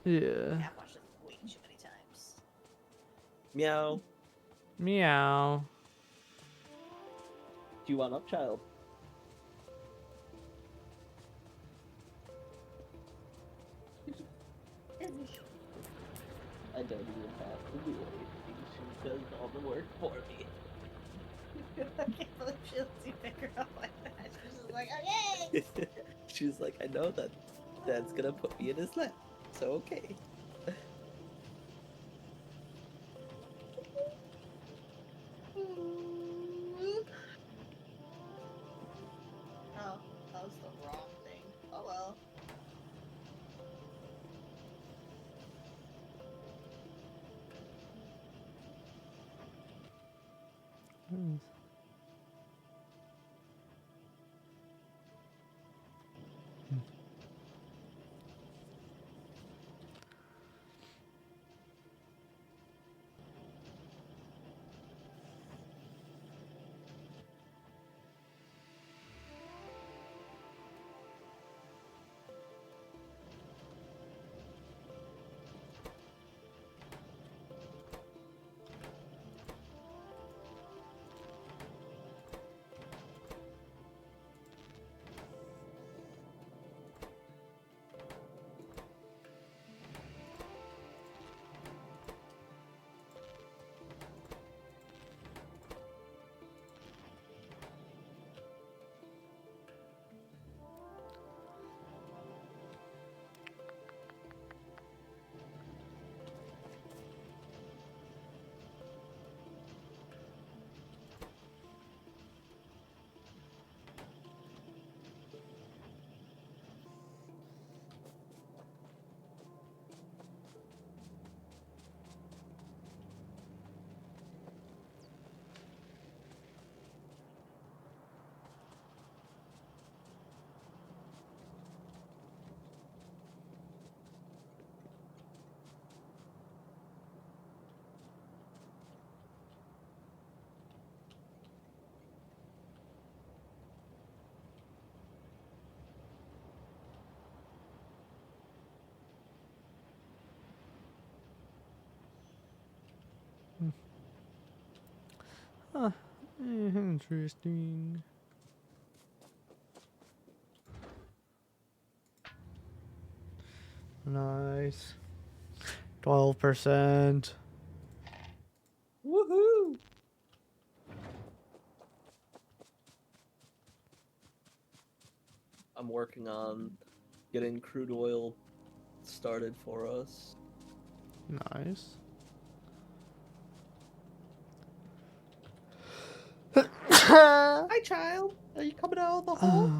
[SPEAKER 2] Yeah.
[SPEAKER 4] I've watched it way too many times.
[SPEAKER 1] Meow.
[SPEAKER 2] Meow.
[SPEAKER 1] Do you want up, child? I don't even have to do anything. She does all the work for me.
[SPEAKER 4] I can't believe she lets you pick her up like that. She's just like, okay.
[SPEAKER 1] She's like, I know that Dad's gonna put me in his lap, so okay.
[SPEAKER 4] Oh, that was the wrong thing. Oh well.
[SPEAKER 2] Huh. Interesting. Nice. 12%.
[SPEAKER 1] Woohoo! I'm working on getting crude oil started for us.
[SPEAKER 2] Nice.
[SPEAKER 1] Hi, child. Are you coming out of the hole?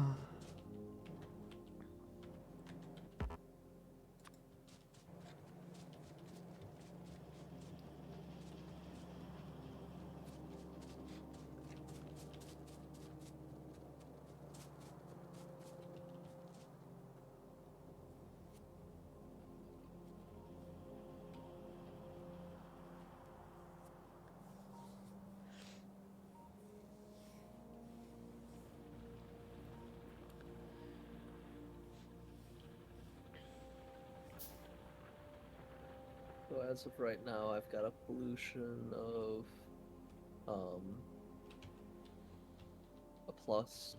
[SPEAKER 1] So as of right now, I've got a pollution of a plus.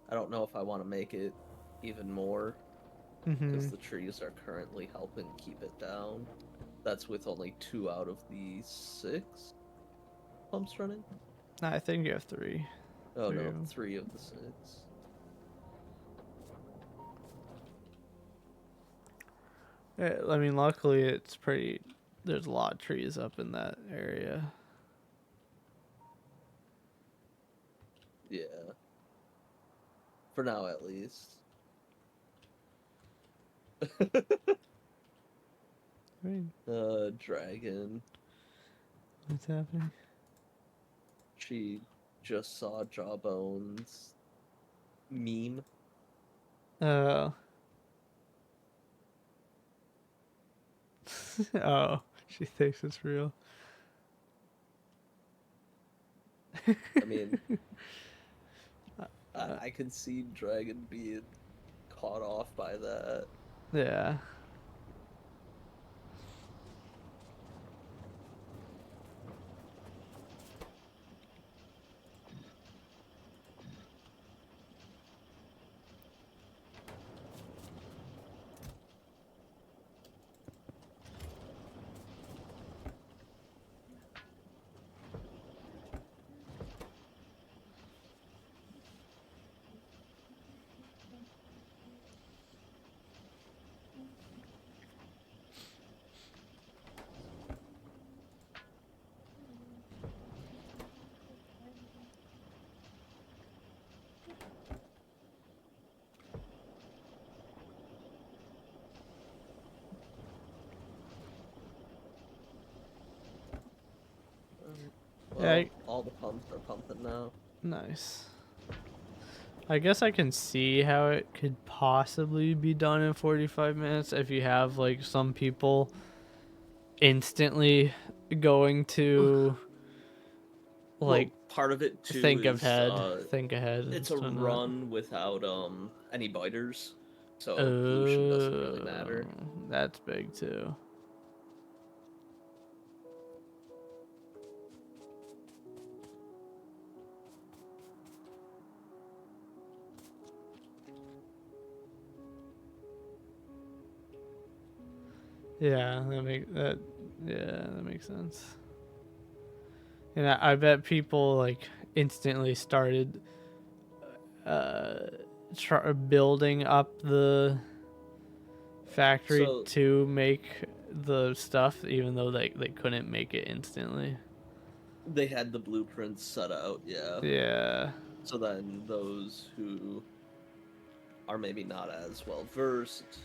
[SPEAKER 1] I don't know if I want to make it even more because the trees are currently helping keep it down. That's with only 2 out of the 6 pumps running.
[SPEAKER 2] I think you have 3.
[SPEAKER 1] Oh no,
[SPEAKER 2] True.
[SPEAKER 1] 3 of the 6.
[SPEAKER 2] Yeah, I mean, luckily it's pretty. There's a lot of trees up in that area.
[SPEAKER 1] Yeah. For now, at least.
[SPEAKER 2] I mean,
[SPEAKER 1] Dragon.
[SPEAKER 2] what's happening?
[SPEAKER 1] She just saw Jawbone's meme.
[SPEAKER 2] Oh. Oh, she thinks it's real.
[SPEAKER 1] I mean, I can see Dragon being caught off by that.
[SPEAKER 2] Yeah.
[SPEAKER 1] Well,
[SPEAKER 2] Yeah,
[SPEAKER 1] all the pumps are pumping now.
[SPEAKER 2] nice. I guess I can see how it could possibly be done in 45 minutes if you have like some people instantly going to like
[SPEAKER 1] Well, part of it too
[SPEAKER 2] think
[SPEAKER 1] is
[SPEAKER 2] ahead and
[SPEAKER 1] it's a
[SPEAKER 2] stuff.
[SPEAKER 1] run without any biters, so pollution doesn't really matter.
[SPEAKER 2] Oh, that's big too. Yeah, that makes sense. And I bet people like instantly started building up the factory
[SPEAKER 1] So
[SPEAKER 2] to make the stuff, even though they couldn't make it instantly.
[SPEAKER 1] they had the blueprints set out, yeah.
[SPEAKER 2] Yeah.
[SPEAKER 1] So then those who are maybe not as well versed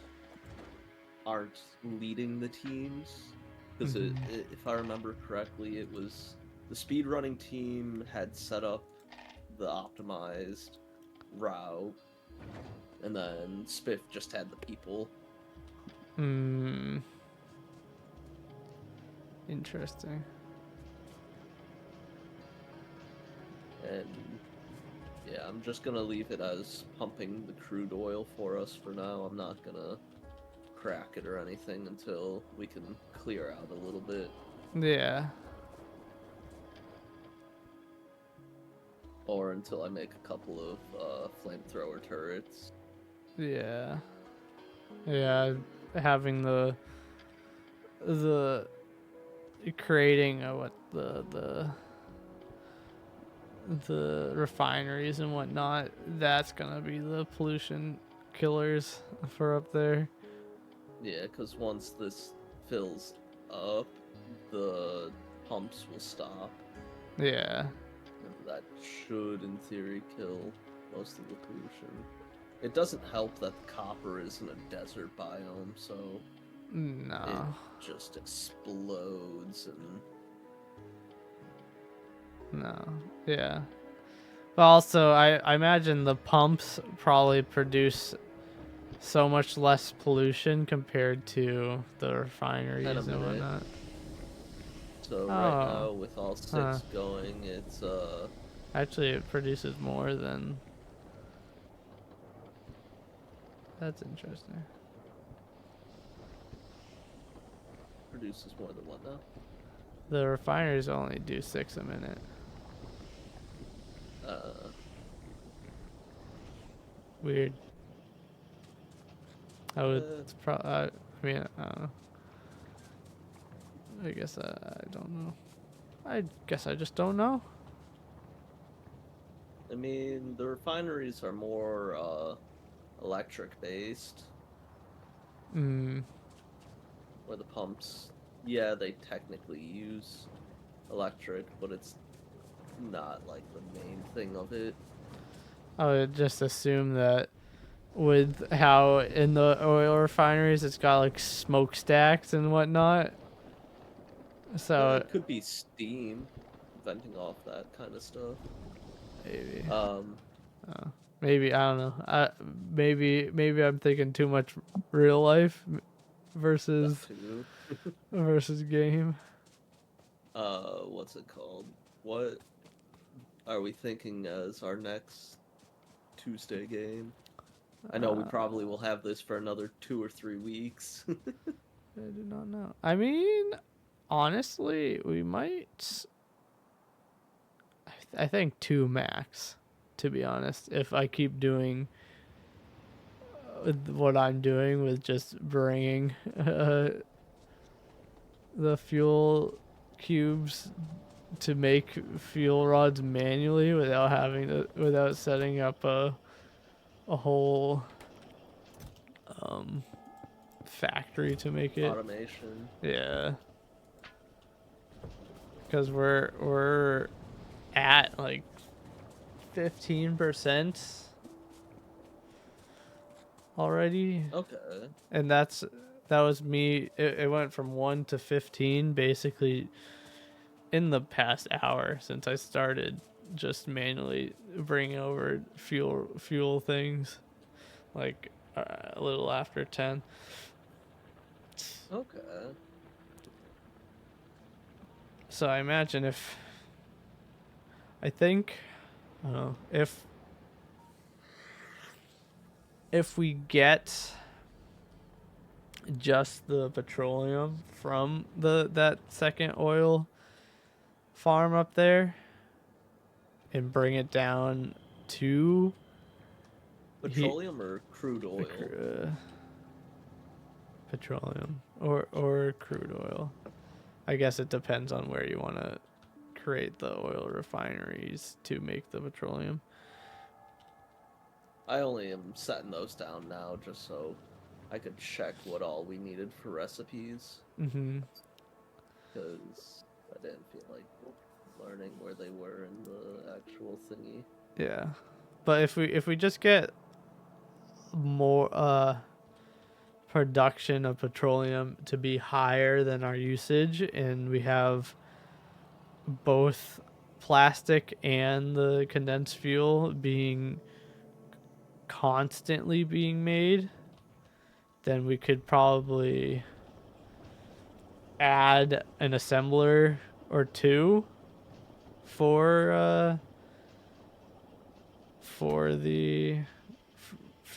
[SPEAKER 1] aren't leading the teams. Because if I remember correctly, it was the speedrunning team had set up the optimized route, and then Spiff just had the people.
[SPEAKER 2] Interesting.
[SPEAKER 1] And yeah, I'm just gonna leave it as pumping the crude oil for us for now. I'm not gonna crack it or anything until we can clear out a little bit.
[SPEAKER 2] Yeah.
[SPEAKER 1] Or until I make a couple of flamethrower turrets.
[SPEAKER 2] Yeah. Yeah. Having the creating what the refineries and whatnot, that's gonna be the pollution killers for up there.
[SPEAKER 1] Yeah, because once this fills up, the pumps will stop.
[SPEAKER 2] Yeah.
[SPEAKER 1] And that should, in theory, kill most of the pollution. It doesn't help that the copper is in a desert biome, so
[SPEAKER 2] No.
[SPEAKER 1] it just explodes and...
[SPEAKER 2] No. Yeah. But also, I imagine the pumps probably produce so much less pollution compared to the refineries and
[SPEAKER 1] minute.
[SPEAKER 2] whatnot.
[SPEAKER 1] So
[SPEAKER 2] Oh.
[SPEAKER 1] right now, with all 6
[SPEAKER 2] Huh.
[SPEAKER 1] going, it's
[SPEAKER 2] Actually, it produces more than... That's interesting.
[SPEAKER 1] produces more than what now?
[SPEAKER 2] The refineries only do 6 a minute. Weird. I would I mean, I don't know. I guess I don't know. I guess I just don't know.
[SPEAKER 1] I mean, the refineries are more electric based,
[SPEAKER 2] Hmm.
[SPEAKER 1] where the pumps, yeah, they technically use electric, but it's not like the main thing of it.
[SPEAKER 2] I would just assume that with how in the oil refineries it's got like smokestacks and whatnot. So
[SPEAKER 1] It could be steam venting off that kind of stuff.
[SPEAKER 2] maybe. Maybe I don't know. Maybe I'm thinking too much real life versus versus game.
[SPEAKER 1] What's it called? What are we thinking as our next Tuesday game? I know we probably will have this for another 2 or 3 weeks.
[SPEAKER 2] I do not know. I mean, honestly, we might. I think 2 max, to be honest. If I keep doing what I'm doing with just bringing the fuel cubes to make fuel rods manually without setting up a whole factory to make it.
[SPEAKER 1] Automation.
[SPEAKER 2] Yeah. Because we're at like 15% already.
[SPEAKER 1] Okay.
[SPEAKER 2] And that was me. It went from 1 to 15 basically in the past hour since I started just manually bringing over fuel things, like a little after 10.
[SPEAKER 1] Okay.
[SPEAKER 2] So I imagine I don't know, if we get just the petroleum from that second oil farm up there and bring it down to
[SPEAKER 1] Petroleum or crude oil?
[SPEAKER 2] Petroleum or crude oil. I guess it depends on where you want to create the oil refineries to make the petroleum.
[SPEAKER 1] I only am setting those down now just so I could check what all we needed for recipes.
[SPEAKER 2] Mm-hmm.
[SPEAKER 1] Because I didn't feel like learning where they were in the actual thingy.
[SPEAKER 2] Yeah, but if we just get more production of petroleum to be higher than our usage, and we have both plastic and the condensed fuel being constantly being made, then we could probably add an assembler or 2 for the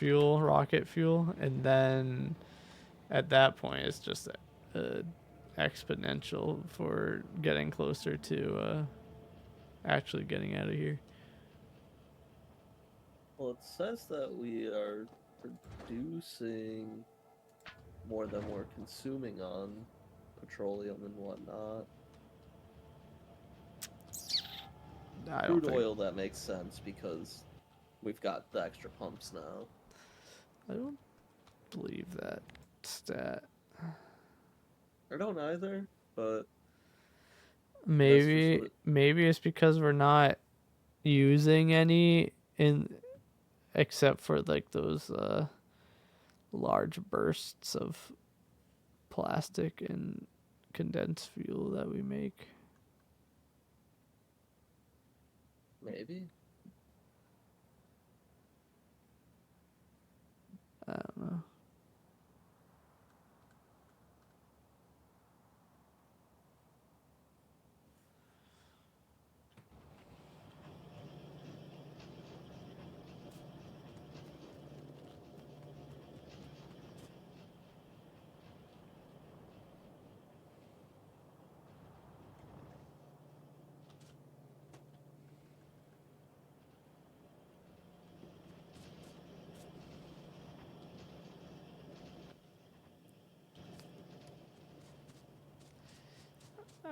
[SPEAKER 2] rocket fuel, and then at that point it's just exponential for getting closer to actually getting out of here.
[SPEAKER 1] Well, it says that we are producing more than we're consuming on petroleum and whatnot.
[SPEAKER 2] I don't
[SPEAKER 1] Crude
[SPEAKER 2] think.
[SPEAKER 1] oil, that makes sense because we've got the extra pumps now.
[SPEAKER 2] I don't believe that stat.
[SPEAKER 1] I don't either, but
[SPEAKER 2] Maybe it's because we're not using any in except for like those large bursts of plastic and condensed fuel that we make.
[SPEAKER 1] maybe.
[SPEAKER 2] I don't know.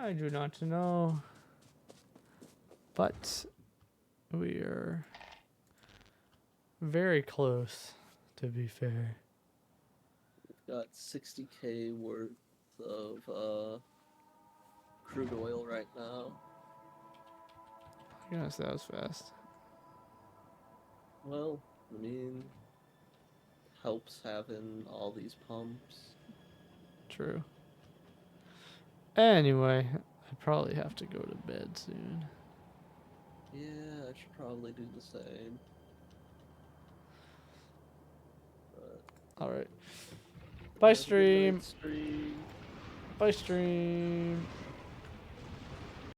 [SPEAKER 2] I do not know. But we are very close, to be fair.
[SPEAKER 1] We've got 60K worth of crude oil right now.
[SPEAKER 2] Goodness, that was fast.
[SPEAKER 1] Well, I mean, helps having all these pumps.
[SPEAKER 2] True. Anyway, I probably have to go to bed soon.
[SPEAKER 1] Yeah, I should probably do the same. But
[SPEAKER 2] Alright. Bye,
[SPEAKER 1] have a good
[SPEAKER 2] stream.
[SPEAKER 1] night, stream.
[SPEAKER 2] Bye, stream.